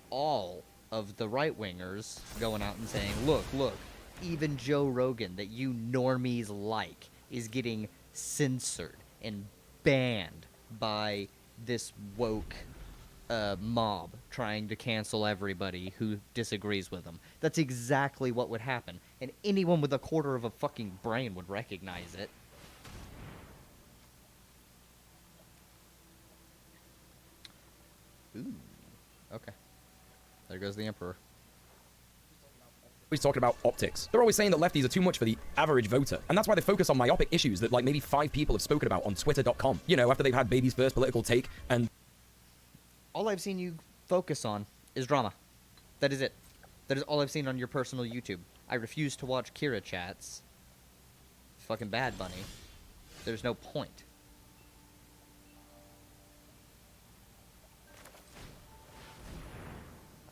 all of the right-wingers going out and saying, look, even Joe Rogan that you normies like is getting censored and banned by this woke mob trying to cancel everybody who disagrees with them. That's exactly what would happen, and anyone with a quarter of a fucking brain would recognize it. Ooh, okay. There goes the Emperor. Always talking about optics. They're always saying that lefties are too much for the average voter, and that's why they focus on myopic issues that maybe 5 people have spoken about on Twitter.com. You know, after they've had baby's first political take, and all I've seen you focus on is drama. That is it. That is all I've seen on your personal YouTube. I refuse to watch Kira chats. Fucking Bad Bunny. There's no point.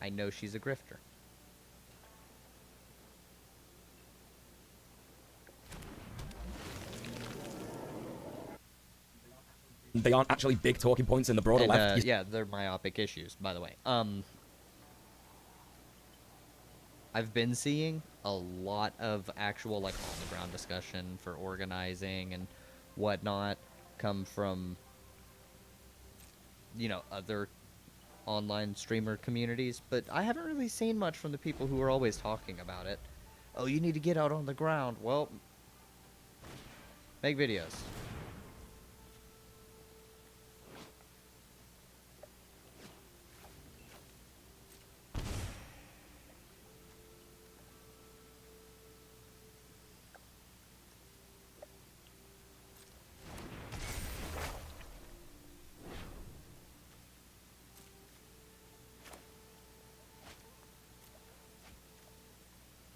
I know she's a grifter. they aren't actually big talking points in the broader left. Yeah, they're myopic issues, by the way. I've been seeing a lot of actual, on-the-ground discussion for organizing and whatnot come from, other online streamer communities, but I haven't really seen much from the people who are always talking about it. Oh, you need to get out on the ground. Well, make videos.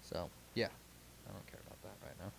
So, yeah, I don't care about that right now.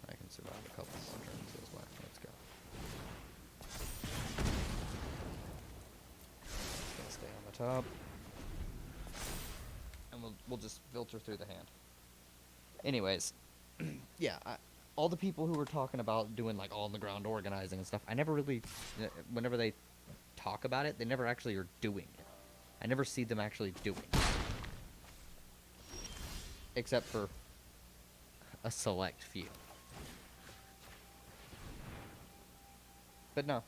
I can survive a couple more turns as well. Let's go. top. And we'll just filter through the hand. Anyways, yeah, all the people who were talking about doing like all on the ground organizing and stuff, I never really, whenever they talk about it, they never actually are doing it. I never see them actually doing it. Except for a select few. But no.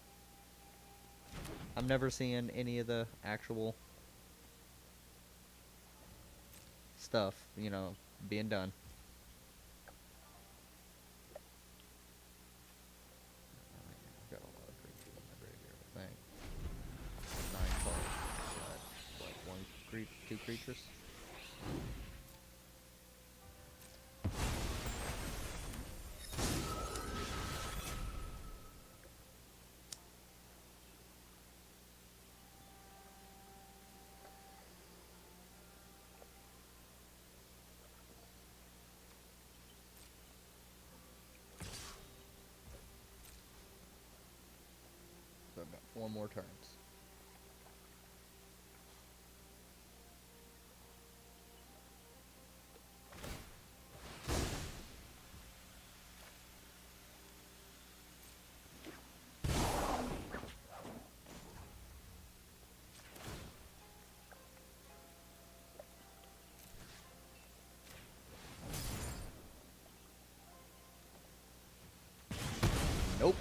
I'm never seeing any of the actual stuff, you know, being done. I've got a lot of creatures in my graveyard, I think. 9 cards. Got, what, 2 creatures? So I've got 4 more turns. Nope.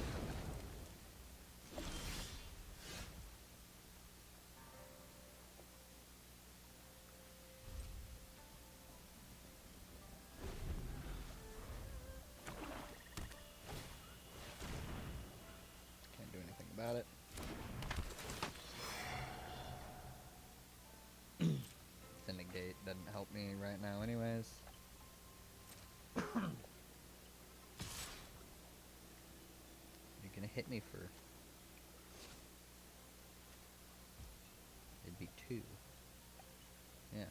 Can't do anything about it. The negate doesn't help me right now anyways. You're gonna hit me for... It'd be 2. Yeah.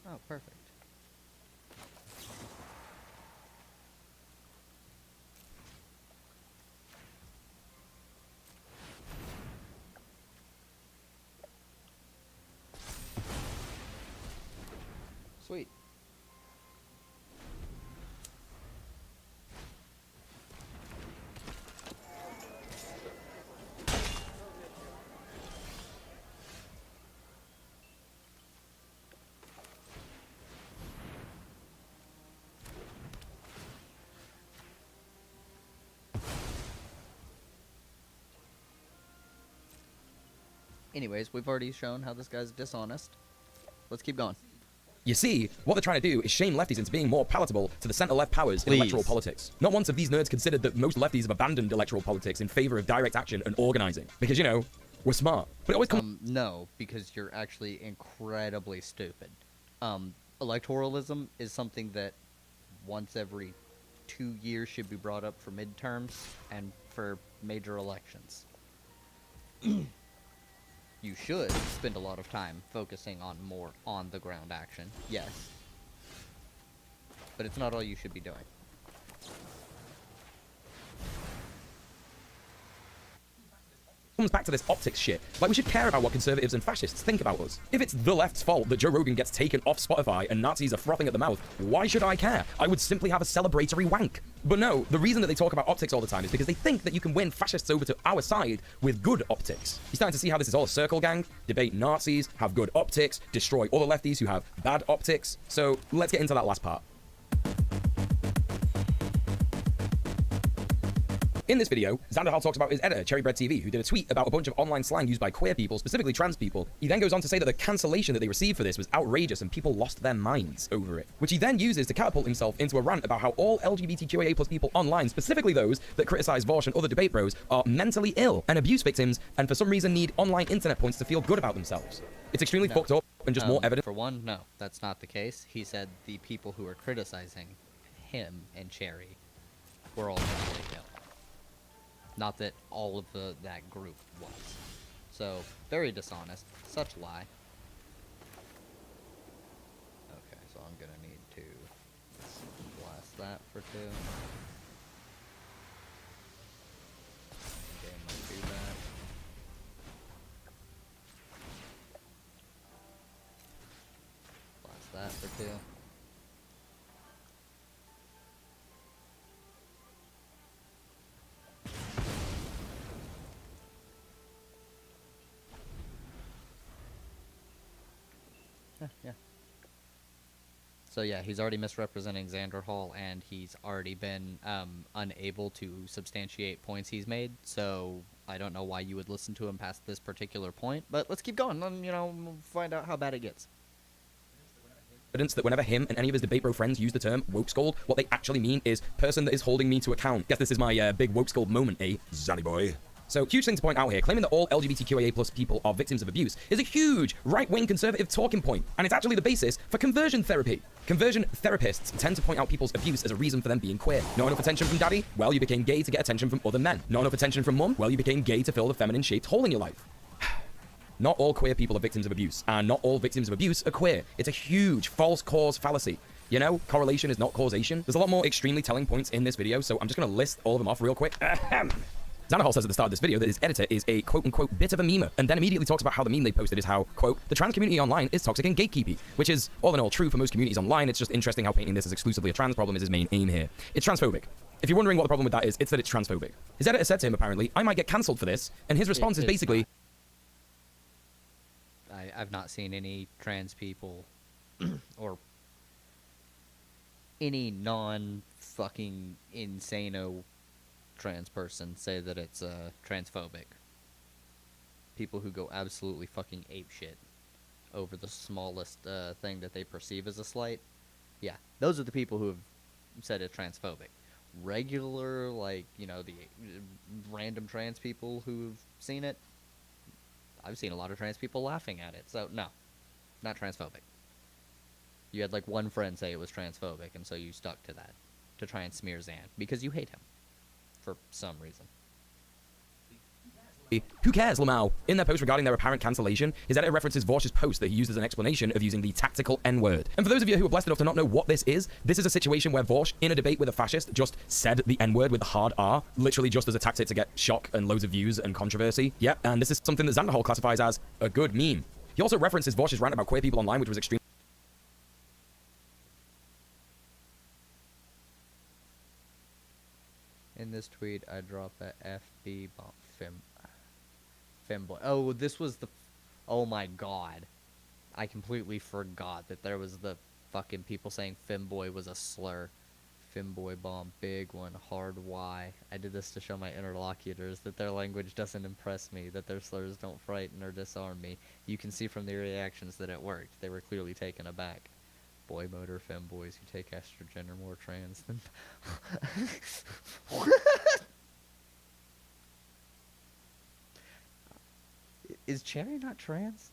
Oh, perfect. Sweet. Anyways, we've already shown how this guy's dishonest. Let's keep going. You see, what they're trying to do is shame lefties into being more palatable to the center-left powers Please. in electoral politics. Not once have these nerds considered that most lefties have abandoned electoral politics in favor of direct action and organizing. Because, you know, we're smart. But it always comes... No, because you're actually incredibly stupid. Electoralism is something that once every 2 years should be brought up for midterms and for major elections. You should spend a lot of time focusing on more on-the-ground action, yes. But it's not all you should be doing. comes back to this optics shit. Like, we should care about what conservatives and fascists think about us. If it's the left's fault that Joe Rogan gets taken off Spotify and Nazis are frothing at the mouth, why should I care? I would simply have a celebratory wank. But no, the reason that they talk about optics all the time is because they think that you can win fascists over to our side with good optics. You're starting to see how this is all a circle, gang? Debate Nazis, have good optics, destroy other lefties who have bad optics. So let's get into that last part. In this video, Xanderhal talks about his editor, Cherrybread TV, who did a tweet about a bunch of online slang used by queer people, specifically trans people. He then goes on to say that the cancellation that they received for this was outrageous and people lost their minds over it, which he then uses to catapult himself into a rant about how all LGBTQIA+ people online, specifically those that criticize Vosh and other debate bros, are mentally ill and abuse victims and for some reason need online internet points to feel good about themselves. It's extremely fucked up and just more evidence. For one, no, that's not the case. He said the people who were criticizing him and Cherry were all mentally ill. Not that all of that group was. So, very dishonest. Such lie. Okay, so I'm gonna need to blast that for 2. too. Yeah. So yeah, he's already misrepresenting Xander Hall, and he's already been unable to substantiate points he's made. So I don't know why you would listen to him past this particular point. But let's keep going, and we'll find out how bad it gets. Evidence that whenever him and any of his debate bro friends use the term woke scold, what they actually mean is person that is holding me to account. Guess this is my big woke scold moment, eh, Zanny boy? So, huge thing to point out here, claiming that all LGBTQIA plus people are victims of abuse is a huge right-wing conservative talking point, and it's actually the basis for conversion therapy. Conversion therapists tend to point out people's abuse as a reason for them being queer. Not enough attention from daddy? Well, you became gay to get attention from other men. Not enough attention from mum? Well, you became gay to fill the feminine-shaped hole in your life. Not all queer people are victims of abuse, and not all victims of abuse are queer. It's a huge false cause fallacy. You know, correlation is not causation. There's a lot more extremely telling points in this video, so I'm just going to list all of them off real quick. Xander Hall says at the start of this video that his editor is a quote-unquote bit of a memer, and then immediately talks about how the meme they posted is how, quote, the trans community online is toxic and gatekeepy, which is all in all true for most communities online. It's just interesting how painting this as exclusively a trans problem is his main aim here. It's transphobic. If you're wondering what the problem with that is, it's that it's transphobic. His editor said to him, apparently, I might get cancelled for this, and his response is basically... I've not seen any trans people or any non-fucking insano trans person say that it's transphobic. People who go absolutely fucking apeshit over the smallest thing that they perceive as a slight. Yeah, those are the people who have said it's transphobic. Regular, like, the random trans people who've seen it, I've seen a lot of trans people laughing at it. So, no, not transphobic. You had, like, one friend say it was transphobic, and so you stuck to that to try and smear Xan because you hate him for some reason. Who cares, Lamau? In their post regarding their apparent cancellation, his editor references Vosh's post that he used as an explanation of using the tactical N-word. And for those of you who are blessed enough to not know what this is a situation where Vosh, in a debate with a fascist, just said the N-word with a hard R, literally just as a tactic to get shock and loads of views and controversy. Yep, and this is something that Xander Hall classifies as a good meme. He also references Vosh's rant about queer people online, which was extremely... In this tweet, I drop a FB bomb. Femboy. Oh, this was the... Oh my god. I completely forgot that there was the fucking people saying femboy was a slur. Femboy bomb, big one, hard Y. I did this to show my interlocutors that their language doesn't impress me, that their slurs don't frighten or disarm me. You can see from their reactions that it worked. They were clearly taken aback. Boy motor femboys who take estrogen are more trans than... Is Cherry not trans?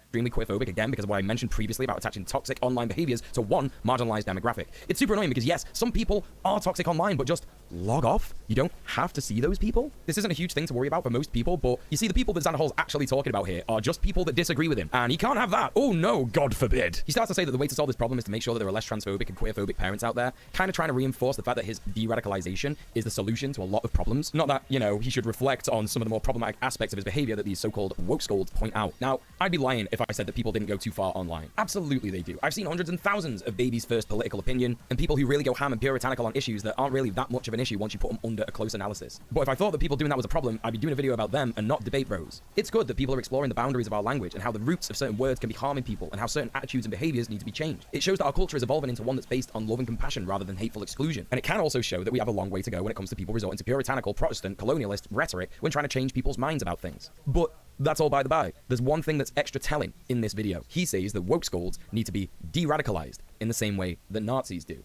Extremely queerphobic again because of what I mentioned previously about attaching toxic online behaviors to one marginalized demographic. It's super annoying because yes, some people are toxic online, but just log off. You don't have to see those people. This isn't a huge thing to worry about for most people, but you see the people that Xander Hall's actually talking about here are just people that disagree with him, and he can't have that. Oh no, God forbid. He starts to say that the way to solve this problem is to make sure that there are less transphobic and queerphobic parents out there, kind of trying to reinforce the fact that his de-radicalization is the solution to a lot of problems. Not that, he should reflect on some of the more problematic aspects of his behavior that these so-called woke scolds point out. Now, I'd be lying if I said that people didn't go too far online. Absolutely they do. I've seen hundreds and thousands of baby's first political opinion, and people who really go ham and puritanical on issues that aren't really that much of an issue once you put them under a close analysis. But if I thought that people doing that was a problem, I'd be doing a video about them and not debate bros. It's good that people are exploring the boundaries of our language and how the roots of certain words can be harming people and how certain attitudes and behaviors need to be changed. It shows that our culture is evolving into one that's based on love and compassion rather than hateful exclusion. And it can also show that we have a long way to go when it comes to people resorting to puritanical, Protestant, colonialist rhetoric when trying to change people's minds about things. But that's all by the by. There's one thing that's extra telling in this video. He says that woke scolds need to be de-radicalized in the same way that Nazis do.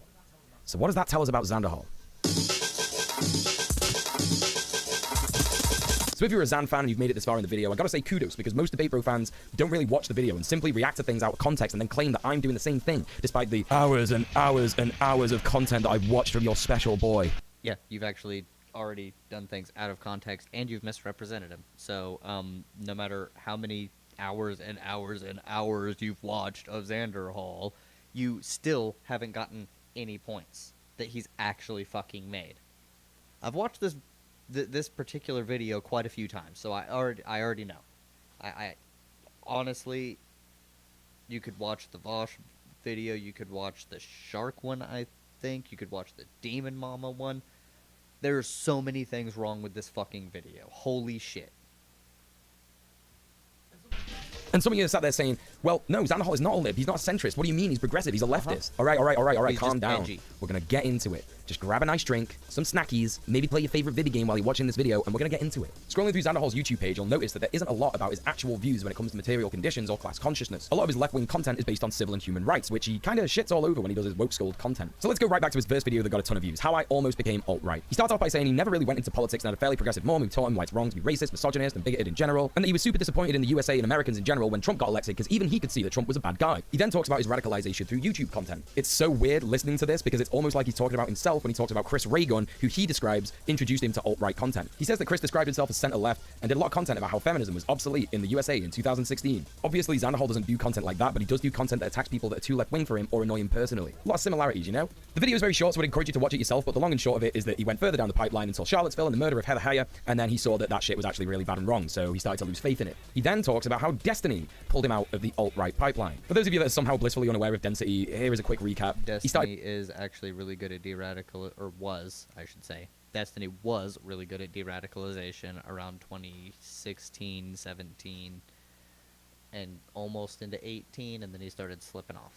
So what does that tell us about Xander Hall? So if you're a Xan fan and you've made it this far in the video, I gotta say kudos, because most Debate Bro fans don't really watch the video and simply react to things out of context and then claim that I'm doing the same thing, despite the hours and hours and hours of content that I've watched from your special boy. Yeah, you've actually already done things out of context and you've misrepresented him. So, no matter how many hours and hours and hours you've watched of Xander Hall, you still haven't gotten any points that he's actually fucking made. I've watched this particular video quite a few times, so I already know. honestly, you could watch the Vosh video, you could watch the shark one, I think, you could watch the Demon Mama one. There's so many things wrong with this fucking video. Holy shit. And some of you sat there saying, well, no, Xanderhal is not a lib. He's not a centrist. What do you mean? He's progressive. He's a leftist. All right. He's Calm just down. edgy. We're going to get into it. Just grab a nice drink, some snackies, maybe play your favorite video game while you're watching this video, and we're going to get into it. Scrolling through Xanderhal's YouTube page, you'll notice that there isn't a lot about his actual views when it comes to material conditions or class consciousness. A lot of his left-wing content is based on civil and human rights, which he kind of shits all over when he does his woke scold content. So let's go right back to his first video that got a ton of views, How I Almost Became Alt-Right. He starts off by saying he never really went into politics and had a fairly progressive mom who taught him why it's wrong to be racist, misogynist, and bigoted in general, and that he was super disappointed in the USA and Americans in general when Trump got elected because even he could see that Trump was a bad guy. He then talks about his radicalization through YouTube content. It's so weird listening to this because it's almost like he's talking about himself when he talks about Chris Reagan, who he describes introduced him to alt-right content. He says that Chris described himself as center-left and did a lot of content about how feminism was obsolete in the USA in 2016. Obviously, Xanderhal doesn't do content like that, but he does do content that attacks people that are too left-wing for him or annoy him personally. A lot of similarities, you know? The video is very short, so I'd encourage you to watch it yourself, but the long and short of it is that he went further down the pipeline and saw Charlottesville and the murder of Heather Heyer, and then he saw that that shit was actually really bad and wrong, so he started to lose faith in it. He then talks about how Destiny pulled him out of the alt-right pipeline. For those of you that are somehow blissfully unaware of Density, here is a quick recap. Destiny is actually really good at or was, I should say. Destiny was really good at de-radicalization around 2016, 17, and almost into 18, and then he started slipping off.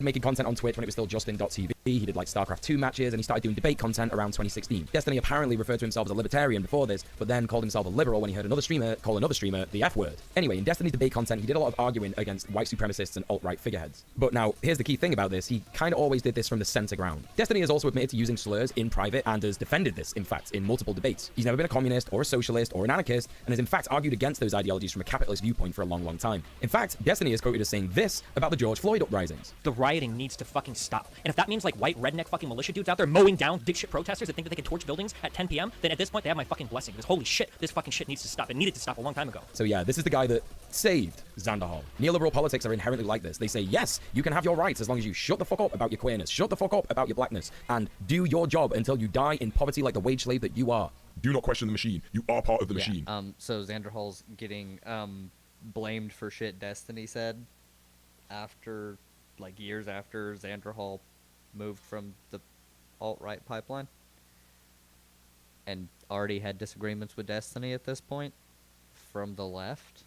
Making content on Twitch when it was still Justin.tv. He did like StarCraft 2 matches, and he started doing debate content around 2016. Destiny apparently referred to himself as a libertarian before this, but then called himself a liberal when he heard another streamer call another streamer the F word. Anyway, in Destiny's debate content, he did a lot of arguing against white supremacists and alt-right figureheads. But now, here's the key thing about this. He kind of always did this from the center ground. Destiny has also admitted to using slurs in private and has defended this, in fact, in multiple debates. He's never been a communist or a socialist or an anarchist, and has in fact argued against those ideologies from a capitalist viewpoint for a long, long time. In fact, Destiny is quoted as saying this about the George Floyd uprisings. The rioting needs to fucking stop. And if that means like white redneck fucking militia dudes out there mowing down dipshit protesters that think that they can torch buildings at 10 p.m., then at this point they have my fucking blessing. Because holy shit, this fucking shit needs to stop. It needed to stop a long time ago. So yeah, this is the guy that saved Xanderhal. Neoliberal politics are inherently like this. They say, yes, you can have your rights as long as you shut the fuck up about your queerness, shut the fuck up about your blackness, and do your job until you die in poverty like the wage slave that you are. Do not question the machine. You are part of the machine. So Xanderhal's getting blamed for shit Destiny said after, like, years after Xanderhal moved from the alt-right pipeline and already had disagreements with Destiny at this point from the left.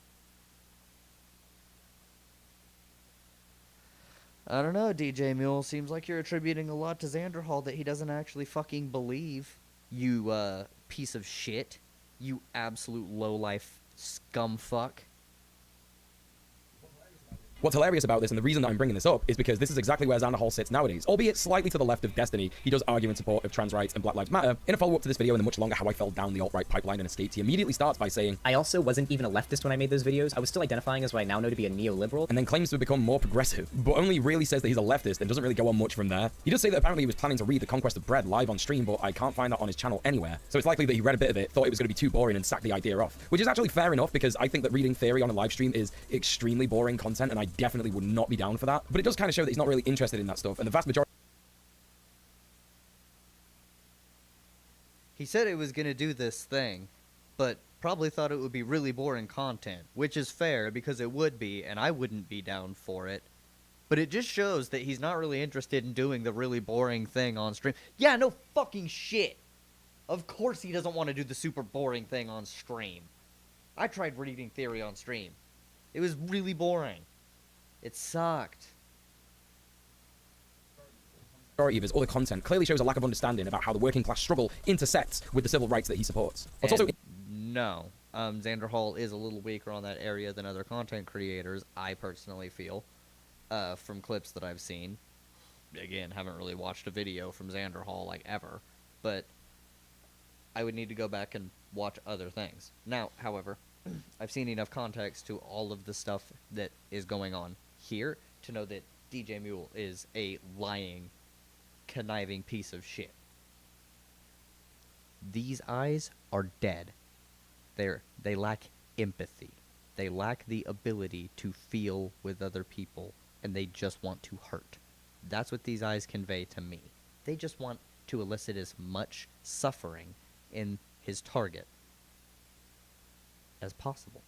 I don't know, DJ Muel. Seems like you're attributing a lot to Xanderhal that he doesn't actually fucking believe. You, piece of shit. You absolute low-life scumfuck. What's hilarious about this, and the reason that I'm bringing this up, is because this is exactly where Xanderhal sits nowadays. Albeit slightly to the left of Destiny, he does argue in support of trans rights and Black Lives Matter. In a follow-up to this video in the much longer How I Fell Down the Alt-Right Pipeline and Escaped, he immediately starts by saying, I also wasn't even a leftist when I made those videos. I was still identifying as what I now know to be a neoliberal. And then claims to have become more progressive, but only really says that he's a leftist and doesn't really go on much from there. He does say that apparently he was planning to read The Conquest of Bread live on stream, but I can't find that on his channel anywhere. So it's likely that he read a bit of it, thought it was going to be too boring, and sacked the idea off. Which is actually fair enough, because I think that reading theory on a live stream is extremely boring content, and I definitely would not be down for that. But it does kind of show that he's not really interested in that stuff, and the vast majority... He said it was going to do this thing, but probably thought it would be really boring content, which is fair because it would be, and I wouldn't be down for it. But it just shows that he's not really interested in doing the really boring thing on stream. Yeah, no fucking shit. Of course he doesn't want to do the super boring thing on stream. I tried reading theory on stream. It was really boring. It sucked. Of his other content clearly shows a lack of understanding about how the working class struggle intersects with the civil rights that he supports. What's also no, Xanderhal is a little weaker on that area than other content creators, I personally feel, from clips that I've seen. Again, haven't really watched a video from Xanderhal, like, ever, but I would need to go back and watch other things. Now, however, I've seen enough context to all of the stuff that is going on here to know that DJ Muel is a lying, conniving piece of shit. These eyes are dead. They lack empathy. They lack the ability to feel with other people, and they just want to hurt. That's what these eyes convey to me. They just want to elicit as much suffering in his target as possible.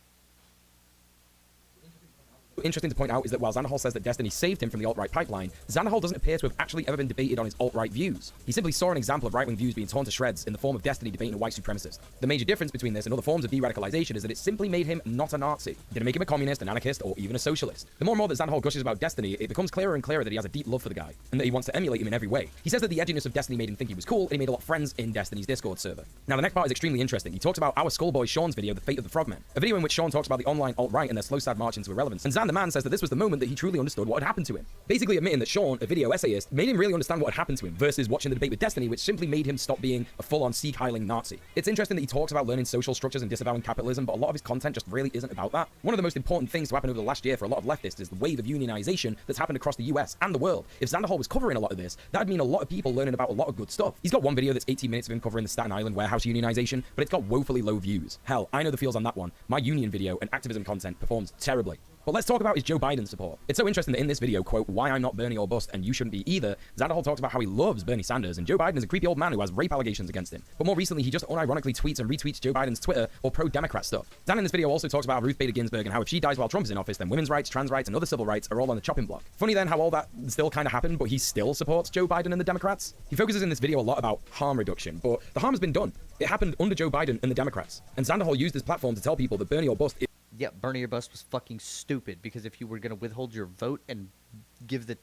interesting to point out is that while Xanderhal says that Destiny saved him from the alt-right pipeline, Xanderhal doesn't appear to have actually ever been debated on his alt-right views. He simply saw an example of right-wing views being torn to shreds in the form of Destiny debating a white supremacist. The major difference between this and other forms of de-radicalization is that it simply made him not a Nazi. It didn't make him a communist, an anarchist, or even a socialist. The more and more that Xanderhal gushes about Destiny, it becomes clearer and clearer that he has a deep love for the guy, and that he wants to emulate him in every way. He says that the edginess of Destiny made him think he was cool, and he made a lot of friends in Destiny's Discord server. Now, the next part is extremely interesting. He talks about our Skullboy Sean's video, The Fate of the Frogmen, a video in which Sean talks about the online alt-right and their slow sad march into irrelevance, and Xander Man says that this was the moment that he truly understood what had happened to him. Basically admitting that Sean, a video essayist, made him really understand what had happened to him, versus watching the debate with Destiny, which simply made him stop being a full-on Sieg-heiling Nazi. It's interesting that he talks about learning social structures and disavowing capitalism, but a lot of his content just really isn't about that. One of the most important things to happen over the last year for a lot of leftists is the wave of unionization that's happened across the US and the world. If Xanderhal was covering a lot of this, that'd mean a lot of people learning about a lot of good stuff. He's got one video that's 18 minutes of him covering the Staten Island warehouse unionization, but it's got woefully low views. Hell, I know the feels on that one. My union video and activism content performs terribly. But let's talk about his Joe Biden support. It's so interesting that in this video, quote, "Why I'm not Bernie or bust and you shouldn't be either," Xanderhal talks about how he loves Bernie Sanders and Joe Biden is a creepy old man who has rape allegations against him. But more recently, he just unironically tweets and retweets Joe Biden's Twitter or pro-Democrat stuff. Dan in this video also talks about Ruth Bader Ginsburg and how if she dies while Trump is in office, then women's rights, trans rights, and other civil rights are all on the chopping block. Funny then how all that still kind of happened, but he still supports Joe Biden and the Democrats. He focuses in this video a lot about harm reduction, but the harm has been done. It happened under Joe Biden and the Democrats. And Xanderhal used his platform to tell people that Bernie or bust is Yeah, Bernie or bust was fucking stupid, because if you were going to withhold your vote and give the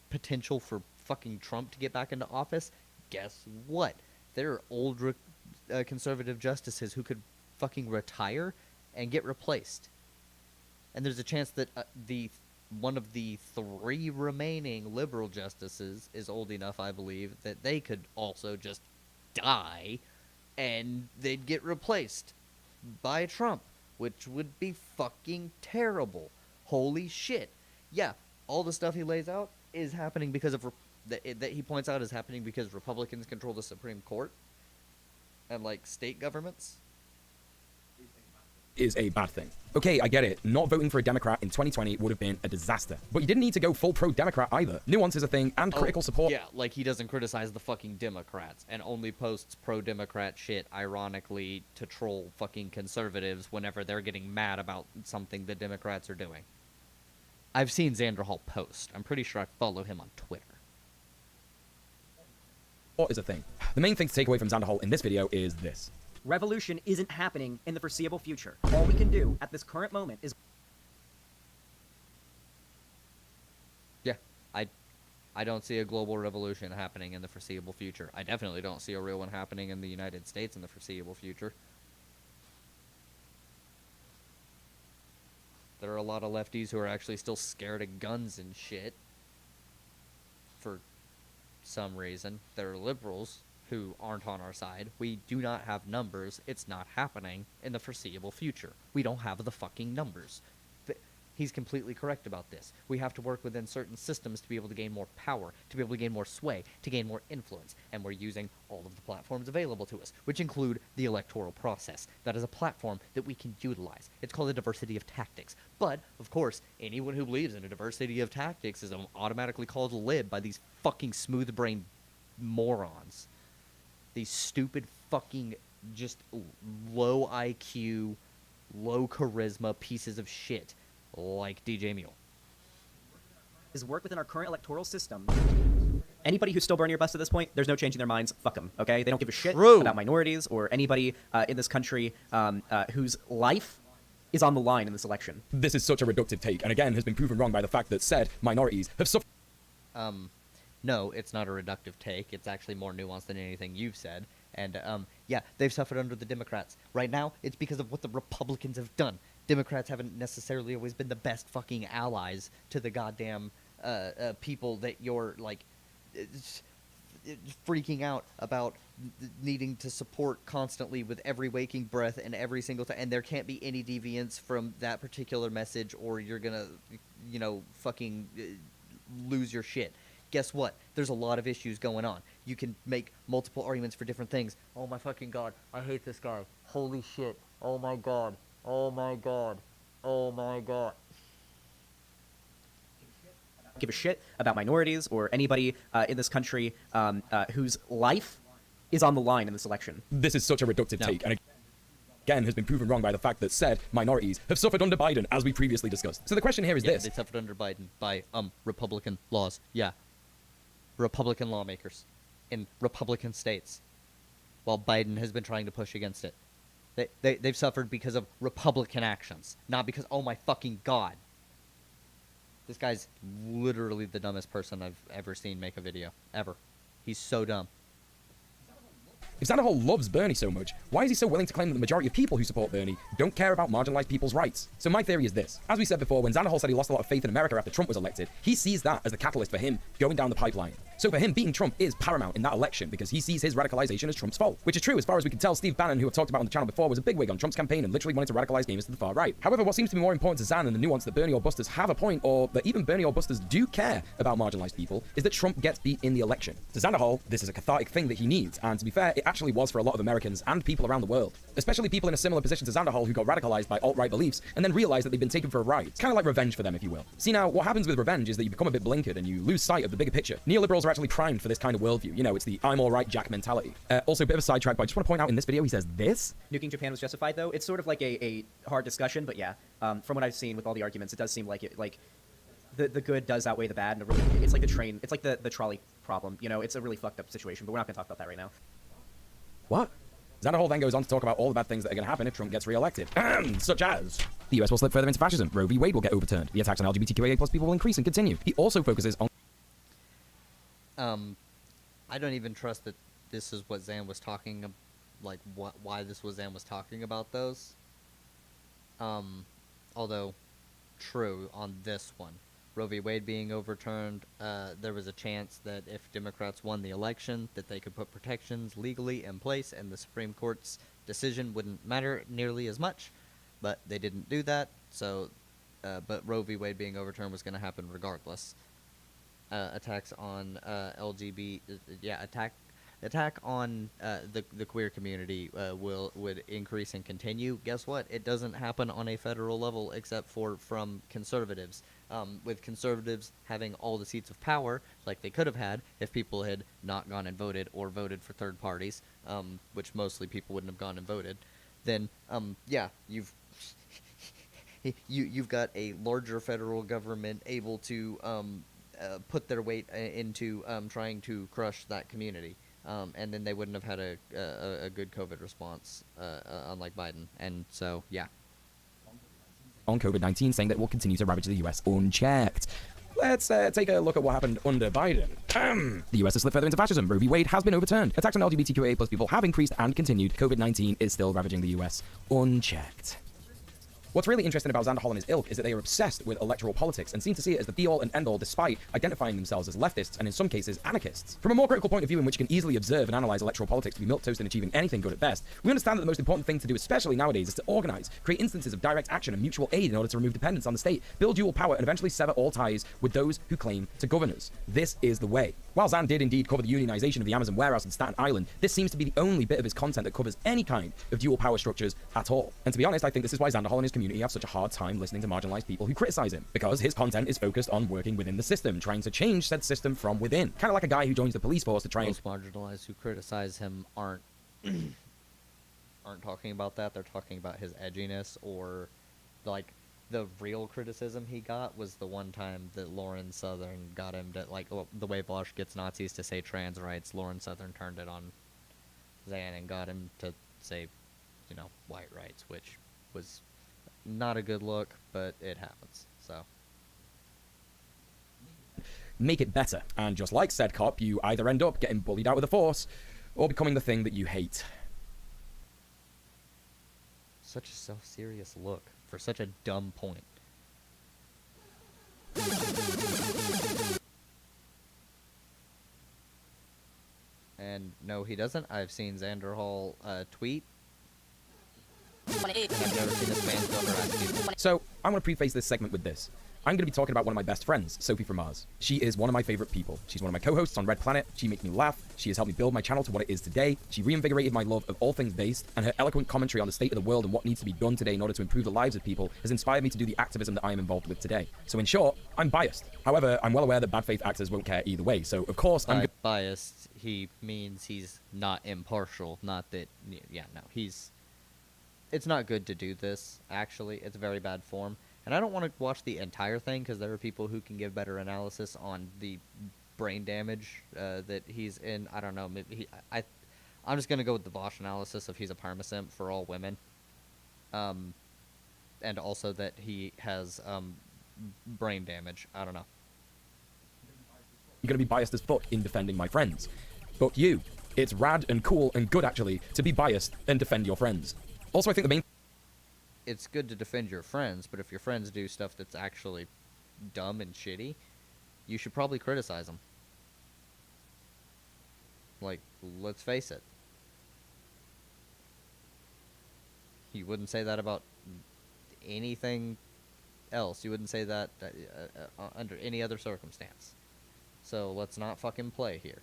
potential for fucking Trump to get back into office, guess what? There are old conservative justices who could fucking retire and get replaced. And there's a chance that one of the 3 remaining liberal justices is old enough, I believe, that they could also just die and they'd get replaced by Trump, which would be fucking terrible. Holy shit. Yeah, all the stuff he lays out is happening because of that he points out is happening because Republicans control the Supreme Court and like state governments. Is a bad thing. Okay, I get it. Not voting for a Democrat in 2020 would have been a disaster. But you didn't need to go full pro-Democrat either. Nuance is a thing, and critical support. Yeah, like he doesn't criticize the fucking Democrats and only posts pro-Democrat shit, ironically, to troll fucking conservatives whenever they're getting mad about something the Democrats are doing. I've seen Xanderhal post. I'm pretty sure I follow him on Twitter. What is a thing? The main thing to take away from Xanderhal in this video is this. Revolution isn't happening in the foreseeable future. All we can do at this current moment is... Yeah, I don't see a global revolution happening in the foreseeable future. I definitely don't see a real one happening in the United States in the foreseeable future. There are a lot of lefties who are actually still scared of guns and shit. For some reason. There are liberals who aren't on our side. We do not have numbers. It's not happening in the foreseeable future. We don't have the fucking numbers. He's completely correct about this. We have to work within certain systems to be able to gain more power, to be able to gain more sway, to gain more influence, and we're using all of the platforms available to us, which include the electoral process. That is a platform that we can utilize. It's called a diversity of tactics. But, of course, anyone who believes in a diversity of tactics is automatically called lib by these fucking smooth-brained morons. These stupid fucking just low IQ, low charisma pieces of shit like DJ Muel. Is work within our current electoral system. Anybody who's still Bernie or bust at this point, there's no changing their minds. Fuck them, okay? They don't give a shit about minorities or anybody in this country whose life is on the line in this election. This is such a reductive take, and again has been proven wrong by the fact that said minorities have suffered. No, it's not a reductive take. It's actually more nuanced than anything you've said. And, yeah, they've suffered under the Democrats. Right now, it's because of what the Republicans have done. Democrats haven't necessarily always been the best fucking allies to the goddamn people that you're, like, freaking out about needing to support constantly with every waking breath and every single time. And there can't be any deviance from that particular message or you're gonna, you know, fucking lose your shit. Guess what? There's a lot of issues going on. You can make multiple arguments for different things. Oh my fucking god, I hate this guy. Holy shit. Oh my god. Oh my god. Oh my god. Give a shit about minorities or anybody in this country whose life is on the line in this election. This is such a reductive take. And again has been proven wrong by the fact that said minorities have suffered under Biden, as we previously discussed. So the question here is this. They suffered under Biden by Republican laws. Yeah. Republican lawmakers in Republican states, while Biden has been trying to push against it. They've suffered because of Republican actions, not because, oh my fucking God. This guy's literally the dumbest person I've ever seen make a video. Ever. He's so dumb. If Sandoval loves Bernie so much, why is he so willing to claim that the majority of people who support Bernie don't care about marginalized people's rights? So my theory is this. As we said before, when Sandoval said he lost a lot of faith in America after Trump was elected, he sees that as the catalyst for him going down the pipeline. So for him, beating Trump is paramount in that election because he sees his radicalization as Trump's fault. Which is true as far as we can tell. Steve Bannon, who I've talked about on the channel before, was a bigwig on Trump's campaign and literally wanted to radicalize gamers to the far right. However, what seems to be more important to Zan than the nuance that Bernie or Busters have a point, or that even Bernie or Busters do care about marginalized people, is that Trump gets beat in the election. To Sandoval, this is a cathartic thing that he needs, and to be fair, it actually was for a lot of Americans and people around the world. Especially people in a similar position to Sandoval who got radicalized by alt-right beliefs and then realized that they've been taken for a ride. It's kind of like revenge for them, if you will. See now, what happens with revenge is that you become a bit blinkered and you lose sight of the bigger picture. Neoliberals are actually primed for this kind of worldview. You know, it's the I'm all right Jack mentality. Also, a bit of a sidetrack, but I just want to point out in this video, he says this. Nuking Japan was justified, though. It's sort of like a hard discussion, but yeah, from what I've seen with all the arguments, it does seem like the good does outweigh the bad, and it's like the train, it's like the trolley problem. You know, it's a really fucked up situation, but we're not going to talk about that right now. What? Sandoval then goes on to talk about all the bad things that are going to happen if Trump gets re-elected, such as the US will slip further into fascism, Roe v. Wade will get overturned, the attacks on LGBTQIA+ people will increase and continue. He also focuses on... I don't even trust that this is what Zan was talking about, like, why this was Zan was talking about those. Although, true on this one. Roe v. Wade being overturned, there was a chance that if Democrats won the election, that they could put protections legally in place, and the Supreme Court's decision wouldn't matter nearly as much, but they didn't do that, so, but Roe v. Wade being overturned was going to happen regardless. Attacks on attack on the queer community would increase and continue. Guess what? It doesn't happen on a federal level except for from conservatives. With conservatives having all the seats of power, like they could have had if people had not gone and voted or voted for third parties, which mostly people wouldn't have gone and voted, then yeah, you've got a larger federal government able to put their weight into trying to crush that community. And then they wouldn't have had a good COVID response, unlike Biden. And so, yeah. On COVID-19, saying that it will continue to ravage the US unchecked. Let's take a look at what happened under Biden. The US has slipped further into fascism. Roe v. Wade has been overturned. Attacks on LGBTQIA+ people have increased and continued. COVID-19 is still ravaging the US unchecked. What's really interesting about Sandoval and his ilk is that they are obsessed with electoral politics and seem to see it as the be-all and end-all despite identifying themselves as leftists and in some cases anarchists. From a more critical point of view in which you can easily observe and analyze electoral politics to be milquetoast and achieving anything good at best, we understand that the most important thing to do, especially nowadays, is to organize, create instances of direct action and mutual aid in order to remove dependence on the state, build dual power, and eventually sever all ties with those who claim to govern us. This is the way. While Zan did indeed cover the unionization of the Amazon warehouse in Staten Island, this seems to be the only bit of his content that covers any kind of dual power structures at all. And to be honest, I think this is why Sandoval and his community have such a hard time listening to marginalized people who criticize him, because his content is focused on working within the system, trying to change said system from within. Kind of like a guy who joins the police force to try Most marginalized who criticize him aren't talking about that. They're talking about his edginess, or like the real criticism he got was the one time that Lauren Southern got him to, like, the way Vosh gets Nazis to say trans rights, Lauren Southern turned it on Zan and got him to say, you know, white rights, which was not a good look, but it happens, so. Make it better, and just like said cop, you either end up getting bullied out with the force, or becoming the thing that you hate. Such a self-serious look for such a dumb point. And no, he doesn't. I've seen Xander Hall tweet. And I've never seen this man go harass people. So, I'm going to preface this segment with this. I'm going to be talking about one of my best friends, Sophie from Mars. She is one of my favorite people. She's one of my co-hosts on Red Planet. She makes me laugh. She has helped me build my channel to what it is today. She reinvigorated my love of all things based, and her eloquent commentary on the state of the world and what needs to be done today in order to improve the lives of people has inspired me to do the activism that I am involved with today. So in short, I'm biased. However, I'm well aware that bad faith actors won't care either way. So of course, I'm biased. He means he's not impartial. Not that, yeah, no, he's it's not good to do this, actually. It's very bad form. And I don't want to watch the entire thing because there are people who can give better analysis on the brain damage that he's in. I don't know. Maybe I'm just going to go with the Vosh analysis of he's a permasimp for all women. And also that he has brain damage. I don't know. You're going to be biased as fuck in defending my friends. Fuck you. It's rad and cool and good, actually, to be biased and defend your friends. Also, I think the main... It's good to defend your friends, but if your friends do stuff that's actually dumb and shitty, you should probably criticize them. Like, let's face it. You wouldn't say that about anything else. You wouldn't say that under any other circumstance. So let's not fucking play here.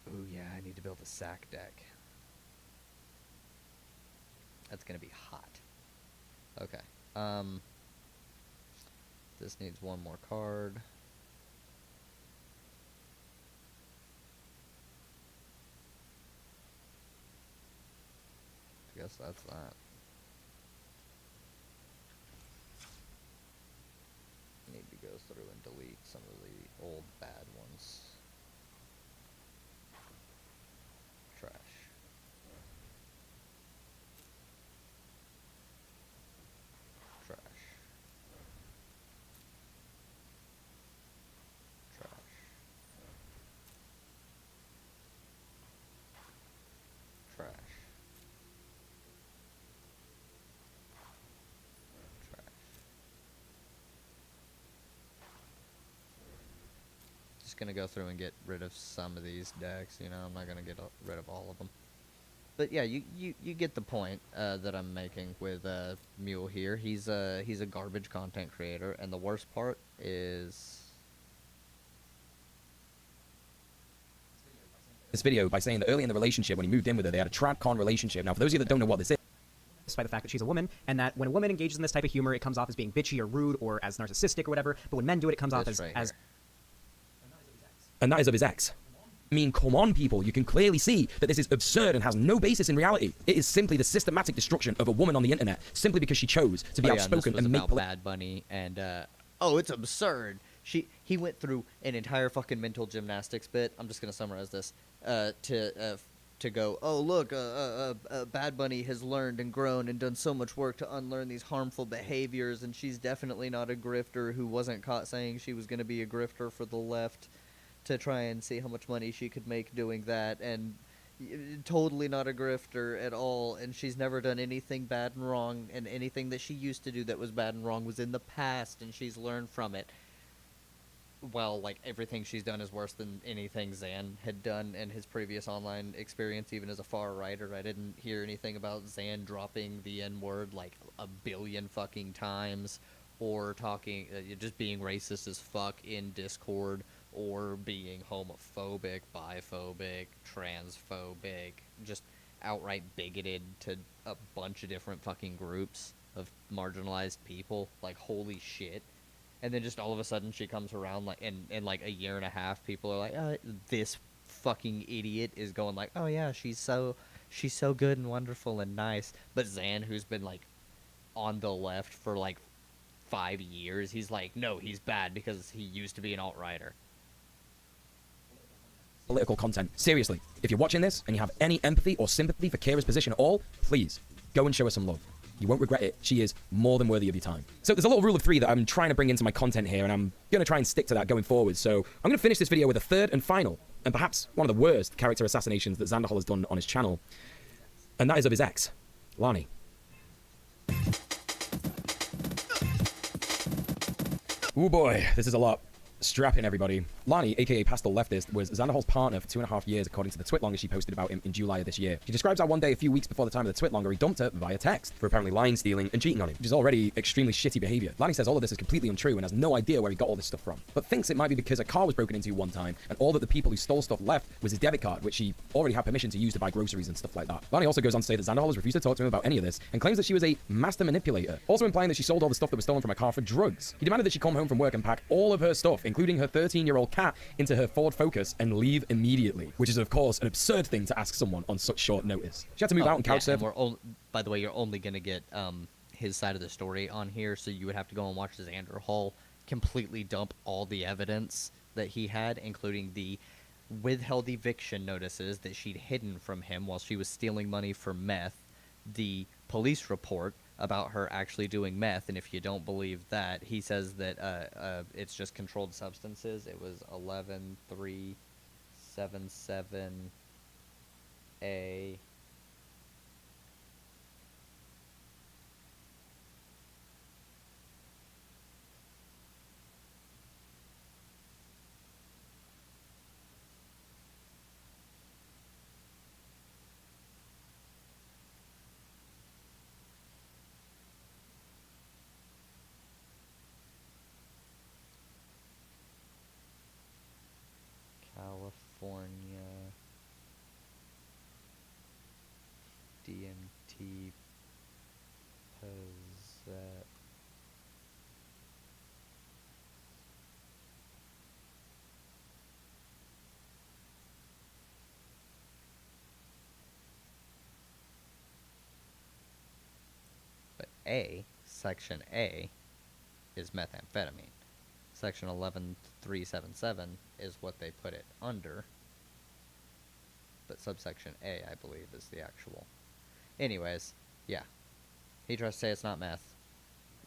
Ooh, yeah, I need to build a sack deck. That's gonna be hot. Okay. This needs one more card. I guess that's that. Need to go through and delete some of the old bad ones. Trash. Trash. Trash. Trash. Trash. Just gonna go through and get rid of some of these decks, you know, I'm not gonna get rid of all of them. But yeah, you get the point that I'm making with Muel here. He's a garbage content creator, and the worst part is this video by saying that early in the relationship, when he moved in with her, they had a trad-con relationship. Now, for those of you that don't know what this is, by the fact that she's a woman, and that when a woman engages in this type of humor, it comes off as being bitchy or rude or as narcissistic or whatever. But when men do it, it comes off this as, right here. and that is of his ex. I mean, come on, people. You can clearly see that this is absurd and has no basis in reality. It is simply the systematic destruction of a woman on the internet simply because she chose to be outspoken and and make... about Bad Bunny, and it's absurd. He went through an entire fucking mental gymnastics bit. I'm just gonna summarize this to go, oh look, Bad Bunny has learned and grown and done so much work to unlearn these harmful behaviors, and she's definitely not a grifter who wasn't caught saying she was gonna be a grifter for the left to try and see how much money she could make doing that, and totally not a grifter at all, and she's never done anything bad and wrong, and anything that she used to do that was bad and wrong was in the past, and she's learned from it. Well, like, everything she's done is worse than anything Zan had done in his previous online experience, even as a far-righter. I didn't hear anything about Zan dropping the N-word, like, a billion fucking times, or talking, just being racist as fuck in Discord, or being homophobic, biphobic, transphobic, just outright bigoted to a bunch of different fucking groups of marginalized people. Like, holy shit. And then just all of a sudden she comes around, like, in like a year and a half, people are like, this fucking idiot is going like, oh yeah, she's so good and wonderful and nice. But Zan, who's been like on the left for like 5 years, he's like, no, he's bad because he used to be an alt-righter. Political content. Seriously, if you're watching this and you have any empathy or sympathy for Kira's position at all, please go and show us some love. You won't regret it. She is more than worthy of your time. So there's a little rule of 3 that I'm trying to bring into my content here, and I'm going to try and stick to that going forward. So I'm going to finish this video with a third and final, and perhaps one of the worst character assassinations that Xanderhol has done on his channel, and that is of his ex, Lani. Oh boy, this is a lot. Strap in, everybody. Lani, aka Pastel Leftist, was Xanderhol's partner for 2.5 years, according to the twitlonger she posted about him in July of this year. She describes how one day, a few weeks before the time of the twitlonger, he dumped her via text for apparently lying, stealing, and cheating on him, which is already extremely shitty behavior. Lani says all of this is completely untrue and has no idea where he got all this stuff from, but thinks it might be because a car was broken into one time, and all that the people who stole stuff left was his debit card, which she already had permission to use to buy groceries and stuff like that. Lani also goes on to say that Xanderhol has refused to talk to him about any of this, and claims that she was a master manipulator, also implying that she sold all the stuff that was stolen from her car for drugs. He demanded that she come home from work and pack all of her stuff, including her 13-year-old cat, into her Ford Focus and leave immediately, which is, of course, an absurd thing to ask someone on such short notice. She had to move out and couch surf. By the way, you're only going to get his side of the story on here, so you would have to go and watch Xanderhol completely dump all the evidence that he had, including the withheld eviction notices that she'd hidden from him while she was stealing money for meth, the police report about her actually doing meth, and if you don't believe that, he says that it's just controlled substances. It was 11377A. California DMT possess. But Section A is methamphetamine. Section 11377 is what they put it under, but subsection A, I believe, is the actual. Anyways, yeah. He tries to say it's not meth.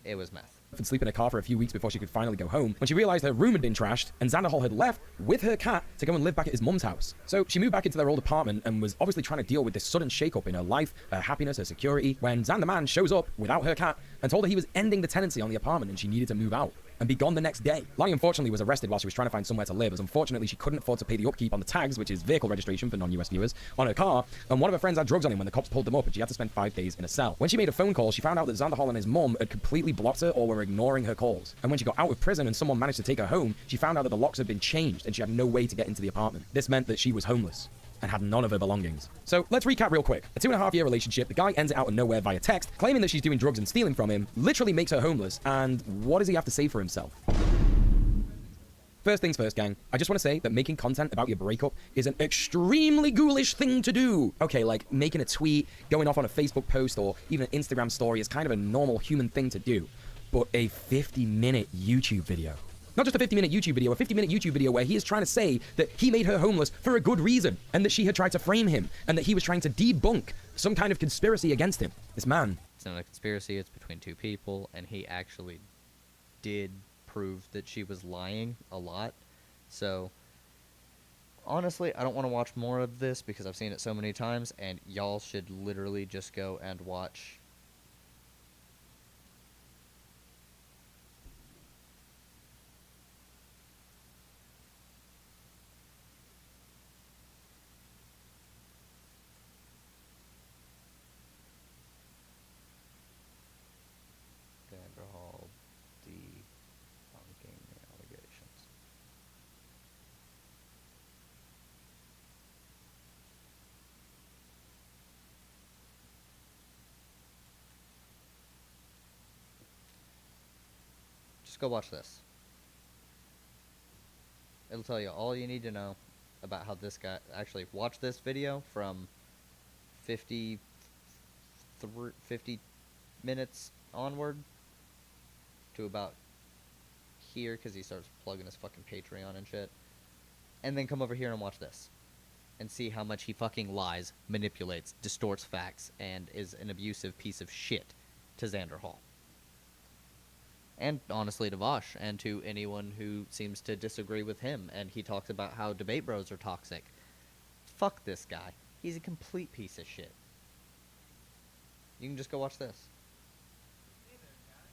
It was meth. And sleep in a car for a few weeks before she could finally go home, when she realized her room had been trashed and Xanderhol had left with her cat to go and live back at his mum's house. So she moved back into their old apartment and was obviously trying to deal with this sudden shakeup in her life, her happiness, her security, when Xander Man shows up without her cat and told her he was ending the tenancy on the apartment and she needed to move out and be gone the next day. Lani unfortunately was arrested while she was trying to find somewhere to live, as unfortunately she couldn't afford to pay the upkeep on the tags, which is vehicle registration for non-US viewers, on her car, and one of her friends had drugs on him when the cops pulled them up and she had to spend 5 days in a cell. When she made a phone call, she found out that Xanderhol and his mum had completely blocked her or were ignoring her calls. And when she got out of prison and someone managed to take her home, she found out that the locks had been changed and she had no way to get into the apartment. This meant that she was homeless and had none of her belongings. So let's recap real quick. A 2.5-year relationship, the guy ends it out of nowhere via text, claiming that she's doing drugs and stealing from him, literally makes her homeless, and what does he have to say for himself? First things first, gang. I just want to say that making content about your breakup is an extremely ghoulish thing to do. Okay, like making a tweet, going off on a Facebook post, or even an Instagram story is kind of a normal human thing to do. But a 50-minute YouTube video. Not just a 50-minute YouTube video, a 50-minute YouTube video where he is trying to say that he made her homeless for a good reason, and that she had tried to frame him, and that he was trying to debunk some kind of conspiracy against him. This man. It's not a conspiracy, it's between two people, and he actually did prove that she was lying a lot. So, honestly, I don't want to watch more of this because I've seen it so many times, and y'all should literally just go and watch Vanderhall debunking allegations. Just go watch this. It'll tell you all you need to know about how this guy actually watch this video from 50 minutes onward to about here, because he starts plugging his fucking Patreon and shit, and then come over here and watch this and see how much he fucking lies, manipulates, distorts facts, and is an abusive piece of shit to Xander Hall. And honestly to Vosh, and to anyone who seems to disagree with him, and he talks about how debate bros are toxic. Fuck this guy. He's a complete piece of shit. You can just go watch this.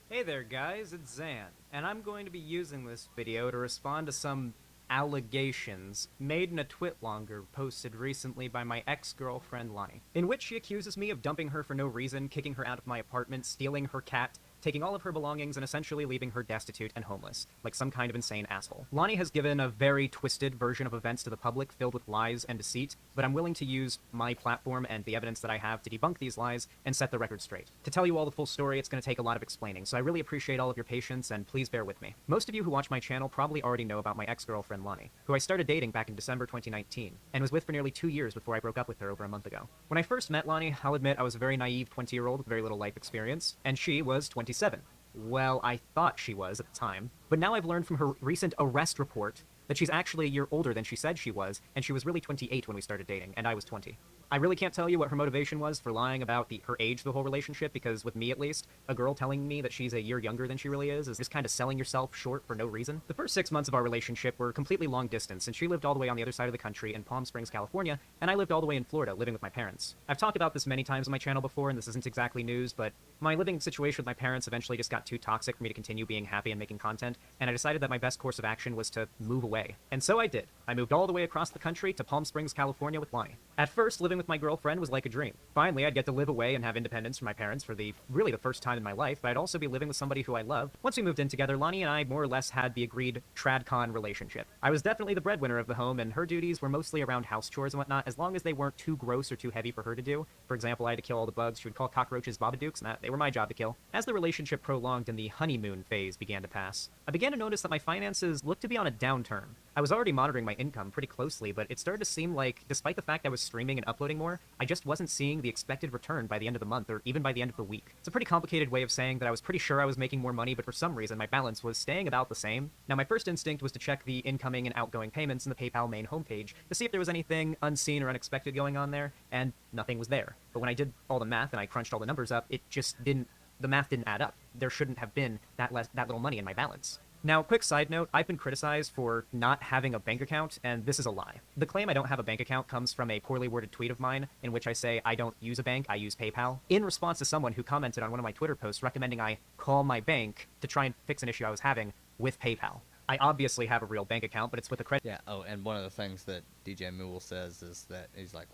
Hey there guys, it's Zan, and I'm going to be using this video to respond to some allegations made in a twitlonger posted recently by my ex-girlfriend Lonnie, in which she accuses me of dumping her for no reason, kicking her out of my apartment, stealing her cat, taking all of her belongings, and essentially leaving her destitute and homeless, like some kind of insane asshole. Lonnie has given a very twisted version of events to the public, filled with lies and deceit, but I'm willing to use my platform and the evidence that I have to debunk these lies and set the record straight. To tell you all the full story, it's going to take a lot of explaining, so I really appreciate all of your patience, and please bear with me. Most of you who watch my channel probably already know about my ex-girlfriend Lonnie, who I started dating back in December 2019, and was with for nearly 2 years before I broke up with her over a month ago. When I first met Lonnie, I'll admit I was a very naive 20-year-old with very little life experience, and she was 27. Well, I thought she was at the time, but now I've learned from her recent arrest report that she's actually a year older than she said she was, and she was really 28 when we started dating, and I was 20. I really can't tell you what her motivation was for lying about her age the whole relationship, because with me at least, a girl telling me that she's a year younger than she really is just kind of selling yourself short for no reason. The first 6 months of our relationship were completely long distance, and she lived all the way on the other side of the country in Palm Springs, California, and I lived all the way in Florida, living with my parents. I've talked about this many times on my channel before, and this isn't exactly news, but my living situation with my parents eventually just got too toxic for me to continue being happy and making content, and I decided that my best course of action was to move away. And so I did. I moved all the way across the country to Palm Springs, California with Lonnie. At first, living with my girlfriend was like a dream. Finally, I'd get to live away and have independence from my parents for really the first time in my life, but I'd also be living with somebody who I loved. Once we moved in together, Lonnie and I more or less had the agreed tradcon relationship. I was definitely the breadwinner of the home, and her duties were mostly around house chores and whatnot, as long as they weren't too gross or too heavy for her to do. For example, I had to kill all the bugs. She would call cockroaches babadooks, and they were my job to kill. As the relationship prolonged and the honeymoon phase began to pass, I began to notice that my finances looked to be on a downturn. I was already monitoring my income pretty closely, but it started to seem like, despite the fact I was streaming and uploading more, I just wasn't seeing the expected return by the end of the month, or even by the end of the week. It's a pretty complicated way of saying that I was pretty sure I was making more money, but for some reason my balance was staying about the same. Now, my first instinct was to check the incoming and outgoing payments in the PayPal main homepage to see if there was anything unseen or unexpected going on there, and nothing was there. But when I did all the math and I crunched all the numbers up, the math didn't add up. There shouldn't have been that little money in my balance. Now, quick side note, I've been criticized for not having a bank account, and this is a lie. The claim I don't have a bank account comes from a poorly worded tweet of mine in which I say I don't use a bank, I use PayPal, in response to someone who commented on one of my Twitter posts recommending I call my bank to try and fix an issue I was having with PayPal. I obviously have a real bank account, but it's with a credit... Yeah, oh, and one of the things that DJ Muel says is that he's like,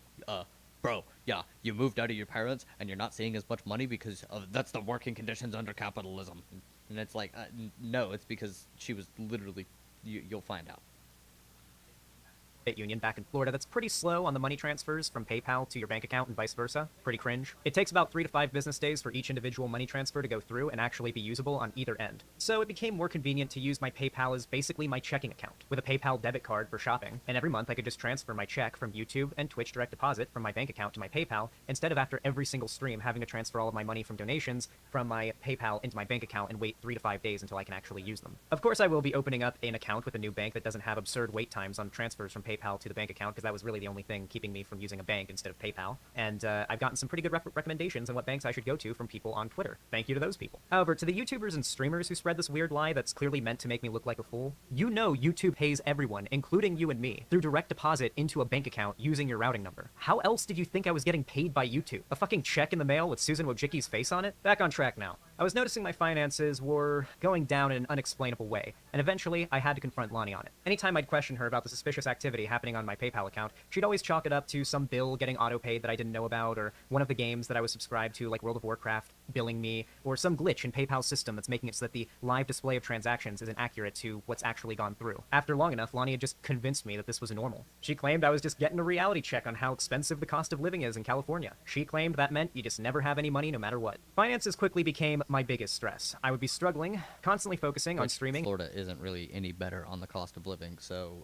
bro, yeah, you moved out of your parents, and you're not seeing as much money because that's the working conditions under capitalism. And it's like, no, it's because she was literally, you'll find out. Union back in Florida that's pretty slow on the money transfers from PayPal to your bank account and vice versa. Pretty cringe. It takes about 3 to 5 business days for each individual money transfer to go through and actually be usable on either end. So it became more convenient to use my PayPal as basically my checking account, with a PayPal debit card for shopping, and every month I could just transfer my check from YouTube and Twitch direct deposit from my bank account to my PayPal, instead of after every single stream having to transfer all of my money from donations from my PayPal into my bank account and wait 3 to 5 days until I can actually use them. Of course, I will be opening up an account with a new bank that doesn't have absurd wait times on transfers from PayPal to the bank account, because that was really the only thing keeping me from using a bank instead of PayPal. And I've gotten some pretty good recommendations on what banks I should go to from people on Twitter. Thank you to those people. However, to the YouTubers and streamers who spread this weird lie that's clearly meant to make me look like a fool, you know YouTube pays everyone, including you and me, through direct deposit into a bank account using your routing number. How else did you think I was getting paid by YouTube? A fucking check in the mail with Susan Wojcicki's face on it? Back on track now. I was noticing my finances were going down in an unexplainable way, and eventually I had to confront Lonnie on it. Anytime I'd question her about the suspicious activity happening on my PayPal account, she'd always chalk it up to some bill getting auto-paid that I didn't know about, or one of the games that I was subscribed to, like World of Warcraft, billing me, or some glitch in PayPal's system that's making it so that the live display of transactions isn't accurate to what's actually gone through. After long enough, Lonnie had just convinced me that this was normal. She claimed I was just getting a reality check on how expensive the cost of living is in California. She claimed that meant you just never have any money no matter what. Finances quickly became my biggest stress. I would be struggling, constantly focusing on streaming. Florida isn't really any better on the cost of living, so,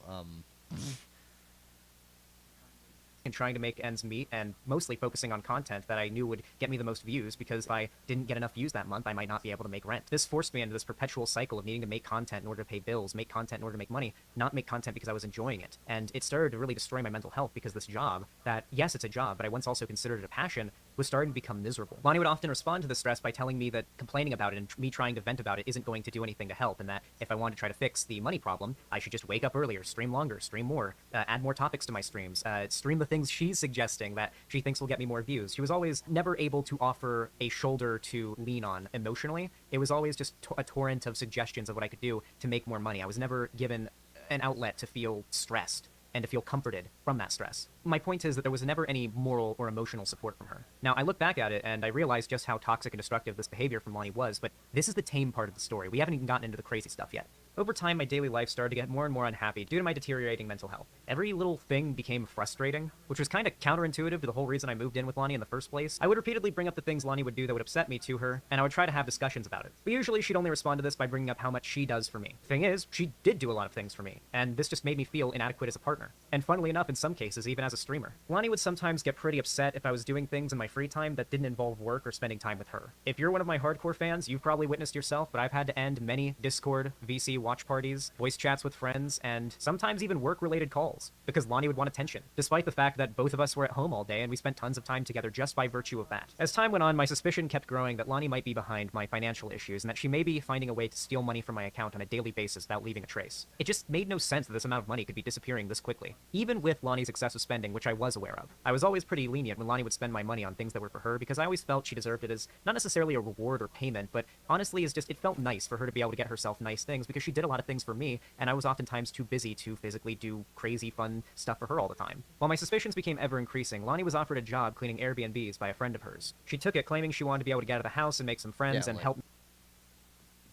and trying to make ends meet, and mostly focusing on content that I knew would get me the most views, because if I didn't get enough views that month, I might not be able to make rent. This forced me into this perpetual cycle of needing to make content in order to pay bills, make content in order to make money, not make content because I was enjoying it. And it started to really destroy my mental health, because this job that, yes, it's a job, but I once also considered it a passion, was starting to become miserable. Lonnie would often respond to the stress by telling me that complaining about it and me trying to vent about it isn't going to do anything to help, and that if I want to try to fix the money problem, I should just wake up earlier, stream longer, stream more, add more topics to my streams, stream the things she's suggesting that she thinks will get me more views. She was always never able to offer a shoulder to lean on emotionally. It was always just a torrent of suggestions of what I could do to make more money. I was never given an outlet to feel stressed and to feel comforted from that stress. My point is that there was never any moral or emotional support from her. Now, I look back at it and I realize just how toxic and destructive this behavior from Lonnie was, but this is the tame part of the story. We haven't even gotten into the crazy stuff yet. Over time, my daily life started to get more and more unhappy due to my deteriorating mental health. Every little thing became frustrating, which was kind of counterintuitive to the whole reason I moved in with Lonnie in the first place. I would repeatedly bring up the things Lonnie would do that would upset me to her, and I would try to have discussions about it. But usually she'd only respond to this by bringing up how much she does for me. The thing is, she did do a lot of things for me, and this just made me feel inadequate as a partner. And funnily enough, in some cases, even as a streamer. Lonnie would sometimes get pretty upset if I was doing things in my free time that didn't involve work or spending time with her. If you're one of my hardcore fans, you've probably witnessed yourself, but I've had to end many Discord, VC watch parties, voice chats with friends, and sometimes even work-related calls, because Lonnie would want attention, despite the fact that both of us were at home all day and we spent tons of time together just by virtue of that. As time went on, my suspicion kept growing that Lonnie might be behind my financial issues and that she may be finding a way to steal money from my account on a daily basis without leaving a trace. It just made no sense that this amount of money could be disappearing this quickly, even with Lonnie's excessive spending, which I was aware of. I was always pretty lenient when Lonnie would spend my money on things that were for her, because I always felt she deserved it as not necessarily a reward or payment, but honestly as just, it felt nice for her to be able to get herself nice things, because she did a lot of things for me, and I was oftentimes too busy to physically do crazy fun stuff for her all the time. While my suspicions became ever increasing, Lonnie was offered a job cleaning Airbnbs by a friend of hers. She took it, claiming she wanted to be able to get out of the house and make some friends and help.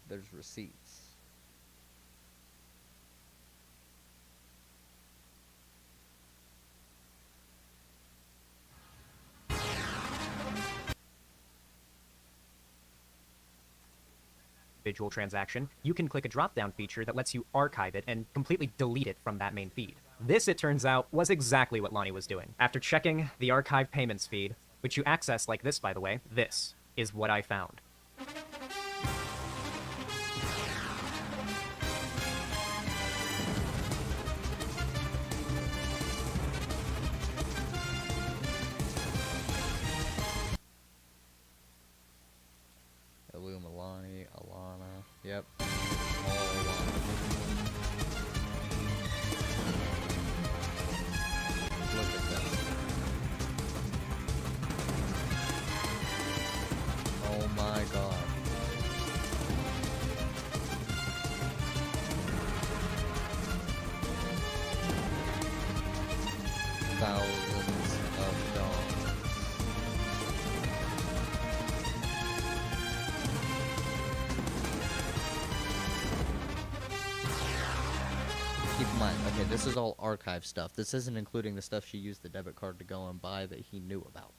There's receipts. Individual transaction, you can click a drop-down feature that lets you archive it and completely delete it from that main feed. This, it turns out, was exactly what Lonnie was doing. After checking the archive payments feed, which you access like this, by the way, this is what I found. Illuminati, Alana, yep. All Alana. Look at this. Oh my god. Thousands of dollars. Keep in mind, okay, this is all archive stuff. This isn't including the stuff she used the debit card to go and buy that he knew about.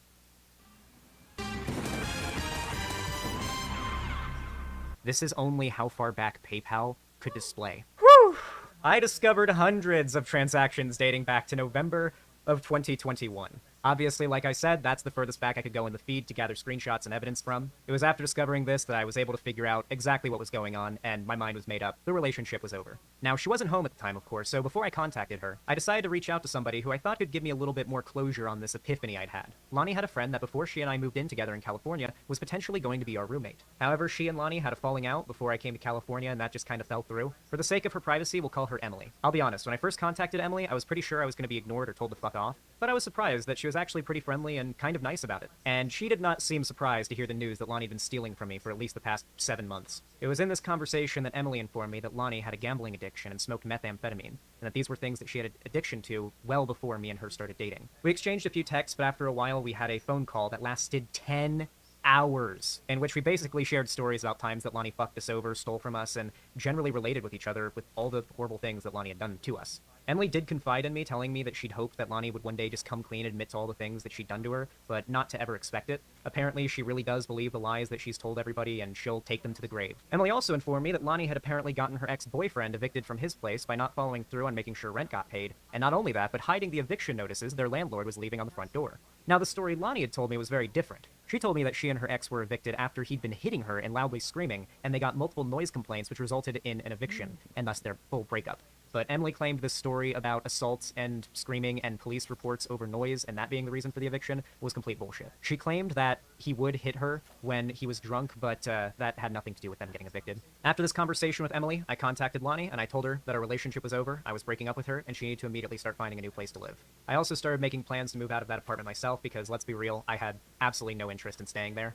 This is only how far back PayPal could display. Whew! I discovered hundreds of transactions dating back to November of 2021. Obviously, like I said, that's the furthest back I could go in the feed to gather screenshots and evidence from. It was after discovering this that I was able to figure out exactly what was going on, and my mind was made up. The relationship was over. Now, she wasn't home at the time, of course, so before I contacted her, I decided to reach out to somebody who I thought could give me a little bit more closure on this epiphany I'd had. Lonnie had a friend that before she and I moved in together in California was potentially going to be our roommate. However, she and Lonnie had a falling out before I came to California, and that just kind of fell through. For the sake of her privacy, we'll call her Emily. I'll be honest, when I first contacted Emily, I was pretty sure I was going to be ignored or told to fuck off, but I was surprised that she was actually pretty friendly and kind of nice about it. And she did not seem surprised to hear the news that Lonnie had been stealing from me for at least the past 7 months. It was in this conversation that Emily informed me that Lonnie had a gambling addiction and smoked methamphetamine, and that these were things that she had an addiction to well before me and her started dating. We exchanged a few texts, but after a while we had a phone call that lasted 10 hours, in which we basically shared stories about times that Lonnie fucked us over, stole from us, and generally related with each other with all the horrible things that Lonnie had done to us. Emily did confide in me, telling me that she'd hoped that Lonnie would one day just come clean and admit to all the things that she'd done to her, but not to ever expect it. Apparently, she really does believe the lies that she's told everybody, and she'll take them to the grave. Emily also informed me that Lonnie had apparently gotten her ex-boyfriend evicted from his place by not following through on making sure rent got paid, and not only that, but hiding the eviction notices their landlord was leaving on the front door. Now, the story Lonnie had told me was very different. She told me that she and her ex were evicted after he'd been hitting her and loudly screaming, and they got multiple noise complaints which resulted in an eviction, and thus their full breakup. but Emily claimed this story about assaults and screaming and police reports over noise and that being the reason for the eviction was complete bullshit. She claimed that he would hit her when he was drunk, but that had nothing to do with them getting evicted. After this conversation with Emily, I contacted Lonnie and I told her that our relationship was over, I was breaking up with her, and she needed to immediately start finding a new place to live. I also started making plans to move out of that apartment myself because, let's be real, I had absolutely no interest in staying there.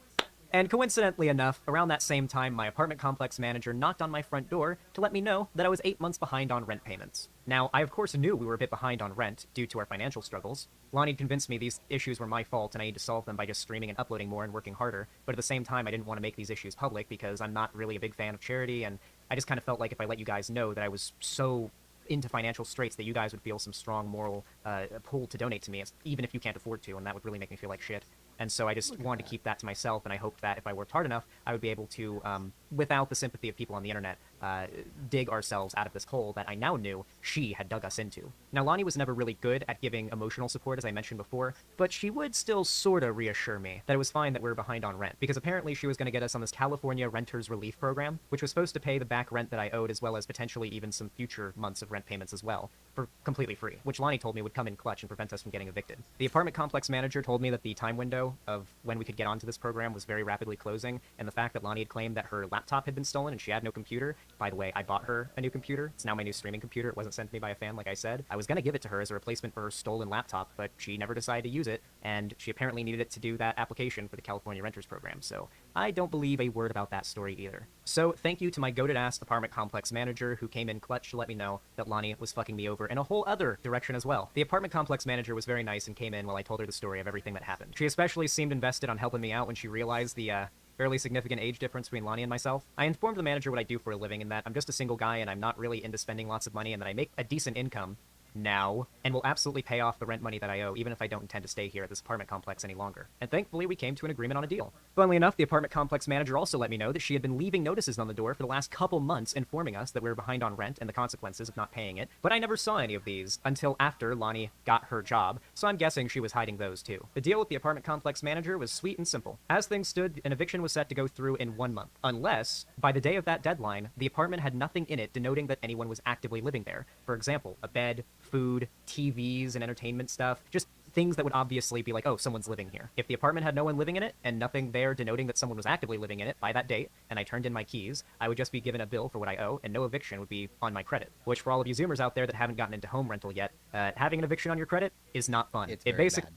And coincidentally enough, around that same time, my apartment complex manager knocked on my front door to let me know that I was 8 months behind on rent payments. Now, I of course knew we were a bit behind on rent due to our financial struggles. Lonnie convinced me these issues were my fault and I need to solve them by just streaming and uploading more and working harder, but at the same time I didn't want to make these issues public because I'm not really a big fan of charity, and I just kind of felt like if I let you guys know that I was so into financial straits that you guys would feel some strong moral pull to donate to me, even if you can't afford to, and that would really make me feel like shit. And so I just wanted to keep that to myself, and I hoped that if I worked hard enough, I would be able to, without the sympathy of people on the internet, dig ourselves out of this hole that I now knew she had dug us into. Now, Lonnie was never really good at giving emotional support, as I mentioned before, but she would still sorta reassure me that it was fine that we were behind on rent, because apparently she was going to get us on this California Renters Relief Program, which was supposed to pay the back rent that I owed, as well as potentially even some future months of rent payments as well, for completely free, which Lonnie told me would come in clutch and prevent us from getting evicted. The apartment complex manager told me that the time window of when we could get onto this program was very rapidly closing, and the fact that Lonnie had claimed that her laptop had been stolen and she had no computer. By the way, I bought her a new computer. It's now my new streaming computer. It wasn't sent to me by a fan, like I said. I was going to give it to her as a replacement for her stolen laptop, but she never decided to use it, and she apparently needed it to do that application for the California Renters Program, so I don't believe a word about that story either. So thank you to my goated-ass apartment complex manager who came in clutch to let me know that Lonnie was fucking me over in a whole other direction as well. The apartment complex manager was very nice and came in while I told her the story of everything that happened. She especially seemed invested on helping me out when she realized the fairly significant age difference between Lonnie and myself. I informed the manager what I do for a living and that I'm just a single guy and I'm not really into spending lots of money and that I make a decent income now, and will absolutely pay off the rent money that I owe, even if I don't intend to stay here at this apartment complex any longer. And thankfully, we came to an agreement on a deal. Funnily enough, the apartment complex manager also let me know that she had been leaving notices on the door for the last couple months informing us that we were behind on rent and the consequences of not paying it, but I never saw any of these until after Lonnie got her job, so I'm guessing she was hiding those too. The deal with the apartment complex manager was sweet and simple. As things stood, an eviction was set to go through in 1 month, unless, by the day of that deadline, the apartment had nothing in it denoting that anyone was actively living there. For example, a bed, food, TVs and entertainment stuff, just things that would obviously be like, oh, someone's living here. If the apartment had no one living in it and nothing there denoting that someone was actively living in it by that date, and I turned in my keys, I would just be given a bill for what I owe, and no eviction would be on my credit. Which, for all of you Zoomers out there that haven't gotten into home rental yet, having an eviction on your credit is not fun. It's It very basically bad.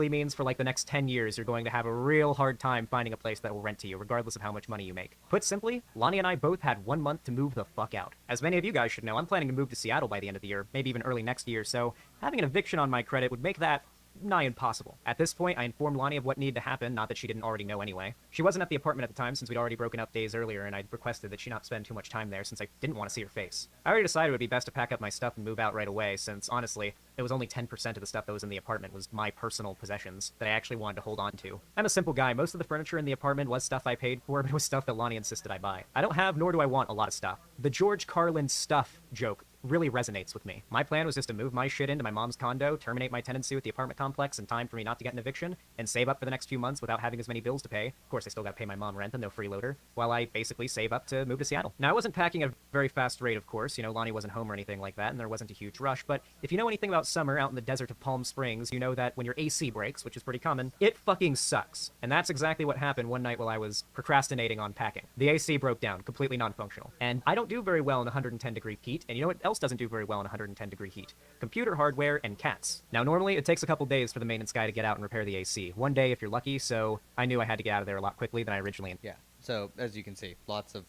means for like the next 10 years you're going to have a real hard time finding a place that will rent to you, regardless of how much money you make. Put simply, Lonnie and I both had 1 month to move the fuck out. As many of you guys should know, I'm planning to move to Seattle by the end of the year, maybe even early next year, so having an eviction on my credit would make that nigh impossible. At this point, I informed Lonnie of what needed to happen, not that she didn't already know anyway. She wasn't at the apartment at the time since we'd already broken up days earlier, and I'd requested that she not spend too much time there since I didn't want to see her face. I already decided it would be best to pack up my stuff and move out right away, since honestly, it was only 10% of the stuff that was in the apartment was my personal possessions that I actually wanted to hold on to. I'm a simple guy. Most of the furniture in the apartment was stuff I paid for, but it was stuff that Lonnie insisted I buy. I don't have, nor do I want, a lot of stuff. The George Carlin stuff joke really resonates with me. My plan was just to move my shit into my mom's condo, terminate my tenancy with the apartment complex in time for me not to get an eviction, and save up for the next few months without having as many bills to pay. Of course, I still gotta pay my mom rent and no freeloader, while I basically save up to move to Seattle. Now, I wasn't packing at a very fast rate, of course. You know, Lonnie wasn't home or anything like that, and there wasn't a huge rush, but if you know anything about summer out in the desert of Palm Springs, you know that when your AC breaks, which is pretty common, it fucking sucks. And that's exactly what happened one night while I was procrastinating on packing. The AC broke down, completely non-functional. And I don't do very well in 110-degree heat, and you know what else doesn't do very well in 110-degree heat? Computer hardware and cats. Now, normally it takes a couple days for the maintenance guy to get out and repair the AC. One day if you're lucky, so I knew I had to get out of there a lot quickly than I originally. Yeah. So as you can see, lots of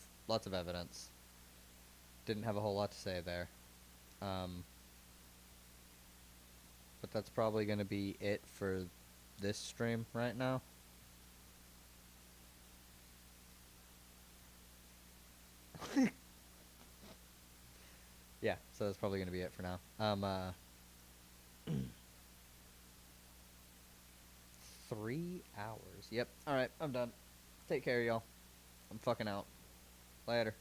evidence. Didn't have a whole lot to say there. But that's probably going to be it for this stream right now. Yeah, so that's probably going to be it for now. 3 hours. Yep. Alright, I'm done. Take care, y'all. I'm fucking out. Later.